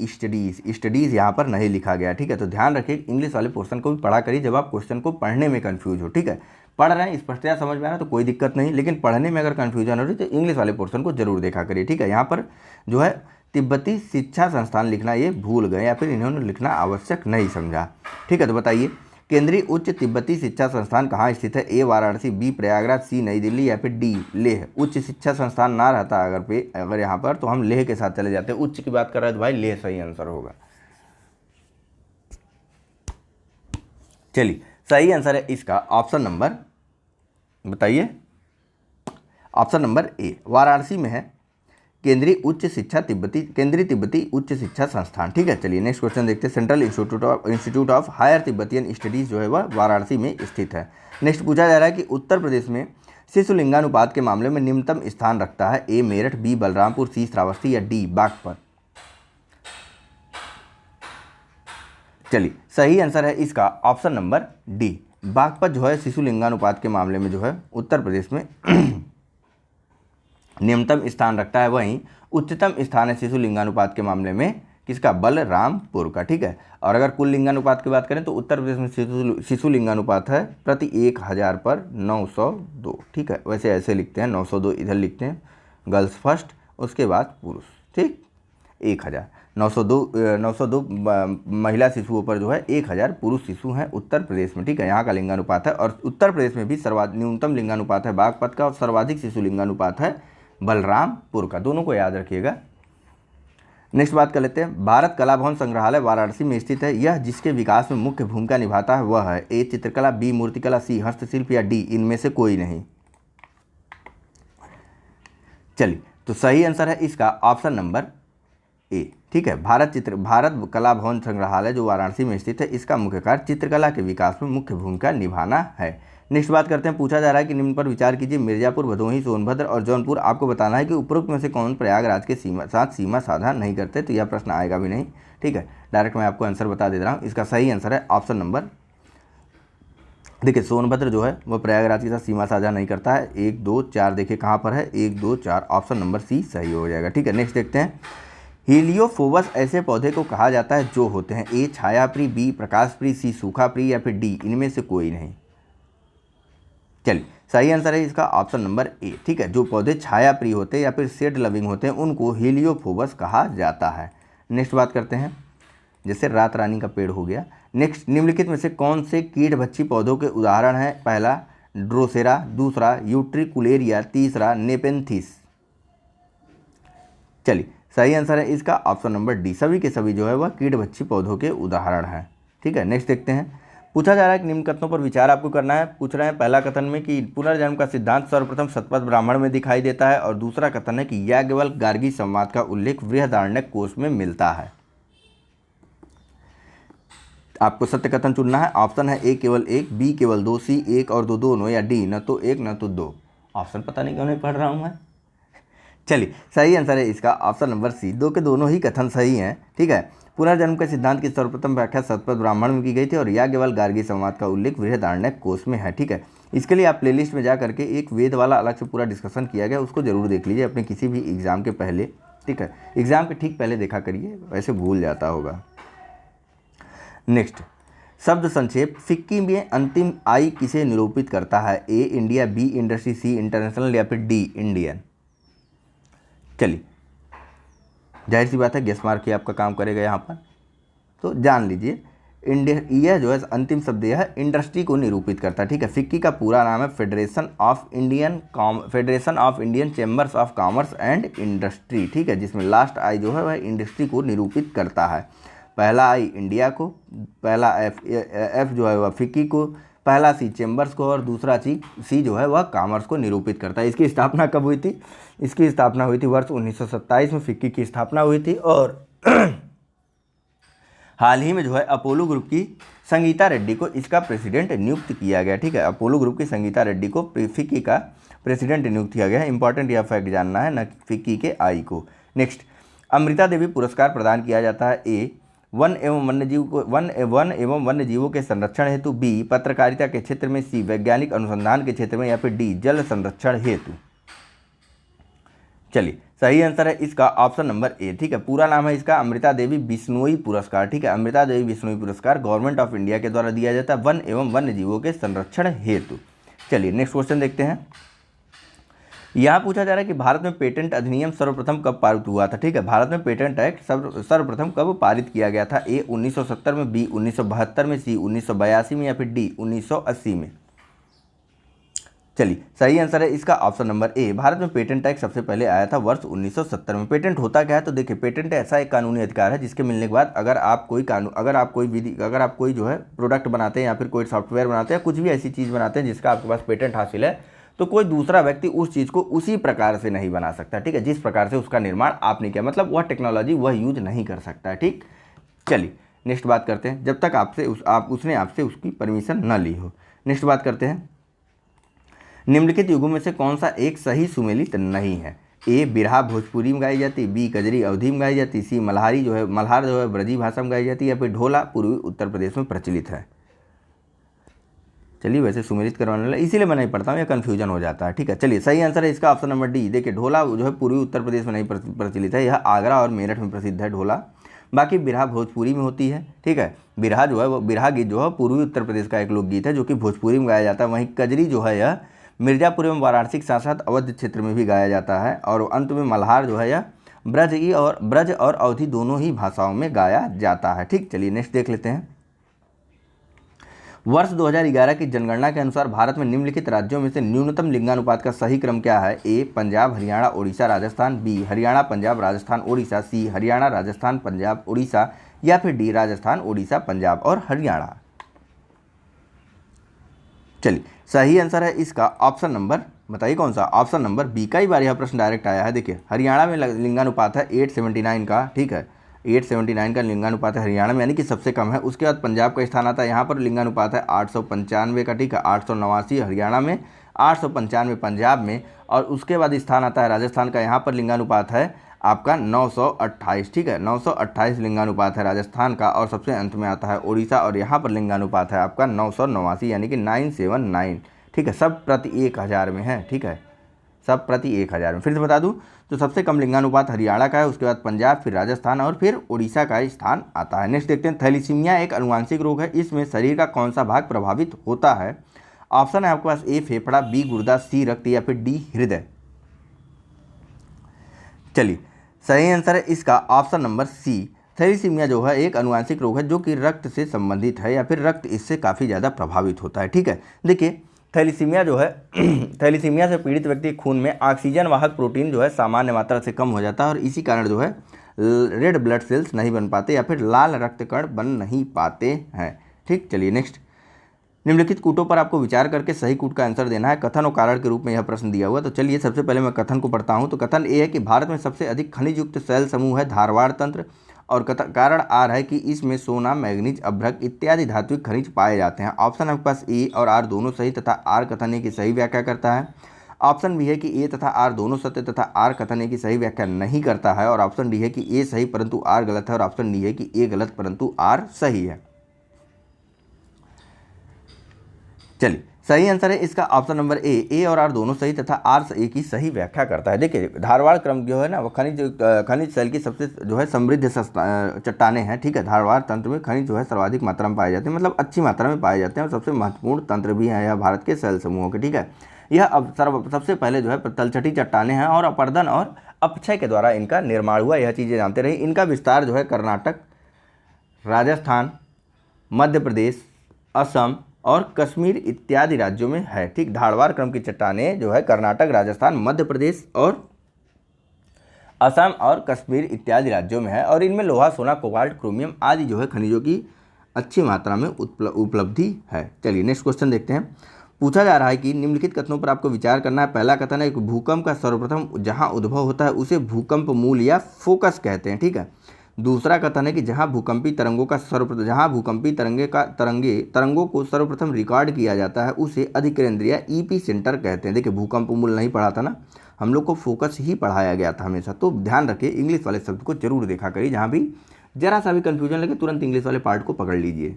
studies यहाँ पर नहीं लिखा गया, ठीक है। तो ध्यान रखिए, इंग्लिश वाले पोर्शन को भी पढ़ा करिए जब आप क्वेश्चन को पढ़ने में कंफ्यूज हो, ठीक है। पढ़ रहे हैं, स्पष्टता समझ में आ रहा है तो कोई दिक्कत नहीं, लेकिन पढ़ने में अगर कंफ्यूजन हो रही तो इंग्लिश वाले पोर्शन को जरूर देखा करिए, ठीक है। यहाँ पर जो है तिब्बती शिक्षा संस्थान लिखना ये भूल गए, या फिर इन्होंने लिखना आवश्यक नहीं समझा, ठीक है। तो बताइए, केंद्रीय उच्च तिब्बती शिक्षा संस्थान कहाँ स्थित है? ए वाराणसी, बी प्रयागराज, सी नई दिल्ली, या फिर डी लेह। उच्च शिक्षा संस्थान ना रहता अगर यहाँ पर, तो हम लेह के साथ चले जाते। उच्च की बात कर रहे हैं तो भाई लेह सही आंसर होगा। चलिए, सही आंसर है इसका ऑप्शन नंबर, बताइए, ऑप्शन नंबर ए वाराणसी में है केंद्रीय तिब्बती उच्च शिक्षा संस्थान। ठीक है, चलिए नेक्स्ट क्वेश्चन देखते हैं। Central institute of higher Tibetan studies जो है वह वाराणसी में स्थित है। नेक्स्ट पूछा जा रहा है कि उत्तर प्रदेश में शिशु लिंगानुपात के मामले में निम्नतम स्थान रखता है ए मेरठ, बी बलरामपुर, सी श्रावस्ती या डी बागपत। चलिए सही आंसर है इसका ऑप्शन नंबर डी बागपत जो है शिशु लिंगानुपात के मामले में जो है उत्तर प्रदेश में निम्नतम स्थान रखता है। वहीं उच्चतम स्थान है शिशु लिंगानुपात के मामले में किसका, बलरामपुर का। ठीक है, और अगर कुल लिंगानुपात की बात करें तो उत्तर प्रदेश में शिशु लिंगानुपात है प्रति 1000 पर 902। ठीक है, वैसे ऐसे लिखते हैं 902 इधर लिखते हैं, गर्ल्स फर्स्ट उसके बाद पुरुष। ठीक, 1000 902 महिला शिशुओं पर जो है 1000 पुरुष शिशु हैं उत्तर प्रदेश में। ठीक है, यहाँ का लिंगानुपात है और उत्तर प्रदेश में भी न्यूनतम लिंगानुपात है बागपत का और सर्वाधिक शिशु लिंगानुपात है बलरामपुर का। दोनों को याद रखिएगा। नेक्स्ट बात कर लेते हैं। भारत कला भवन संग्रहालय वाराणसी में स्थित है। यह जिसके विकास में मुख्य भूमिका निभाता है वह है ए चित्रकला, बी मूर्तिकला, सी हस्तशिल्प या डी इनमें से कोई नहीं। चलिए तो सही आंसर है इसका ऑप्शन नंबर ए। ठीक है, भारत कला भवन संग्रहालय जो वाराणसी में स्थित है इसका मुख्य कार्य चित्रकला के विकास में मुख्य भूमिका निभाना है। नेक्स्ट बात करते हैं। पूछा जा रहा है कि निम्न पर विचार कीजिए। मिर्जापुर, भदोही, सोनभद्र और जौनपुर आपको बताना है कि उपरोक्त में से कौन प्रयागराज के साथ सीमा साझा नहीं करते। तो यह प्रश्न आएगा भी नहीं। ठीक है, डायरेक्ट मैं आपको आंसर बता दे रहा हूँ। इसका सही आंसर है ऑप्शन नंबर, देखिए सोनभद्र जो है वह प्रयागराज के साथ सीमा साझा नहीं करता है। 1 2 4 देखिए कहाँ पर है, 1 2 4 ऑप्शन नंबर सी सही हो जाएगा। ठीक है, नेक्स्ट देखते हैं। हीलियोफोबस ऐसे पौधे को कहा जाता है जो होते हैं ए छायाप्रिय, बी प्रकाशप्रिय, सी सूखाप्रिय या फिर डी इनमें से कोई नहीं। चलिए सही आंसर है इसका ऑप्शन नंबर ए। ठीक है, जो पौधे छाया प्रिय होते हैं या फिर शेड लविंग होते हैं उनको हीलियोफोबस कहा जाता है। नेक्स्ट बात करते हैं, जैसे रात रानी का पेड़ हो गया। नेक्स्ट, निम्नलिखित में से कौन से कीटभक्षी पौधों के उदाहरण हैं। पहला ड्रोसेरा, दूसरा यूट्रिकुलेरिया, तीसरा नेपेंथिस। चलिए सही आंसर है इसका ऑप्शन नंबर डी, सभी के सभी जो है वह कीटभक्षी पौधों के उदाहरण हैं। ठीक है, नेक्स्ट देखते हैं। पूछा जा रहा है कि निम्न कथनों पर विचार आपको करना है। पूछ रहे हैं पहला कथन में कि पुनर्जन्म का सिद्धांत सर्वप्रथम शतपथ ब्राह्मण में दिखाई देता है और दूसरा कथन है कि याज्ञवल्क्य गार्गी संवाद का उल्लेख बृहदारण्यक कोश में मिलता है। आपको सत्य कथन चुनना है। ऑप्शन है ए केवल 1, बी केवल 2, सी 1 और 2 दोनों या डी न तो 1 न तो 2। ऑप्शन पता नहीं क्यों नहीं पढ़ रहा हूँ मैं। चलिए सही आंसर है इसका ऑप्शन नंबर सी, 2 के दोनों ही कथन सही हैं। ठीक है, पुनर्जन्म के सिद्धांत की सर्वप्रथम व्याख्या शतपथ ब्राह्मण में की गई थी और याज्ञवल्क्य गार्गी संवाद का उल्लेख बृहदारण्यक कोश में है। ठीक है, इसके लिए आप प्लेलिस्ट में जा करके एक वेद वाला अलग से पूरा डिस्कशन किया गया, उसको जरूर देख लीजिए अपने किसी भी एग्जाम के पहले। ठीक है, एग्जाम के ठीक पहले देखा करिए, वैसे भूल जाता होगा। नेक्स्ट, शब्द संक्षेप। फिक्की में अंतिम आई किसे निरूपित करता है। ए इंडिया, बी इंडस्ट्री, सी इंटरनेशनल या फिर डी इंडियन। चलिए जाहिर सी बात है गेस मार्क ही आपका काम करेगा यहाँ पर, तो जान लीजिए इंडिया, यह जो है अंतिम शब्द यह है इंडस्ट्री को निरूपित करता है। ठीक है, फिक्की का पूरा नाम है federation of Indian chambers of commerce and industry. ठीक है, जिसमें लास्ट आई जो है वह इंडस्ट्री को निरूपित करता है। पहला आई इंडिया को, पहला एफ जो है वह फिक्की को, पहला सी चैम्बर्स को और दूसरा सी जो है वह कॉमर्स को निरूपित करता है। इसकी स्थापना कब हुई थी। इसकी स्थापना हुई थी वर्ष 1927 में फिक्की की स्थापना हुई थी और हाल ही में जो है अपोलो ग्रुप की संगीता रेड्डी को इसका प्रेसिडेंट नियुक्त किया गया। ठीक है, अपोलो ग्रुप की संगीता रेड्डी को फिक्की का प्रेसिडेंट नियुक्त किया गया है। इंपॉर्टेंट यह फैक्ट जानना है, न फिक्की के आई को। नेक्स्ट, अमृता देवी पुरस्कार प्रदान किया जाता है। ए वन एवं वन्यजीवों के संरक्षण हेतु, बी पत्रकारिता के क्षेत्र में, सी वैज्ञानिक अनुसंधान के क्षेत्र में या फिर डी जल संरक्षण हेतु। चलिए सही आंसर है इसका ऑप्शन नंबर ए। ठीक है, पूरा नाम है इसका अमृता देवी बिश्नोई पुरस्कार। ठीक है, अमृता देवी बिश्नोई पुरस्कार गवर्नमेंट ऑफ इंडिया के द्वारा दिया जाता है वन एवं वन्यजीवों के संरक्षण हेतु। चलिए नेक्स्ट क्वेश्चन देखते हैं। यहाँ पूछा जा रहा है कि भारत में पेटेंट अधिनियम सर्वप्रथम कब पारित हुआ था। ठीक है, भारत में पेटेंट एक्ट सर्वप्रथम कब पारित किया गया था। ए 1970 में, बी 1972 में, सी 1982 में या फिर डी 1980 में। चलिए सही आंसर है इसका ऑप्शन नंबर ए। भारत में पेटेंट एक्ट सबसे पहले आया था वर्ष 1970 में। पेटेंट होता क्या है, तो देखिए पेटेंट ऐसा एक कानूनी अधिकार है जिसके मिलने के बाद अगर आप कोई जो है प्रोडक्ट बनाते हैं या फिर कोई सॉफ्टवेयर बनाते हैं, कुछ भी ऐसी चीज़ बनाते हैं जिसका आपके पास पेटेंट हासिल है, तो कोई दूसरा व्यक्ति उस चीज़ को उसी प्रकार से नहीं बना सकता, ठीक है, जिस प्रकार से उसका निर्माण आपने किया, मतलब वह टेक्नोलॉजी वह यूज नहीं कर सकता है, ठीक। चलिए नेक्स्ट बात करते हैं, जब तक उसने आपसे उसकी परमिशन न ली हो। नेक्स्ट बात करते हैं, निम्नलिखित युगों में से कौन सा एक सही सुमेलित नहीं है? ए बिरहा भोजपुरी में गाई जाती, बी कजरी अवधी में गाई जाती, सी मल्हार जो है ब्रजी भाषा में गाई जाती है, या फिर ढोला पूर्वी उत्तर प्रदेश में प्रचलित है। चलिए वैसे सुमेलित करवाने वाला इसीलिए मैं नहीं पढ़ता हूँ, या कन्फ्यूजन हो जाता है, ठीक है। चलिए सही आंसर है इसका ऑप्शन नंबर डी। देखिए ढोला जो है पूर्वी उत्तर प्रदेश में नहीं प्रचलित है, यह आगरा और मेरठ में प्रसिद्ध है ढोला। बाकी बिरहा भोजपुरी में होती है, ठीक है। बिरहा जो है वो बिरहा गीत जो है पूर्वी उत्तर प्रदेश का एक लोकगीत है जो कि भोजपुरी में गाया जाता है। वहीं कजरी जो है यह मिर्जापुर एवं वाराणसी के साथ साथ अवध क्षेत्र में भी गाया जाता है। और अंत में मल्हार जो है यह ब्रज और अवधी दोनों ही भाषाओं में गाया जाता है, ठीक। चलिए नेक्स्ट देख लेते हैं। वर्ष 2011 की जनगणना के अनुसार भारत में निम्नलिखित राज्यों में से न्यूनतम लिंगानुपात का सही क्रम क्या है? ए पंजाब हरियाणा ओडिशा राजस्थान, बी हरियाणा पंजाब राजस्थान ओडिशा, सी हरियाणा राजस्थान पंजाब ओडिशा, या फिर डी राजस्थान ओडिशा पंजाब और हरियाणा। चलिए सही आंसर है इसका ऑप्शन नंबर, बताइए कौन सा? Option number B. कई बार यह प्रश्न डायरेक्ट आया है। देखिए हरियाणा में लिंगानुपात है 879 का, ठीक है, 879 का लिंगानुपात है हरियाणा में, यानी कि सबसे कम है। उसके बाद पंजाब का स्थान आता है, यहाँ पर लिंगानुपात है 895 का, ठीक है, 889 हरियाणा में, 895 पंजाब में। और उसके बाद स्थान आता है राजस्थान का, यहाँ पर लिंगानुपात है आपका 928, ठीक है, 928 लिंगानुपात है राजस्थान का। और सबसे अंत में आता है उड़ीसा, और यहाँ पर लिंगानुपात है आपका 989 यानी कि 979, ठीक है, सब प्रति 1000 में है, ठीक है, सब प्रति 1000 में। फिर से बता दूं तो सबसे कम लिंगानुपात हरियाणा का है, उसके बाद पंजाब, फिर राजस्थान और फिर उड़ीसा का स्थान आता है। नेक्स्ट देखते हैं, थैलीसीमिया एक आनुवांशिक रोग है, इसमें शरीर का कौन सा भाग प्रभावित होता है? ऑप्शन है आपके पास ए फेफड़ा, बी गुर्दा, सी रक्त, या फिर डी हृदय। चलिए सही आंसर है इसका ऑप्शन नंबर सी। थैलीसीमिया जो है एक आनुवांशिक रोग है जो कि रक्त से संबंधित है, या फिर रक्त इससे काफ़ी ज़्यादा प्रभावित होता है, ठीक है। देखिए थैलीसीमिया जो है थैलीसीमिया से पीड़ित व्यक्ति के खून में ऑक्सीजन वाहक प्रोटीन जो है सामान्य मात्रा से कम हो जाता है, और इसी कारण जो है रेड ब्लड सेल्स नहीं बन पाते, या फिर लाल रक्त कण बन नहीं पाते हैं, ठीक। चलिए नेक्स्ट, निम्नलिखित कूटों पर आपको विचार करके सही कूट का आंसर देना है। कथन और कारण के रूप में यह प्रश्न दिया हुआ। तो चलिए सबसे पहले मैं कथन को पढ़ता हूं। तो कथन ए है कि भारत में सबसे अधिक खनिज युक्त सेल समूह है धारवाड़ तंत्र, और कारण आर है कि इसमें सोना, मैग्नीज, अभ्रक इत्यादि धात्विक खनिज पाए जाते हैं। ऑप्शन आपके पास ए और आर दोनों सही तथा आर कथन ए की सही व्याख्या करता है। ऑप्शन बी है कि ए तथा आर दोनों सत्य तथा आर कथन ए की सही व्याख्या नहीं करता है। और ऑप्शन डी है कि ए सही परंतु आर गलत है, और ऑप्शन डी है कि ए गलत परंतु आर सही है। चलिए सही आंसर है इसका ऑप्शन नंबर ए और आर दोनों सही तथा आर ए की सही व्याख्या करता है। देखिए धारवाड़ क्रम जो है ना वो खनिज सेल की सबसे जो है समृद्ध चट्टानें हैं, ठीक है। धारवाड़ तंत्र में खनिज जो है सर्वाधिक मात्रा में पाए जाते हैं, मतलब अच्छी मात्रा में पाए जाते हैं, और सबसे महत्वपूर्ण तंत्र भी है यह भारत के सेल समूहों के, ठीक है। यह अब सबसे पहले जो है तलछटी चट्टानें हैं, और अपर्दन और अपक्षय के द्वारा इनका निर्माण हुआ, यह चीज़ें जानते रहे। इनका विस्तार जो है कर्नाटक, राजस्थान, मध्य प्रदेश, असम और कश्मीर इत्यादि राज्यों में है, ठीक। धारवाड़ क्रम की चट्टानें जो है कर्नाटक, राजस्थान, मध्य प्रदेश और असम और कश्मीर इत्यादि राज्यों में है, और इनमें लोहा, सोना, कोबाल्ट, क्रोमियम आदि जो है खनिजों की अच्छी मात्रा में उपलब्धि है। चलिए नेक्स्ट क्वेश्चन देखते हैं। पूछा जा रहा है कि निम्नलिखित कथनों पर आपको विचार करना है। पहला कथन है कि भूकंप का सर्वप्रथम जहां उद्भव होता है उसे भूकंप मूल या फोकस कहते हैं, ठीक है। दूसरा कथन है कि जहां भूकंपी तरंगों को सर्वप्रथम रिकॉर्ड किया जाता है उसे अधिकेंद्रीय ईपी सेंटर कहते हैं। देखिए भूकंप मूल नहीं पढ़ा था ना, हम लोग को फोकस ही पढ़ाया गया था हमेशा, तो ध्यान रखिए इंग्लिश वाले शब्द को जरूर देखा करिए, जहां भी जरा सा भी कंफ्यूजन लगे तुरंत इंग्लिश वाले पार्ट को पकड़ लीजिए,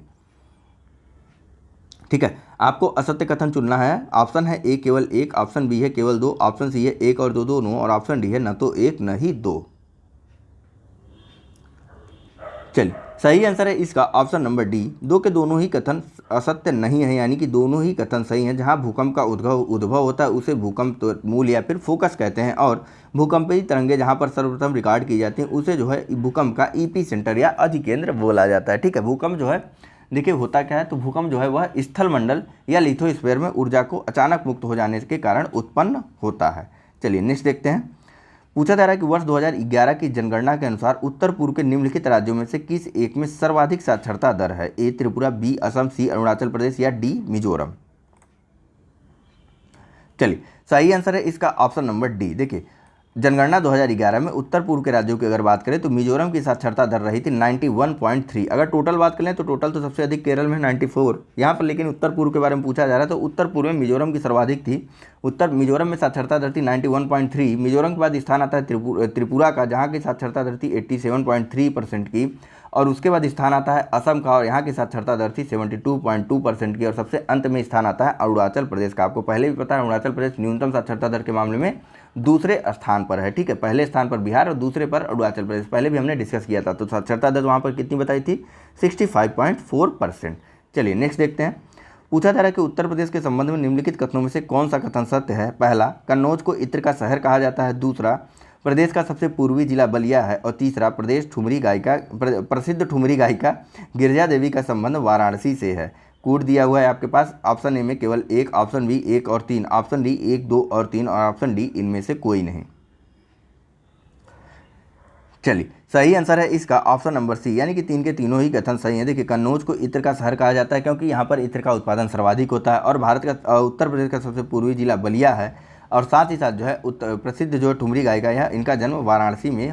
ठीक है। आपको असत्य कथन चुनना है। ऑप्शन है ए केवल एक, ऑप्शन बी है केवल दो, ऑप्शन सी है एक और दो दोनों, और ऑप्शन डी है न तो एक न ही दो। चलिए सही आंसर है इसका ऑप्शन नंबर डी। दो के दोनों ही कथन असत्य नहीं है, यानी कि दोनों ही कथन सही हैं। जहां भूकंप का उद्भव होता है उसे भूकंप मूल या फिर फोकस कहते हैं, और भूकंपी तरंगे जहां पर सर्वप्रथम रिकॉर्ड की जाती हैं उसे जो है भूकंप का ईपी सेंटर या अधिकेंद्र बोला जाता है, ठीक है। भूकंप जो है देखिए होता क्या है, तो भूकंप जो है वह स्थल मंडल या लिथोस्फीयर में ऊर्जा को अचानक मुक्त हो जाने के कारण उत्पन्न होता है। चलिए नेक्स्ट देखते हैं। पूछा जा रहा है कि वर्ष 2011 की जनगणना के अनुसार उत्तर पूर्व के निम्नलिखित राज्यों में से किस एक में सर्वाधिक साक्षरता दर है? ए त्रिपुरा, बी असम, सी अरुणाचल प्रदेश, या डी मिजोरम। चलिए सही आंसर है इसका ऑप्शन नंबर डी। देखिए जनगणना 2011 में उत्तर पूर्व के राज्यों की अगर बात करें तो मिजोरम की साक्षरता दर रही थी 91.3। अगर टोटल बात करें तो टोटल तो सबसे अधिक केरल में 94 यहाँ पर, लेकिन उत्तर पूर्व के बारे में पूछा जा रहा है तो उत्तर पूर्व में मिजोरम की सर्वाधिक थी। उत्तर मिजोरम में साक्षरता दर थी 91.3। मिजोरम के बाद स्थान आता है त्रिपुरा का, जहाँ की साक्षरता दर थी 87.3% की, और उसके बाद स्थान आता है असम का और यहाँ की साक्षरता दर थी 72.2% की, और सबसे अंत में स्थान आता है अरुणाचल प्रदेश का। आपको पहले भी पता है अरुणाचल प्रदेश न्यूनतम साक्षरता दर के मामले में दूसरे स्थान पर है, ठीक है। पहले स्थान पर बिहार और दूसरे पर अरुणाचल प्रदेश, पहले भी हमने डिस्कस किया था। तो साक्षरता दर वहाँ पर कितनी बताई थी? 65.4%। चलिए नेक्स्ट देखते हैं। पूछा जा रहा है कि उत्तर प्रदेश के संबंध में निम्नलिखित कथनों में से कौन सा कथन सत्य है? पहला, कन्नौज को इत्र का शहर कहा जाता है। दूसरा, प्रदेश का सबसे पूर्वी जिला बलिया है। और तीसरा, प्रसिद्ध ठुमरी गायिका गिरिजा देवी का संबंध वाराणसी से है। कोड दिया हुआ है आपके पास। ऑप्शन ए में केवल एक, ऑप्शन बी 1 और 3, ऑप्शन डी 1, 2 और 3, और ऑप्शन डी इनमें से कोई नहीं। चलिए सही आंसर है इसका ऑप्शन नंबर सी, यानी कि 3 के तीनों ही कथन सही हैं। देखिए कन्नौज को इत्र का शहर कहा जाता है क्योंकि यहाँ पर इत्र का उत्पादन सर्वाधिक होता है, और भारत का उत्तर प्रदेश का सबसे पूर्वी जिला बलिया है, और साथ ही साथ जो है प्रसिद्ध जो ठुमरी गायिका है इनका जन्म वाराणसी में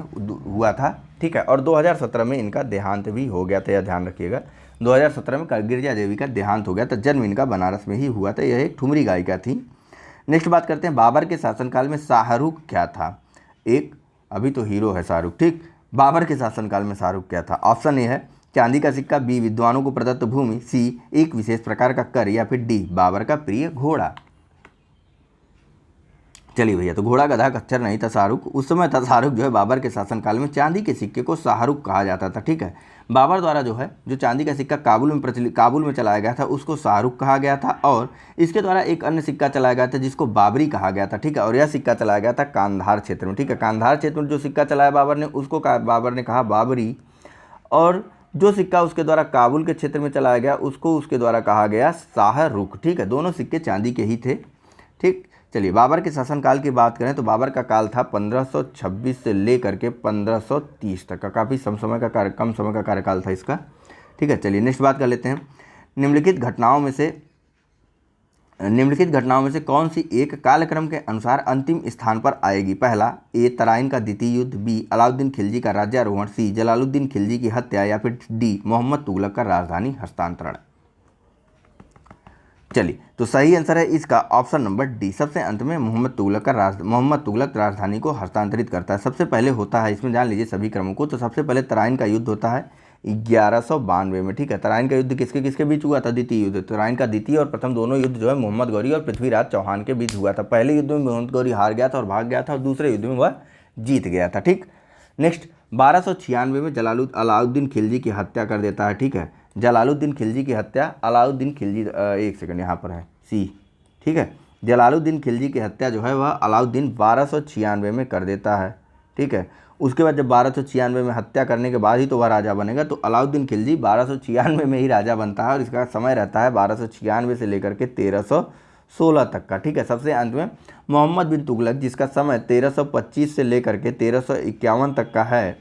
हुआ था, ठीक है। और 2017 में इनका देहांत भी हो गया था, यह ध्यान रखिएगा। 2017 में गिरिजा देवी का देहांत हो गया था, जन्म इनका बनारस में ही हुआ था। यह एक ठुमरी गायिका थी। नेक्स्ट बात करते हैं, बाबर के शासनकाल में शाहरुख क्या था? एक, अभी तो हीरो है शाहरुख, ठीक। बाबर के शासनकाल में शाहरुख क्या था? ऑप्शन ए है चांदी का सिक्का, बी विद्वानों को प्रदत्त भूमि, सी एक विशेष प्रकार का कर, या फिर डी बाबर का प्रिय घोड़ा। चलिए भैया, तो घोड़ा गधा खच्चर नहीं था शाहरुख। उस समय था शाहरुख जो है बाबर के शासनकाल में चांदी के सिक्के को शाहरुख कहा जाता था, ठीक है। बाबर द्वारा जो है जो चांदी का सिक्का काबुल में चलाया गया था उसको शाहरुख कहा गया था, और इसके द्वारा एक अन्य सिक्का चलाया गया था जिसको बाबरी कहा गया था, ठीक है। और यह सिक्का चलाया गया था कांधार क्षेत्र में, ठीक है। कांधार क्षेत्र में जो सिक्का चलाया बाबर ने उसको बाबर ने कहा बाबरी, और जो सिक्का उसके द्वारा काबुल के क्षेत्र में चलाया गया उसको उसके द्वारा कहा गया शाहरुख, ठीक है। दोनों सिक्के चांदी के ही थे, ठीक। चलिए बाबर के शासनकाल की बात करें तो बाबर का काल था 1526 से लेकर के 1530 तक का, काफ़ी कम समय का कार्यकाल था इसका, ठीक है। चलिए नेक्स्ट बात कर लेते हैं। निम्नलिखित घटनाओं में से कौन सी एक कालक्रम के अनुसार अंतिम स्थान पर आएगी? पहला, ए तराइन का द्वितीय युद्ध, बी अलाउद्दीन खिलजी का राज्यारोहण, सी जलालुद्दीन खिलजी की हत्या, या फिर डी मोहम्मद तुगलक का राजधानी हस्तांतरण। चलिए तो सही आंसर है इसका ऑप्शन नंबर डी। सबसे अंत में मोहम्मद तुगलक राजधानी को हस्तांतरित करता है। सबसे पहले होता है, इसमें जान लीजिए सभी क्रमों को, तो सबसे पहले तराइन का युद्ध होता है 1192 में, ठीक है। तराइन का युद्ध किसके किसके बीच हुआ था? द्वितीय युद्ध। तराइन का द्वितीय और प्रथम दोनों युद्ध जो है मोहम्मद गौरी और पृथ्वीराज चौहान के बीच हुआ था। पहले युद्ध में मोहम्मद गौरी हार गया था और भाग गया था, और दूसरे युद्ध में वह जीत गया था, ठीक। नेक्स्ट 1296 में अलाउद्दीन खिलजी की हत्या कर देता है, ठीक है। जलालुद्दीन खिलजी की हत्या, अलाउद्दीन खिलजी, एक सेकंड यहाँ पर है सी, ठीक है। जलालुद्दीन खिलजी की हत्या जो है वह अलाउद्दीन 1296 में कर देता है, ठीक है। उसके बाद जब 1296 में हत्या करने के बाद ही तो वह राजा बनेगा, तो अलाउद्दीन खिलजी 1296 में ही राजा बनता है, और इसका समय रहता है 1296 से लेकर के 1316 तक का, ठीक है। सबसे अंत में मोहम्मद बिन तुगलक, जिसका समय 1325 से लेकर के 1351 तक का है,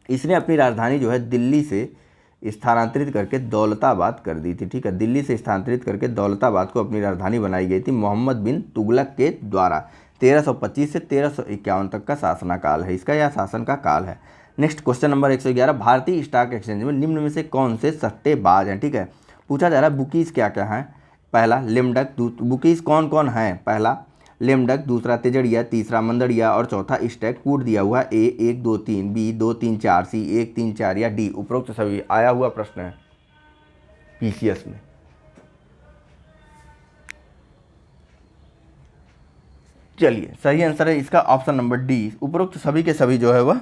इसने अपनी राजधानी जो है दिल्ली से स्थानांतरित करके दौलताबाद कर दी थी, ठीक है। दिल्ली से स्थानांतरित करके दौलताबाद को अपनी राजधानी बनाई गई थी मोहम्मद बिन तुगलक के द्वारा। 1325 से 1351 तक का शासनकाल है इसका, यह शासन का काल है। नेक्स्ट क्वेश्चन नंबर 111, भारतीय स्टॉक एक्सचेंज में निम्न में से कौन से सट्टेबाज हैं? ठीक है, पूछा जा रहा है बुकीज़ क्या क्या हैं। पहला लिमडक, बुकीज़ कौन कौन हैं? पहला लिमडक, दूसरा तेजड़िया, तीसरा मंदड़िया और चौथा स्टैक। कूट दिया हुआ ए 1 2 3, बी 2 3 4, सी 1 3 4 या डी उपरोक्त सभी। आया हुआ प्रश्न है पीसीएस में। चलिए सही आंसर है इसका ऑप्शन नंबर डी, उपरोक्त सभी के सभी जो है वह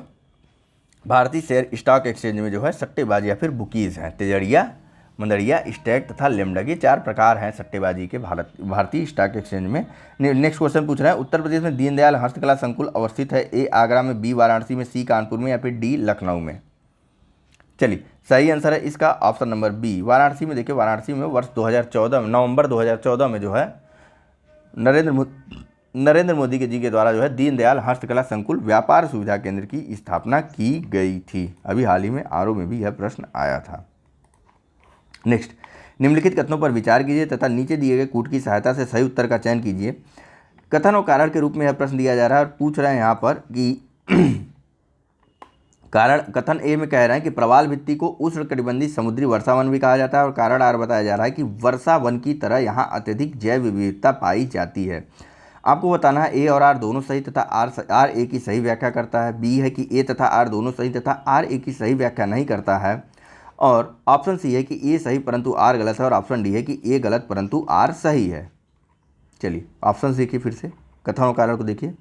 भारतीय शेयर स्टॉक एक्सचेंज में जो है सट्टेबाजी या फिर बुकीज़ हैं। तेजड़िया, मंदड़िया, स्टैक तथा लिमडक, ये 4 प्रकार हैं सट्टेबाजी के भारतीय स्टॉक एक्सचेंज में। नेक्स्ट क्वेश्चन पूछ रहा है उत्तर प्रदेश में दीनदयाल हस्तकला संकुल अवस्थित है? ए आगरा में, बी वाराणसी में, सी कानपुर में या फिर डी लखनऊ में। चलिए सही आंसर है इसका ऑप्शन नंबर बी, वाराणसी में। देखिए वाराणसी में वर्ष 2014 नवंबर 2014 में जो है नरेंद्र मोदी जी के द्वारा जो है दीनदयाल हस्तकला संकुल व्यापार सुविधा केंद्र की स्थापना की गई थी। अभी हाल ही में आरओ में भी यह प्रश्न आया था। नेक्स्ट, निम्नलिखित कथनों पर विचार कीजिए तथा नीचे दिए गए कूट की सहायता से सही उत्तर का चयन कीजिए। कथन और कारण के रूप में यह प्रश्न दिया जा रहा है और पूछ रहे हैं यहाँ पर कि कारण कथन ए में कह रहे हैं कि प्रवाल भित्ति को उष्णकटिबंधीय समुद्री वर्षावन भी कहा जाता है और कारण आर बताया जा रहा है कि वर्षावन की तरह यहाँ अत्यधिक जैव विविधता पाई जाती है। आपको बताना है ए और आर दोनों सही तथा आर ए की सही व्याख्या करता है। बी है कि ए तथा आर दोनों सही तथा आर ए की सही व्याख्या नहीं करता है। और ऑप्शन सी है कि ए सही परंतु आर गलत है और ऑप्शन डी है कि ए गलत परंतु आर सही है। चलिए ऑप्शन देखिए फिर से, कथन और कारण को देखिए।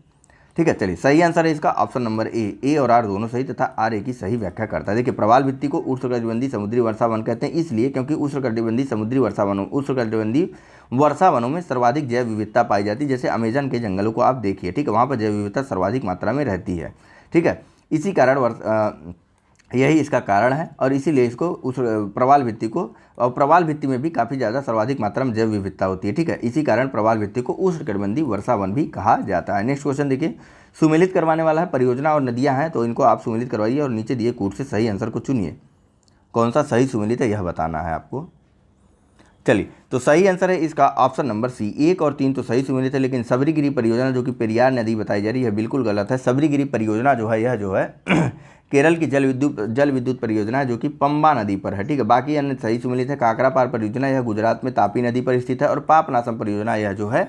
ठीक है, चलिए सही आंसर है इसका ऑप्शन नंबर ए और आर दोनों सही तथा आर ए की सही व्याख्या करता है। देखिए प्रवाल भित्ति को उष्णकटिबंधीय समुद्री वर्षावन कहते हैं इसलिए क्योंकि उष्णकटिबंधीय समुद्री उष्णकटिबंधीय वर्षावनों में सर्वाधिक जैव विविधता पाई जाती है। जैसे अमेजन के जंगलों को आप देखिए, ठीक है, वहाँ पर जैव विविधता सर्वाधिक मात्रा में रहती है। ठीक है, इसी कारण यही इसका कारण है और इसीलिए इसको उस प्रवाल भित्ति को, और प्रवाल भित्ति में भी काफ़ी ज़्यादा सर्वाधिक मात्रा में जैव विविधता होती है। ठीक है, इसी कारण प्रवाल भित्ति को उष्णकटिबंधीय वर्षावन भी कहा जाता है। नेक्स्ट क्वेश्चन देखिए, सुमेलित करवाने वाला है, परियोजना और नदियां हैं तो इनको आप सुमेलित करवाइए और नीचे दिए कूट से सही आंसर को चुनिए। कौन सा सही सुमेलित है यह बताना है आपको। चलिए तो सही आंसर है इसका ऑप्शन नंबर सी। 1 और 3 तो सही सुमेलित है, लेकिन सबरीगिरी परियोजना जो कि पेरियार नदी बताई जा रही है बिल्कुल गलत है। सबरीगिरी परियोजना जो है यह जो है केरल की जल विद्युत परियोजना है जो कि पंबा नदी पर है। ठीक है, बाकी अन्य सही सुमेलित है। काकरापार परियोजना यह गुजरात में तापी नदी पर स्थित है और पापनासम परियोजना यह जो है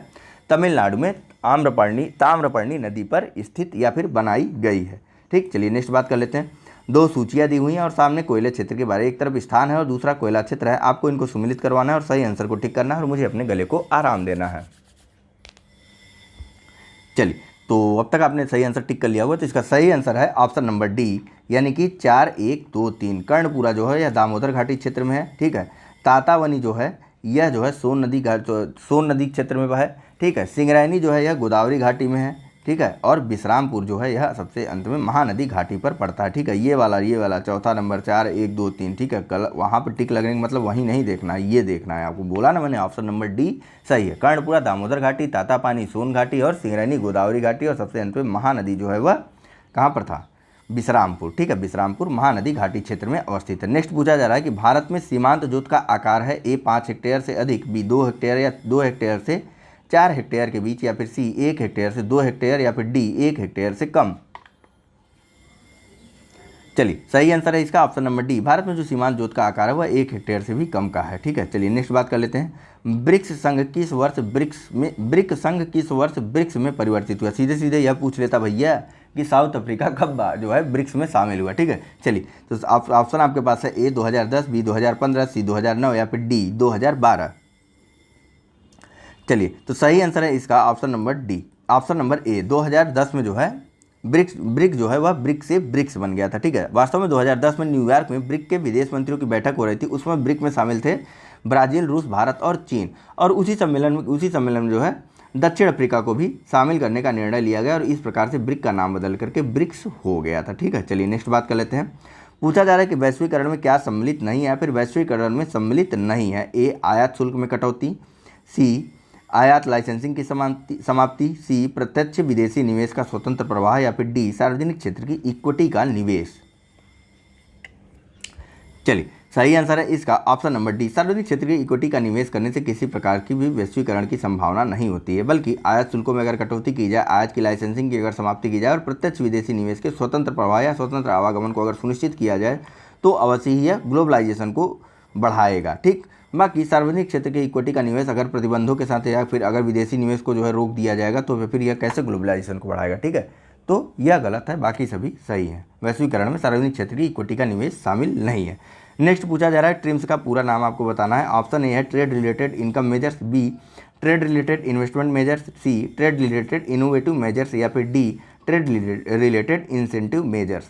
तमिलनाडु में ताम्रपर्णी नदी पर स्थित या फिर बनाई गई है। ठीक, चलिए नेक्स्ट बात कर लेते हैं। 2 सूचियाँ दी हुई हैं और सामने कोयले क्षेत्र के बारे, एक तरफ स्थान है और दूसरा कोयला क्षेत्र है। आपको इनको सुमेलित करवाना है और सही आंसर को टिक करना है और मुझे अपने गले को आराम देना है। चलिए तो अब तक आपने सही आंसर टिक कर लिया हुआ, तो इसका सही आंसर है ऑप्शन नंबर डी, यानी कि 4, 1, 2, 3। कर्णपुरा जो है यह दामोदर घाटी क्षेत्र में है। ठीक है, तातावनी जो है यह जो है सोन नदी क्षेत्र में है। ठीक है, सिंगरैनी जो है यह गोदावरी घाटी में है। ठीक है, और विश्रामपुर जो है यह सबसे अंत में महानदी घाटी पर पड़ता है। ठीक है, ये वाला चौथा नंबर 4, 1, 2, 3। ठीक है, कल वहाँ पर टिक लगने का मतलब वहीं नहीं देखना है, ये देखना है आपको। बोला ना मैंने, ऑप्शन नंबर डी सही है। कर्णपुरा दामोदर घाटी, तातापानी सोन घाटी और सिंगरैनी गोदावरी घाटी और सबसे अंत में महानदी जो है वह कहाँ पर था, विश्रामपुर। ठीक है, विश्रामपुर महानदी घाटी क्षेत्र में अवस्थित है। नेक्स्ट पूछा जा रहा है कि भारत में सीमांत जोत का आकार है ए 5 हेक्टेयर से अधिक, बी 2 हेक्टेयर या 2 हेक्टेयर से 4 हेक्टेयर के बीच, या फिर सी 1 हेक्टेयर से 2 हेक्टेयर, या फिर डी 1 हेक्टेयर से कम। चलिए सही आंसर है इसका ऑप्शन नंबर डी। भारत में जो सीमांत जोत का आकार है वह 1 हेक्टेयर से भी कम का है। ठीक है, चलिए नेक्स्ट बात कर लेते हैं। ब्रिक्स संघ किस वर्ष ब्रिक्स में परिवर्तित हुआ। सीधे सीधे यह पूछ लेता भैया कि साउथ अफ्रीका कब जो है ब्रिक्स में शामिल हुआ। ठीक है, चलिए तो ऑप्शन आपके पास है ए 2010, बी 2015, सी 2009 या फिर डी 2012। चलिए तो सही आंसर है इसका option number D, option number A. 2010 में जो है ब्रिक्स जो है वह ब्रिक्स से ब्रिक्स बन गया था। ठीक है, वास्तव में 2010 में न्यूयॉर्क में ब्रिक्स के विदेश मंत्रियों की बैठक हो रही थी। उसमें ब्रिक्स में शामिल थे ब्राज़ील, रूस, भारत और चीन, और उसी सम्मेलन में जो है दक्षिण अफ्रीका को भी शामिल करने का निर्णय लिया गया और इस प्रकार से ब्रिक्स का नाम बदल करके ब्रिक्स हो गया था। ठीक है, चलिए नेक्स्ट बात कर लेते हैं। पूछा जा रहा है कि वैश्वीकरण में क्या सम्मिलित नहीं है या फिर वैश्वीकरण में सम्मिलित नहीं है। ए आयात शुल्क में कटौती, सी आयात लाइसेंसिंग की समाप्ति, सी प्रत्यक्ष विदेशी निवेश का स्वतंत्र प्रवाह, या फिर डी सार्वजनिक क्षेत्र की इक्विटी का निवेश। चलिए सही आंसर है इसका ऑप्शन नंबर डी। सार्वजनिक क्षेत्र की इक्विटी का निवेश करने से किसी प्रकार की भी वैश्वीकरण की संभावना नहीं होती है, बल्कि आयात शुल्कों में अगर कटौती की जाए, आयात की लाइसेंसिंग की अगर समाप्ति की जाए और प्रत्यक्ष विदेशी निवेश के स्वतंत्र प्रवाह या स्वतंत्र आवागमन को अगर सुनिश्चित किया जाए तो अवश्य ही यह ग्लोबलाइजेशन को बढ़ाएगा। ठीक, बाकी सार्वजनिक क्षेत्र के इक्विटी का निवेश अगर प्रतिबंधों के साथ या फिर अगर विदेशी निवेश को जो है रोक दिया जाएगा तो फिर यह कैसे ग्लोबलाइजेशन को बढ़ाएगा। ठीक है, तो यह गलत है, बाकी सभी सही है। वैश्वीकरण में सार्वजनिक क्षेत्र की इक्विटी का निवेश शामिल नहीं है। नेक्स्ट पूछा जा रहा है ट्रिम्स का पूरा नाम आपको बताना है। ऑप्शन ए है trade related income measures, B trade related investment measures, C trade related innovative measures, या फिर D trade related incentive measures.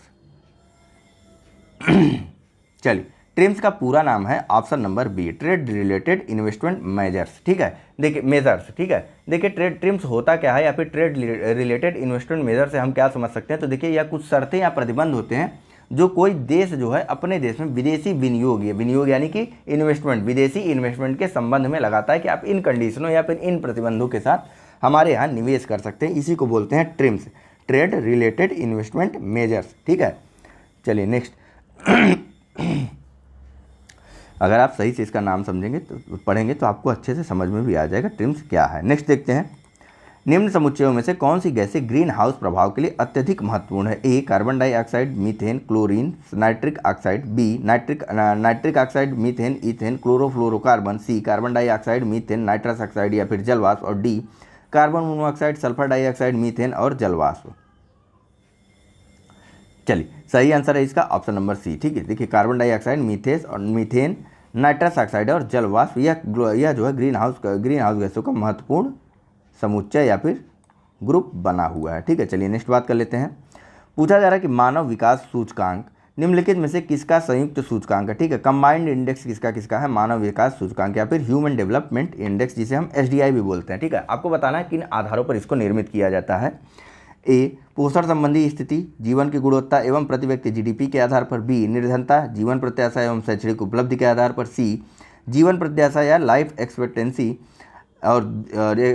चलिए ट्रिम्स का पूरा नाम है option number B, trade related investment measures. ठीक है, देखिए मेजर्स। ठीक है, देखिए ट्रिम्स होता क्या है या फिर ट्रेड रिलेटेड इन्वेस्टमेंट मेजर से हम क्या समझ सकते हैं। तो देखिए यह कुछ शर्तें या प्रतिबंध होते हैं जो कोई देश जो है अपने देश में विदेशी विनियोग यानी कि इन्वेस्टमेंट, विदेशी इन्वेस्टमेंट के संबंध में लगाता है कि आप इन कंडीशनों या फिर इन प्रतिबंधों के साथ हमारे यहाँ निवेश कर सकते हैं। इसी को बोलते हैं TRIMS, trade related investment measures. ठीक है, चलिए नेक्स्ट अगर आप सही से इसका नाम समझेंगे तो पढ़ेंगे तो आपको अच्छे से समझ में भी आ जाएगा ट्रिम्स क्या है। नेक्स्ट देखते हैं, निम्न समुच्चयों में से कौन सी गैसें ग्रीन हाउस प्रभाव के लिए अत्यधिक महत्वपूर्ण है? A carbon dioxide, methane, chlorine, nitric oxide. B nitric oxide, methane, ethane, chlorofluorocarbon. C carbon dioxide, methane, nitrous oxide या फिर जलवाष्प। और D carbon monoxide, sulphur dioxide, methane और जलवाष्प। चलिए सही आंसर है इसका ऑप्शन नंबर सी। ठीक है, देखिए carbon dioxide, methane, nitrous oxide और जलवाष्प यह जो है ग्रीन हाउस गैसों का महत्वपूर्ण समुच्चय या फिर ग्रुप बना हुआ है। ठीक है, चलिए नेक्स्ट बात कर लेते हैं। पूछा जा रहा है कि मानव विकास सूचकांक निम्नलिखित में से किसका संयुक्त सूचकांक है? ठीक है, कंबाइंड इंडेक्स किसका है? मानव विकास सूचकांक या फिर ह्यूमन डेवलपमेंट इंडेक्स, जिसे हम SDI भी बोलते हैं। ठीक है, आपको बताना है किन आधारों पर इसको निर्मित किया जाता है। ए पोषण संबंधी स्थिति, जीवन की गुणवत्ता एवं प्रति व्यक्ति GDP के आधार पर। बी निर्धनता, जीवन प्रत्याशा एवं शैक्षणिक उपलब्धि के आधार पर। सी जीवन प्रत्याशा या लाइफ एक्सपेक्टेंसी और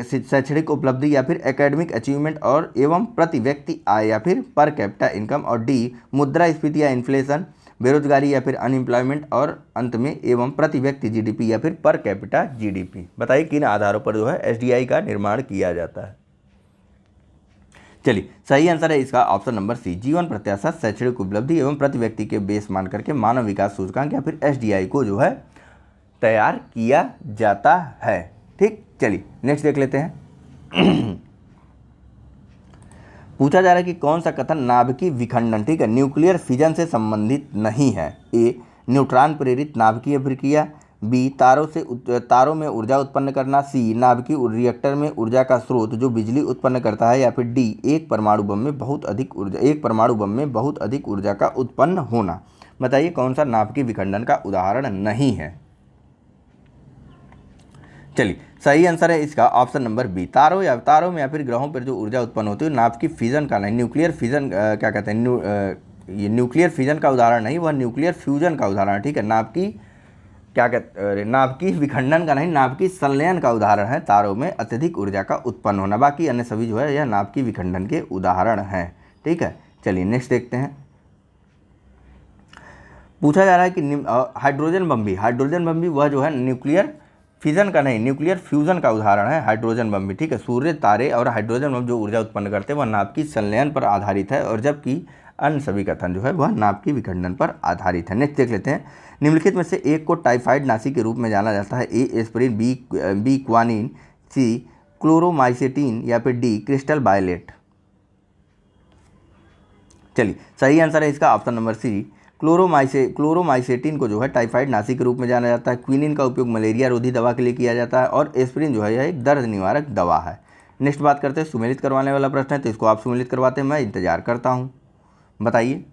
शैक्षणिक उपलब्धि या फिर एकेडमिक अचीवमेंट और एवं प्रति व्यक्ति आय या फिर पर कैपिटा इनकम। और डी मुद्रास्फीति या इन्फ्लेशन, बेरोजगारी या फिर अनएम्प्लॉयमेंट। और अंत में एवं प्रति व्यक्ति GDP या फिर पर कैपिटा GDP। बताइए किन आधारों पर जो है SDI का निर्माण किया जाता है? चलिए सही आंसर है इसका ऑप्शन नंबर सी, जीवन प्रत्याशा, शैक्षणिक उपलब्धि एवं प्रति व्यक्ति के बेस मान करके मानव विकास सूचकांक या फिर SDI को जो है तैयार किया जाता है। ठीक, चलिए नेक्स्ट देख लेते हैं। पूछा जा रहा है कि कौन सा कथन नाभिकीय विखंडन, ठीक है, न्यूक्लियर फिजन से संबंधित नहीं है? ए न्यूट्रॉन प्रेरित नाभिकीय अभिक्रिया। बी तारों में ऊर्जा उत्पन्न करना। सी नाभिकीय रिएक्टर में ऊर्जा का स्रोत जो बिजली उत्पन्न करता है। या फिर डी एक परमाणु बम में बहुत अधिक ऊर्जा का उत्पन्न होना। बताइए कौन सा नाभिकीय विखंडन का उदाहरण नहीं है? चलिए सही आंसर है इसका ऑप्शन नंबर बी, तारों में या फिर ग्रहों पर जो ऊर्जा उत्पन्न होती है नाभिकीय फिजन का नहीं, न्यूक्लियर फिजन क्या कहते हैं, ये न्यूक्लियर फिजन का उदाहरण नहीं, वह न्यूक्लियर फ्यूजन का उदाहरण है। ठीक है, नाभिकीय विखंडन का नहीं, नाभिकीय संलयन का उदाहरण है तारों में अत्यधिक ऊर्जा का उत्पन्न होना। बाकी अन्य सभी जो है यह नाभिकीय विखंडन के उदाहरण हैं। ठीक है, चलिए नेक्स्ट देखते हैं। पूछा जा रहा है कि हाइड्रोजन बम भी वह जो है न्यूक्लियर फिजन का नहीं, न्यूक्लियर फ्यूजन का उदाहरण है हाइड्रोजन बम भी। ठीक है, सूर्य, तारे और हाइड्रोजन बम जो ऊर्जा उत्पन्न करते हैं वह नाभिकीय संलयन पर आधारित है, और जबकि अन्य सभी कथन जो है वह नाभिकीय विखंडन पर आधारित है। नेक्स्ट देख लेते हैं, निम्नलिखित में से एक को टाइफाइड नाशी के रूप में जाना जाता है? ए एस्पिरिन, बी क्वानिन, सी क्लोरोमाइसेटिन या फिर डी क्रिस्टल बायलेट। चलिए सही आंसर है इसका ऑप्शन नंबर सी, क्लोरोमाइसेटिन को जो है टाइफाइड नाशी के रूप में जाना जाता है। क्विनिन का उपयोग मलेरिया रोधी दवा के लिए किया जाता है, और एस्पिरिन जो है यह एक दर्द निवारक दवा है। नेक्स्ट बात करते हैं, सुमेलित करवाने वाला प्रश्न है तो इसको आप सुमेलित करवाते हैं, मैं इंतजार करता हूँ, बताइए।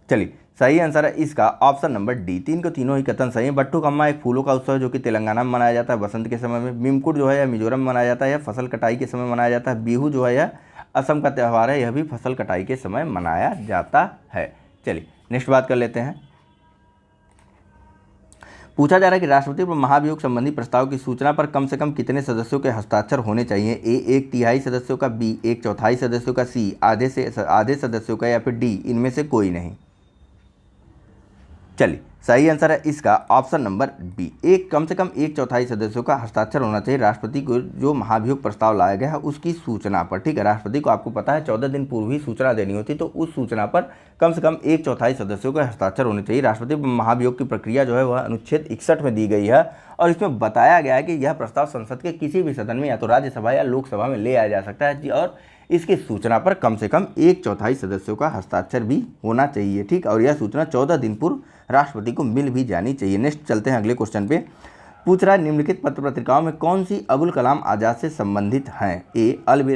चलिए सही आंसर है इसका ऑप्शन नंबर डी, तीनों ही कथन सही है। बट्टू कम्मा एक फूलों का उत्सव है जो कि तेलंगाना में मनाया जाता है बसंत के समय में। बिमकुट जो है यह मिजोरम में मनाया जाता है, यह फसल कटाई के समय मनाया जाता है। बिहू जो है यह असम का त्यौहार है, यह भी फसल कटाई के समय मनाया जाता है। चलिए नेक्स्ट बात कर लेते हैं। पूछा जा रहा है कि राष्ट्रपति पर महाभियोग संबंधी प्रस्ताव की सूचना पर कम से कम कितने सदस्यों के हस्ताक्षर होने चाहिए? ए 1/3 सदस्यों का, बी 1/4 सदस्यों का, सी आधे सदस्यों का या फिर डी इनमें से कोई नहीं। चलिए सही आंसर है इसका ऑप्शन नंबर बी, कम से कम 1/4 सदस्यों का हस्ताक्षर होना चाहिए राष्ट्रपति को जो महाभियोग प्रस्ताव लाया गया है उसकी सूचना पर। ठीक है, राष्ट्रपति को आपको पता है 14 दिन पूर्व ही सूचना देनी होती, तो उस सूचना पर कम से कम 1/4 सदस्यों का हस्ताक्षर होने चाहिए। राष्ट्रपति महाभियोग की प्रक्रिया जो है वह अनुच्छेद 61 में दी गई है, और इसमें बताया गया है कि यह प्रस्ताव संसद के किसी भी सदन में या तो राज्यसभा या लोकसभा में ले आया जा सकता है, और इसकी सूचना पर कम से कम 1/4 सदस्यों का हस्ताक्षर भी होना चाहिए। ठीक, और यह सूचना 14 दिन पूर्व राष्ट्रपति को मिल भी जानी चाहिए। नेक्स्ट चलते हैं अगले क्वेश्चन पे। पूछ रहा है निम्नलिखित पत्र पत्रिकाओं में कौन सी अबुल कलाम आज़ाद से संबंधित हैं?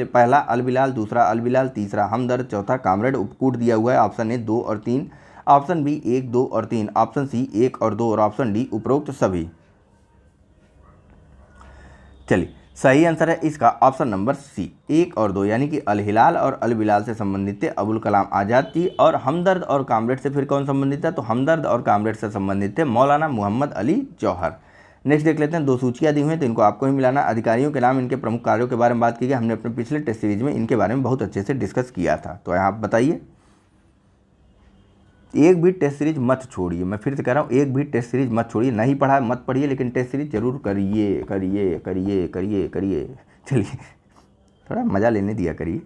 पहला अलबिलाल, दूसरा अलबिलाल, तीसरा हमदर्द, चौथा कामरेड। उपकूट दिया हुआ है, ऑप्शन ए 2 और 3, ऑप्शन बी 1, 2 और 3, ऑप्शन सी 1 और 2 और ऑप्शन डी उपरोक्त सभी। चलिए सही आंसर है इसका ऑप्शन नंबर सी, 1 और 2, यानी कि अल हिलाल और अल बिलाल से संबंधित थे अबुल कलाम आज़ाद जी। और हमदर्द और कामरेड से फिर कौन संबंधित है? तो हमदर्द और कामरेड से संबंधित थे मौलाना मोहम्मद अली जौहर। नेक्स्ट देख लेते हैं, 2 सूचियाँ दी हुई हैं तो इनको आपको ही मिलाना। अधिकारियों के नाम, इनके प्रमुख कार्यों के बारे में बात की गई, हमने अपने पिछले टेस्ट सीरीज में इनके बारे में बहुत अच्छे से डिस्कस किया था, तो यहाँ आप बताइए। एक भी टेस्ट सीरीज मत छोड़िए, मैं फिर से कह रहा हूँ, एक भी टेस्ट सीरीज मत छोड़िए, नहीं पढ़ा मत पढ़िए, लेकिन टेस्ट सीरीज जरूर करिए करिए करिए करिए करिए। चलिए थोड़ा मज़ा लेने दिया करिए,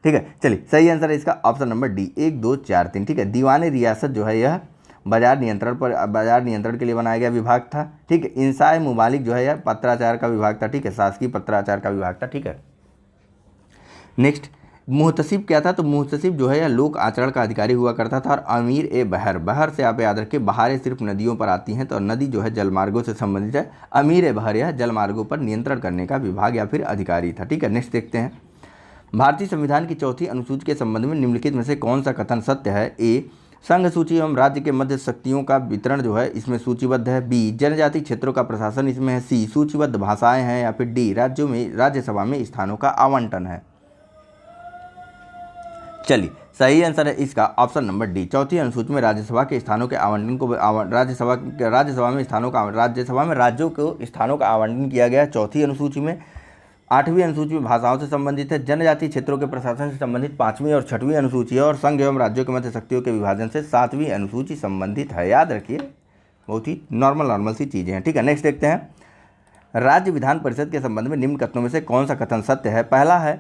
ठीक है। चलिए सही आंसर है इसका ऑप्शन नंबर डी, 1 2 4 3, ठीक है। दीवान रियासत जो है यह बाजार नियंत्रण के लिए बनाया गया विभाग था, ठीक है। इंसाए मुबालिक जो है यह पत्राचार का विभाग था, ठीक है, शासकीय पत्राचार का विभाग था, ठीक है। नेक्स्ट, मुहतसिब क्या था? तो मुहतसिब जो है यह लोक आचरण का अधिकारी हुआ करता था। और अमीर ए बहर, बहर से आप याद रखें, बहारें सिर्फ नदियों पर आती हैं, तो नदी जो है जलमार्गों से संबंधित है। अमीर ए बहर यह जलमार्गों पर नियंत्रण करने का विभाग या फिर अधिकारी था, ठीक है। नेक्स्ट देखते हैं, भारतीय संविधान की चौथी अनुसूची के संबंध में निम्नलिखित में से कौन सा कथन सत्य है? ए, संघ सूची एवं राज्य के मध्य शक्तियों का वितरण जो है इसमें सूचीबद्ध है। बी, जनजाति क्षेत्रों का प्रशासन इसमें है। सी, सूचीबद्ध भाषाएं हैं। या फिर डी, राज्यों में राज्यसभा में स्थानों का आवंटन है। चलिए सही आंसर है इसका ऑप्शन नंबर डी, चौथी अनुसूची में राज्यसभा के स्थानों के आवंटन को राज्यसभा में स्थानों का राज्यसभा में राज्यों को स्थानों का आवंटन किया गया चौथी अनुसूची में। 8वीं अनुसूची में भाषाओं से संबंधित है। जनजातीय क्षेत्रों के प्रशासन से संबंधित 5वीं और 6वीं अनुसूची है। और संघ एवं राज्यों के मध्य शक्तियों के विभाजन से 7वीं अनुसूची संबंधित है। याद रखिए, बहुत ही नॉर्मल सी चीज़ें हैं, ठीक है। नेक्स्ट देखते हैं, राज्य विधान परिषद के संबंध में निम्न कथनों में से कौन सा कथन सत्य है? पहला है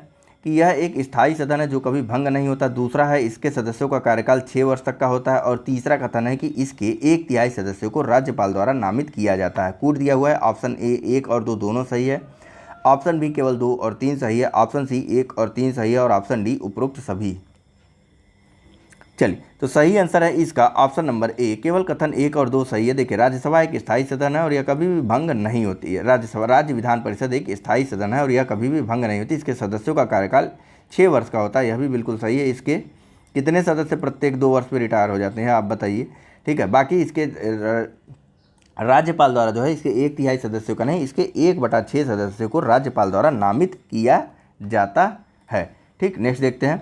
कि यह एक स्थायी सदन है जो कभी भंग नहीं होता। दूसरा है इसके सदस्यों का कार्यकाल 6 वर्ष तक का होता है। और तीसरा कथन है कि इसके 1/3 सदस्यों को राज्यपाल द्वारा नामित किया जाता है। कूट दिया हुआ है, ऑप्शन ए 1 और 2 दोनों सही है, ऑप्शन बी केवल 2 और 3 सही है, ऑप्शन सी 1 और 3 सही है, और ऑप्शन डी उपरोक्त सभी। चलिए तो सही आंसर है इसका ऑप्शन नंबर ए, केवल कथन 1 और 2 सही है। देखिए, राज्यसभा एक स्थायी सदन है और यह कभी भी भंग नहीं होती है। राज्य विधान परिषद एक स्थायी सदन है और यह कभी भी भंग नहीं होती। इसके सदस्यों का कार्यकाल 6 वर्ष का होता है, यह भी बिल्कुल सही है। इसके कितने सदस्य प्रत्येक 2 वर्ष पर रिटायर हो जाते हैं, आप बताइए, ठीक है। बाकी इसके राज्यपाल द्वारा जो है इसके 1/3 सदस्यों का नहीं, इसके 1/6 सदस्यों को राज्यपाल द्वारा नामित किया जाता है, ठीक। नेक्स्ट देखते हैं,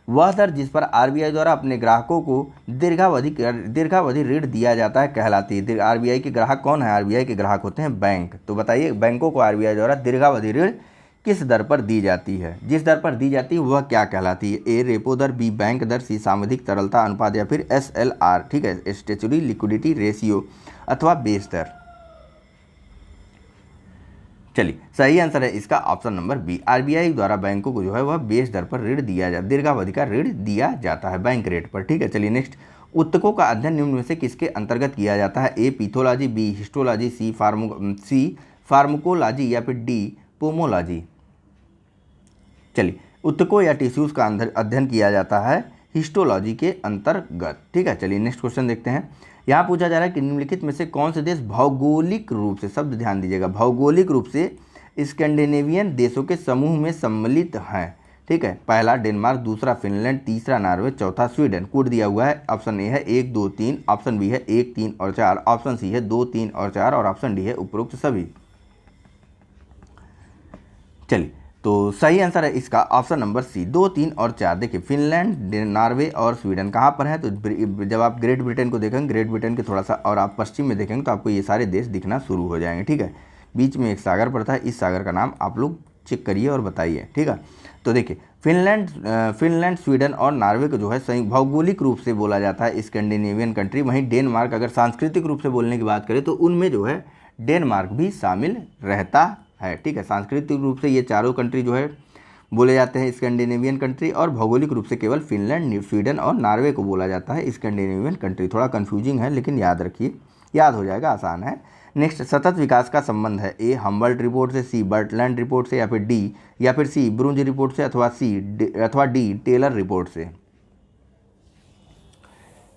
वह दर जिस पर आरबीआई द्वारा अपने ग्राहकों को दीर्घावधि ऋण दिया जाता है कहलाती है। आरबीआई के ग्राहक कौन है? आरबीआई के ग्राहक होते हैं बैंक। तो बताइए, बैंकों को आरबीआई द्वारा दीर्घावधि ऋण किस दर पर दी जाती है? जिस दर पर दी जाती है वह क्या कहलाती है? ए, रेपो दर, बी, बैंक दर, सी, सामूहिक तरलता अनुपात, या फिर SLR, ठीक है, स्टैच्यूटरी लिक्विडिटी रेशियो, अथवा बेस दर। चलिए सही आंसर है इसका ऑप्शन नंबर बी, आरबीआई द्वारा बैंकों को जो है वह बेस दर पर ऋण दिया जाता, दीर्घावधि का ऋण दिया जाता है बैंक रेट पर, ठीक है। चलिए नेक्स्ट, उत्तकों का अध्ययन निम्न में से किसके अंतर्गत किया जाता है? ए, पैथोलॉजी, बी, हिस्टोलॉजी, सी, फार्माकोलॉजी, या फिर डी, पोमोलॉजी। चलिए, उत्तकों या टिश्यूज का अध्ययन किया जाता है हिस्टोलॉजी के अंतर्गत, ठीक है। चलिए नेक्स्ट क्वेश्चन देखते हैं, यहाँ पूछा जा रहा है कि निम्नलिखित में से कौन से देश भौगोलिक रूप से, शब्द ध्यान दीजिएगा, भौगोलिक रूप से स्कैंडिनेवियन देशों के समूह में सम्मिलित हैं, ठीक है। पहला डेनमार्क, दूसरा फिनलैंड, तीसरा नॉर्वे, चौथा स्वीडन। कोड दिया हुआ है, ऑप्शन ए है 1 2 3, ऑप्शन बी है 1 3 और 4, ऑप्शन सी है 2 3 और 4, और ऑप्शन डी है उपरोक्त सभी। चलिए तो सही आंसर है इसका ऑप्शन नंबर सी, 2 3 और 4। देखिए, फिनलैंड, नॉर्वे और स्वीडन कहाँ पर है? तो जब आप ग्रेट ब्रिटेन को देखेंगे, ग्रेट ब्रिटेन के थोड़ा सा और आप पश्चिम में देखेंगे तो आपको ये सारे देश दिखना शुरू हो जाएंगे, ठीक है। बीच में एक सागर पड़ता है, इस सागर का नाम आप लोग चेक करिए और बताइए, ठीक है। तो देखिए, फिनलैंड, स्वीडन और नॉर्वे को जो है सही भौगोलिक रूप से बोला जाता है स्कैंडिनेवियन कंट्री। वहीं डेनमार्क, अगर सांस्कृतिक रूप से बोलने की बात करें तो उनमें जो है डेनमार्क भी शामिल रहता है, ठीक है। सांस्कृतिक रूप से ये चारों कंट्री जो है बोले जाते हैं स्कैंडिनेवियन कंट्री, और भौगोलिक रूप से केवल फिनलैंड, स्वीडन और नॉर्वे को बोला जाता है स्कैंडिनेवियन कंट्री। थोड़ा कंफ्यूजिंग है लेकिन याद रखिए, याद हो जाएगा, आसान है। नेक्स्ट, सतत विकास का संबंध है ए, हम्बल्ट रिपोर्ट से, सी, बर्टलैंड रिपोर्ट से, या फिर सी, ब्रुंज रिपोर्ट से, अथवा डी, टेलर रिपोर्ट से।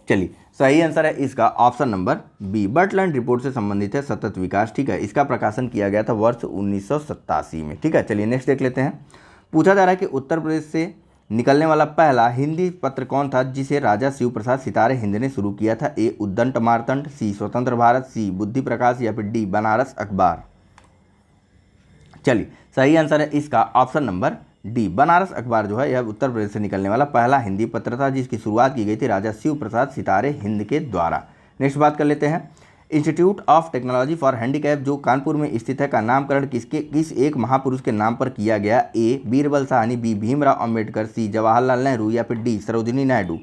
चलिए सही आंसर है इसका ऑप्शन नंबर बी, बर्टलैंड रिपोर्ट से संबंधित है सतत विकास, ठीक है। इसका प्रकाशन किया गया था वर्ष 1987 में, ठीक है। चलिए नेक्स्ट देख लेते हैं, पूछा जा रहा है कि उत्तर प्रदेश से निकलने वाला पहला हिंदी पत्र कौन था जिसे राजा शिव प्रसाद सितारे हिंद ने शुरू किया था? ए, उद्दंड मार्तंड, सी, स्वतंत्र भारत, सी, बुद्धि प्रकाश, या फिर डी, बनारस अखबार। चलिए सही आंसर है इसका ऑप्शन नंबर डी, बनारस अखबार जो है यह उत्तर प्रदेश से निकलने वाला पहला हिंदी पत्र था जिसकी शुरुआत की गई थी राजा शिव प्रसाद सितारे हिंद के द्वारा। नेक्स्ट बात कर लेते हैं, institute of technology for handicap जो कानपुर में स्थित है का नामकरण किस एक महापुरुष के नाम पर किया गया? ए, बीरबल साहनी, बी, भीमराव अंबेडकर, सी, जवाहरलाल नेहरू, या फिर डी, सरोजिनी नायडू।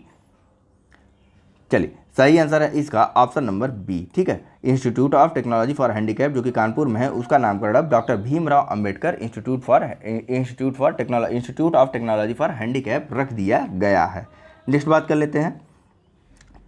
चलिए सही आंसर है इसका ऑप्शन नंबर बी। ठीक है, institute of technology for handicap जो कि कानपुर में है, उसका नामकरण अब doctor Bhimrao Ambedkar institute of technology for handicap रख दिया गया है। नेक्स्ट बात कर लेते हैं।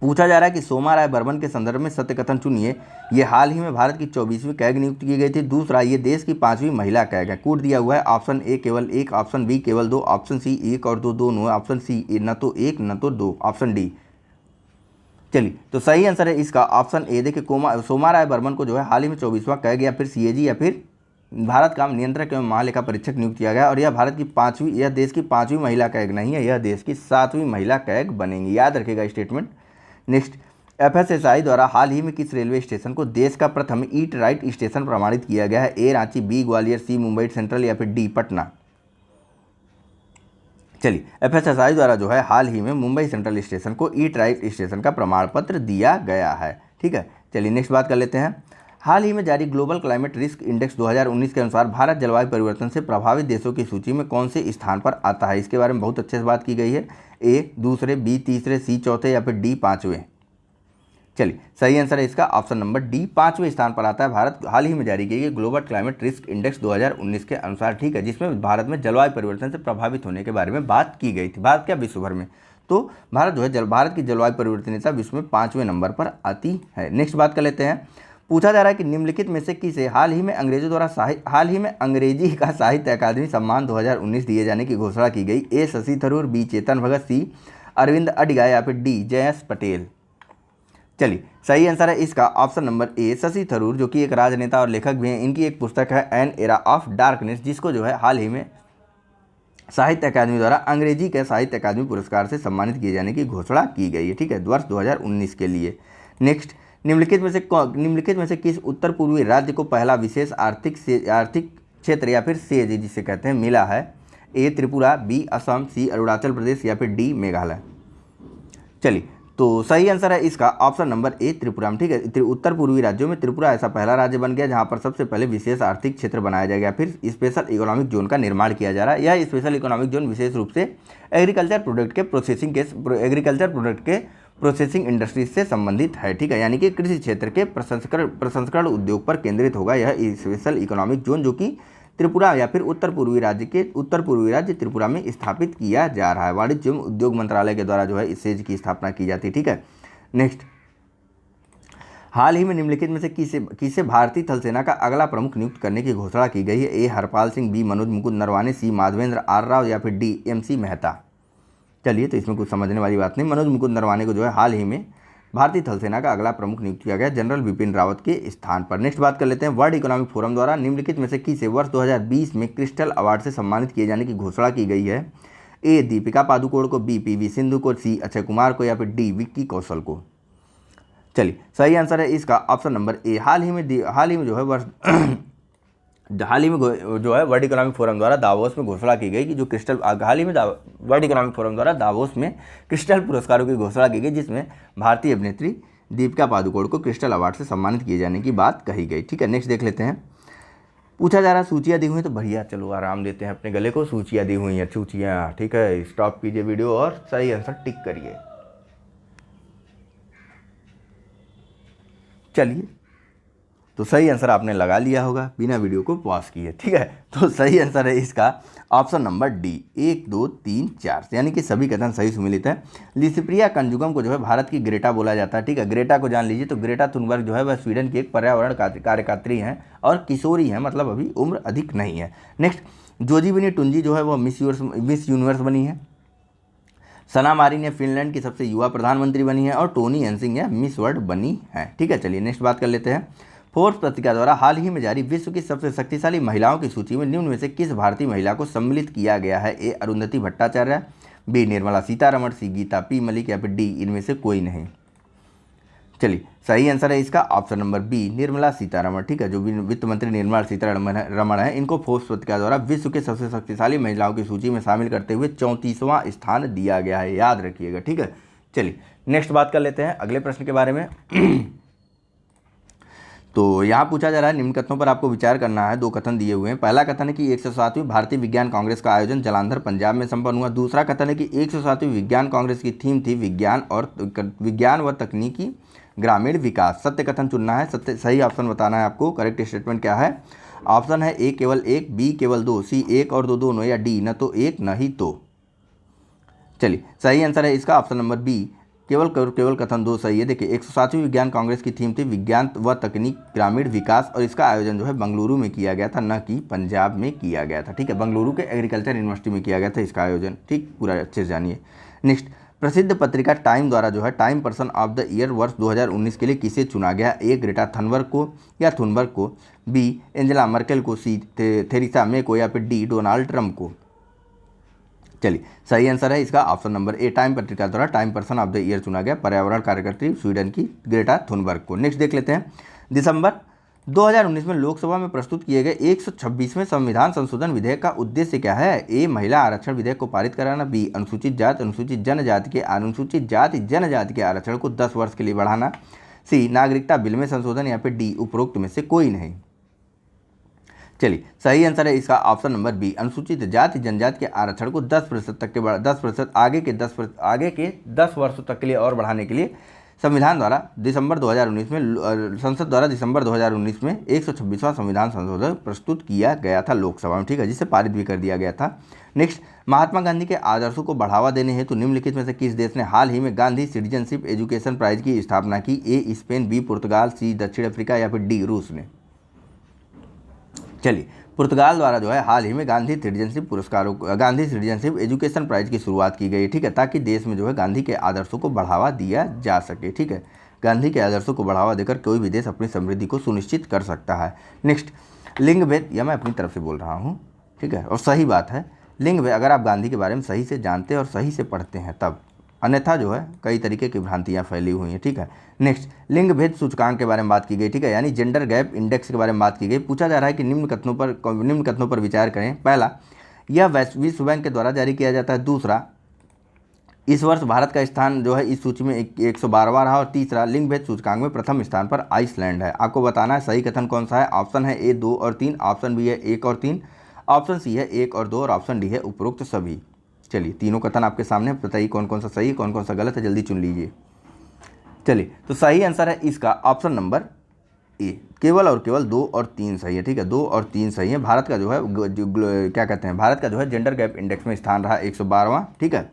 पूछा जा रहा है कि सोमा राय बर्मन के संदर्भ में सत्य कथन चुनिए। ये हाल ही में भारत की 24वीं कैग नियुक्त की गई थी। दूसरा, ये देश की 5वीं महिला कैग है। कोड दिया हुआ है, ऑप्शन ए केवल 1, ऑप्शन बी केवल 2, ऑप्शन सी 1 और 2 दोनों, ऑप्शन सी न तो 1 न तो 2, ऑप्शन डी। चलिए तो सही आंसर है इसका ऑप्शन ए। देखिए सोमा राय बर्मन को जो है हाल ही में 24वां कैग या फिर सीएजी या फिर भारत का नियंत्रक एवं महालेखा परीक्षक नियुक्त किया गया और यह भारत की 5वीं, यह देश की 5वीं महिला कैग नहीं है, यह देश की 7वीं महिला कैग बनेंगी। याद रखिएगा स्टेटमेंट। नेक्स्ट, एफएसएसआई द्वारा हाल ही में किस रेलवे स्टेशन को देश का प्रथम ईट राइट स्टेशन प्रमाणित किया गया है? ए रांची, बी ग्वालियर, सी मुंबई सेंट्रल या फिर डी पटना। चलिए एफएसएसआई द्वारा जो है हाल ही में मुंबई सेंट्रल स्टेशन को ईट राइट स्टेशन का प्रमाण पत्र दिया गया है। ठीक है, चलिए नेक्स्ट बात कर लेते हैं। हाल ही में जारी ग्लोबल क्लाइमेट रिस्क इंडेक्स 2019 के अनुसार भारत जलवायु परिवर्तन से प्रभावित देशों की सूची में कौन से स्थान पर आता है? इसके बारे में बहुत अच्छे से बात की गई है। ए दूसरे, बी तीसरे, सी चौथे या फिर डी पाँचवें। चलिए सही आंसर है इसका ऑप्शन नंबर डी, 5वें स्थान पर आता है भारत हाल ही में जारी की गई ग्लोबल क्लाइमेट रिस्क इंडेक्स 2019 के अनुसार। ठीक है, जिसमें भारत में जलवायु परिवर्तन से प्रभावित होने के बारे में बात की गई थी। भारत क्या, विश्व भर में। तो भारत जो है भारत की जलवायु परिवर्तनीयता विश्व में 5वें नंबर पर आती है। नेक्स्ट बात कर लेते हैं। पूछा जा रहा है कि निम्नलिखित में से किसे हाल ही में अंग्रेजी का साहित्य अकादमी सम्मान 2019 दिए जाने की घोषणा की गई? ए शशि थरूर, बी चेतन भगत, सी अरविंद अडिगा या फिर डी जयेश पटेल। चलिए सही आंसर है इसका option number A Shashi Tharoor, जो कि एक राजनेता और लेखक भी हैं। इनकी एक पुस्तक है एन एरा ऑफ डार्कनेस, जिसको जो है हाल ही में साहित्य अकादमी द्वारा अंग्रेजी के साहित्य अकादमी पुरस्कार से सम्मानित किए जाने की घोषणा की गई है। ठीक है, वर्ष 2019 के लिए। नेक्स्ट, निम्नलिखित में से किस उत्तर पूर्वी राज्य को पहला विशेष आर्थिक क्षेत्र या फिर सेज जिसे कहते हैं मिला है? ए त्रिपुरा, बी असम, सी अरुणाचल प्रदेश या फिर डी मेघालय। चलिए तो सही आंसर है इसका ऑप्शन नंबर ए त्रिपुरा। ठीक है, उत्तर पूर्वी राज्यों में त्रिपुरा ऐसा पहला राज्य बन गया जहां पर सबसे पहले विशेष आर्थिक क्षेत्र बनाया जाएगा, फिर स्पेशल इकोनॉमिक जोन का निर्माण किया जा रहा है। यह स्पेशल इकोनॉमिक जोन विशेष रूप से एग्रीकल्चर प्रोडक्ट के प्रोसेसिंग इंडस्ट्रीज से संबंधित है। ठीक है, यानी कि कृषि क्षेत्र के प्रसंस्करण उद्योग पर केंद्रित होगा यह स्पेशल इकोनॉमिक जोन, जो कि त्रिपुरा या फिर उत्तर पूर्वी राज्य त्रिपुरा में स्थापित किया जा रहा है। वाणिज्य एवं उद्योग मंत्रालय के द्वारा जो है इस सेज की स्थापना की जाती है। ठीक है, नेक्स्ट, हाल ही में निम्नलिखित में से किसे भारतीय थल सेना का अगला प्रमुख नियुक्त करने की घोषणा की गई है? A Harpal Singh, B Manoj Mukund Naravane, C Madhvendra R Rao या फिर डी MC मेहता। चलिए तो इसमें कुछ समझने वाली बात नहीं। मनोज मुकुंद नरवाने को जो है हाल ही में भारतीय थल सेना का अगला प्रमुख नियुक्त किया गया जनरल बिपिन रावत के स्थान पर। नेक्स्ट बात कर लेते हैं। वर्ल्ड इकोनॉमिक फोरम द्वारा निम्नलिखित में से किसे वर्ष 2020 में क्रिस्टल अवार्ड से सम्मानित किए जाने की घोषणा की गई है? ए दीपिका पादुकोण को, बी PV सिंधु को, सी अक्षय कुमार को या फिर डी विक्की कौशल को। चलिए सही आंसर है इसका ऑप्शन नंबर ए। हाल ही में जो है वर्ल्ड इकोनॉमिक फोरम द्वारा दावोस में घोषणा की गई कि जो वर्ल्ड इकोनॉमिक फोरम द्वारा दावोस में क्रिस्टल पुरस्कारों की घोषणा की गई, जिसमें भारतीय अभिनेत्री दीपिका पादुकोण को क्रिस्टल अवार्ड से सम्मानित किए जाने की बात कही गई। ठीक है, नेक्स्ट देख लेते हैं। पूछा जा रहा है सूचियाँ दी हुई हैं, तो बढ़िया, चलो आराम देते हैं अपने गले को। सूचियाँ दी हुई हैं, सूचियाँ। ठीक है, स्टॉप कीजिए वीडियो और सही आंसर टिक करिए। चलिए तो सही आंसर आपने लगा लिया होगा बिना वीडियो को पॉज किए। ठीक है, तो सही आंसर है इसका ऑप्शन नंबर डी 1 2 3 4, यानी कि सभी कथन सही सुमिलित है। लिसिप्रिया कंजुगम को जो है भारत की ग्रेटा बोला जाता है। ठीक है, ग्रेटा को जान लीजिए। तो ग्रेटा थुनबर्ग जो है वह स्वीडन की एक पर्यावरण कार्यकर्त्री हैं और किशोरी हैं, मतलब अभी उम्र अधिक नहीं है। नेक्स्ट, जोजीबिनी टुंजी जो है वह मिस यूनिवर्स बनी है। सना मारिन ने फिनलैंड की सबसे युवा प्रधानमंत्री बनी है और टोनी एनसिंग मिस वर्ल्ड बनी है। ठीक है, चलिए नेक्स्ट बात कर लेते हैं। फोर्ब्स पत्रिका द्वारा हाल ही में जारी विश्व की सबसे शक्तिशाली महिलाओं की सूची में निम्न में से किस भारतीय महिला को सम्मिलित किया गया है? ए अरुंधति भट्टाचार्य, बी निर्मला सीतारमण, सी गीता P मलिक या फिर डी इनमें से कोई नहीं। चलिए सही आंसर है इसका option number B Nirmala Sitharaman. ठीक है, जो वित्त मंत्री निर्मला सीतारमण है, इनको फोर्ब्स पत्रिका द्वारा विश्व के सबसे शक्तिशाली महिलाओं की सूची में शामिल करते हुए 34वां स्थान दिया गया है, याद रखिएगा। ठीक है, चलिए नेक्स्ट बात कर लेते हैं अगले प्रश्न के बारे में। तो यहाँ पूछा जा रहा है निम्न कथनों पर आपको विचार करना है। 2 कथन दिए हुए हैं। पहला कथन है कि 107वीं भारतीय विज्ञान कांग्रेस का आयोजन जालंधर पंजाब में संपन्न हुआ। दूसरा कथन है कि 107वीं विज्ञान कांग्रेस की थीम थी विज्ञान व तकनीकी ग्रामीण विकास। सत्य कथन चुनना है, सत्य सही ऑप्शन बताना है आपको। करेक्ट स्टेटमेंट क्या है? ऑप्शन है ए केवल 1, बी केवल 2, सी 1 और 2 दोनों, या डी न तो 1 न ही 2। चलिए सही आंसर है इसका ऑप्शन नंबर बी, केवल कथन 2 सही है। देखिए 107वीं विज्ञान कांग्रेस की थीम थी विज्ञान व तकनीक ग्रामीण विकास, और इसका आयोजन जो है बेंगलुरु में किया गया था, न कि पंजाब में किया गया था। ठीक है, बेंगलुरु के एग्रीकल्चर यूनिवर्सिटी में किया गया था इसका आयोजन। ठीक, पूरा अच्छे से जानिए। नेक्स्ट, प्रसिद्ध पत्रिका टाइम द्वारा जो है time person of the year वर्ष 2019 के लिए किसे चुना गया? ए ग्रेटा थनबर्ग को या थुनबर्ग को, बी एंजेला मर्केल को, सी थेरेसा मे को, या फिर डी डोनाल्ड ट्रंप को। चलिए सही आंसर है इसका ऑप्शन नंबर ए, टाइम पत्रिका द्वारा time person of the year चुना गया पर्यावरण कार्यकर्त्री स्वीडन की ग्रेटा थुनबर्ग को। नेक्स्ट देख लेते हैं। दिसंबर 2019 में लोकसभा में प्रस्तुत किए गए 126वें संविधान संशोधन विधेयक का उद्देश्य क्या है? ए महिला आरक्षण विधेयक को पारित कराना, बी अनुसूचित जाति जनजाति के आरक्षण को 10 वर्ष के लिए बढ़ाना, सी नागरिकता बिल में संशोधन, या फिर डी उपरोक्त में से कोई नहीं। चलिए सही आंसर है इसका ऑप्शन नंबर बी, अनुसूचित जाति जनजाति के आरक्षण को 10% तक के 10% आगे के 10 वर्षों तक के लिए और बढ़ाने के लिए संविधान द्वारा दिसंबर 2019 में संसद द्वारा दिसंबर 2019 में 126वां संविधान संशोधन प्रस्तुत किया गया था लोकसभा में। ठीक है, जिसे पारित भी कर दिया गया था। नेक्स्ट, महात्मा गांधी के आदर्शों को बढ़ावा देने हेतु निम्नलिखित में से किस देश ने हाल ही में गांधी सिटीजनशिप एजुकेशन प्राइज की स्थापना की? ए स्पेन, बी पुर्तगाल, सी दक्षिण अफ्रीका, या फिर डी रूस ने। चलिए, पुर्तगाल द्वारा जो है हाल ही में गांधी सिटीजनशिप एजुकेशन प्राइज की शुरुआत की गई। ठीक है, ताकि देश में जो है गांधी के आदर्शों को बढ़ावा दिया जा सके। ठीक है, गांधी के आदर्शों को बढ़ावा देकर कोई भी देश अपनी समृद्धि को सुनिश्चित कर सकता है। नेक्स्ट, लिंग भेद, यह मैं अपनी तरफ से बोल रहा हूँ, ठीक है, और सही बात है। लिंग भेद अगर आप गांधी के बारे में सही से जानते हैं और सही से पढ़ते हैं तब, अन्यथा जो है कई तरीके की भ्रांतियाँ फैली हुई हैं। ठीक है, नेक्स्ट, लिंग भेद सूचकांक के बारे में बात की गई। ठीक है, यानी जेंडर गैप इंडेक्स के बारे में बात की गई। पूछा जा रहा है कि निम्न कथनों पर विचार करें। पहला, यह विश्व बैंक के द्वारा जारी किया जाता है। दूसरा, इस वर्ष भारत का स्थान जो है इस सूची में 112वां रहा। और तीसरा, लिंग भेद सूचकांक में प्रथम स्थान पर आइसलैंड है। आपको बताना है सही कथन कौन सा है। ऑप्शन है ए 2 और 3, ऑप्शन बी है 1 और 3, ऑप्शन सी है 1 और 2, और ऑप्शन डी है उपरोक्त सभी। चलिए, तीनों कथन आपके सामने, बताइए कौन कौन सा सही है, कौन कौन सा गलत है, जल्दी चुन लीजिए। चलिए, तो सही आंसर है इसका ऑप्शन नंबर ए, केवल और केवल 2 और 3 सही है। ठीक है, 2 और 3 सही है। भारत का जो है क्या कहते हैं, भारत का जो है जेंडर गैप इंडेक्स में स्थान रहा 112वां। ठीक है,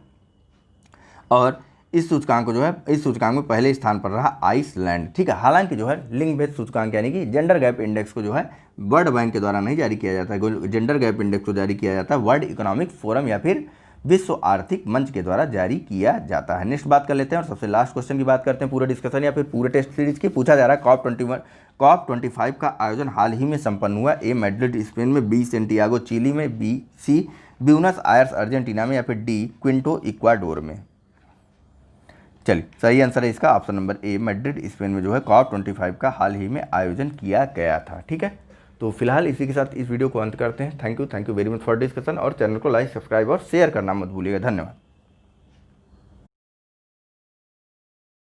और इस सूचकांक को जो है इस सूचकांक में पहले स्थान पर रहा आइसलैंड। ठीक है, हालांकि जो है लिंग भेद सूचकांक यानी कि जेंडर गैप इंडेक्स को जो है वर्ल्ड बैंक के द्वारा नहीं जारी किया जाता है। जेंडर गैप इंडेक्स को जारी किया जाता है वर्ल्ड इकोनॉमिक फोरम या फिर विश्व आर्थिक मंच के द्वारा जारी किया जाता है। नेक्स्ट बात कर लेते हैं और सबसे लास्ट क्वेश्चन की बात करते हैं पूरे डिस्कशन या फिर पूरे टेस्ट सीरीज की। पूछा जा रहा है COP25 का आयोजन हाल ही में संपन्न हुआ। ए मैड्रिड स्पेन में, बी सेंटियागो चिली में, सी ब्यूनस आयर्स अर्जेंटीना में, या फिर डी क्विंटो इक्वाडोर में। चलिए, सही आंसर है इसका option number A, Madrid Spain में जो है COP25 का हाल ही में आयोजन किया गया था। ठीक है, तो फिलहाल इसी के साथ इस वीडियो को अंत करते हैं। Thank you very much for discussion, और चैनल को लाइक, सब्सक्राइब और शेयर करना मत भूलिएगा। धन्यवाद।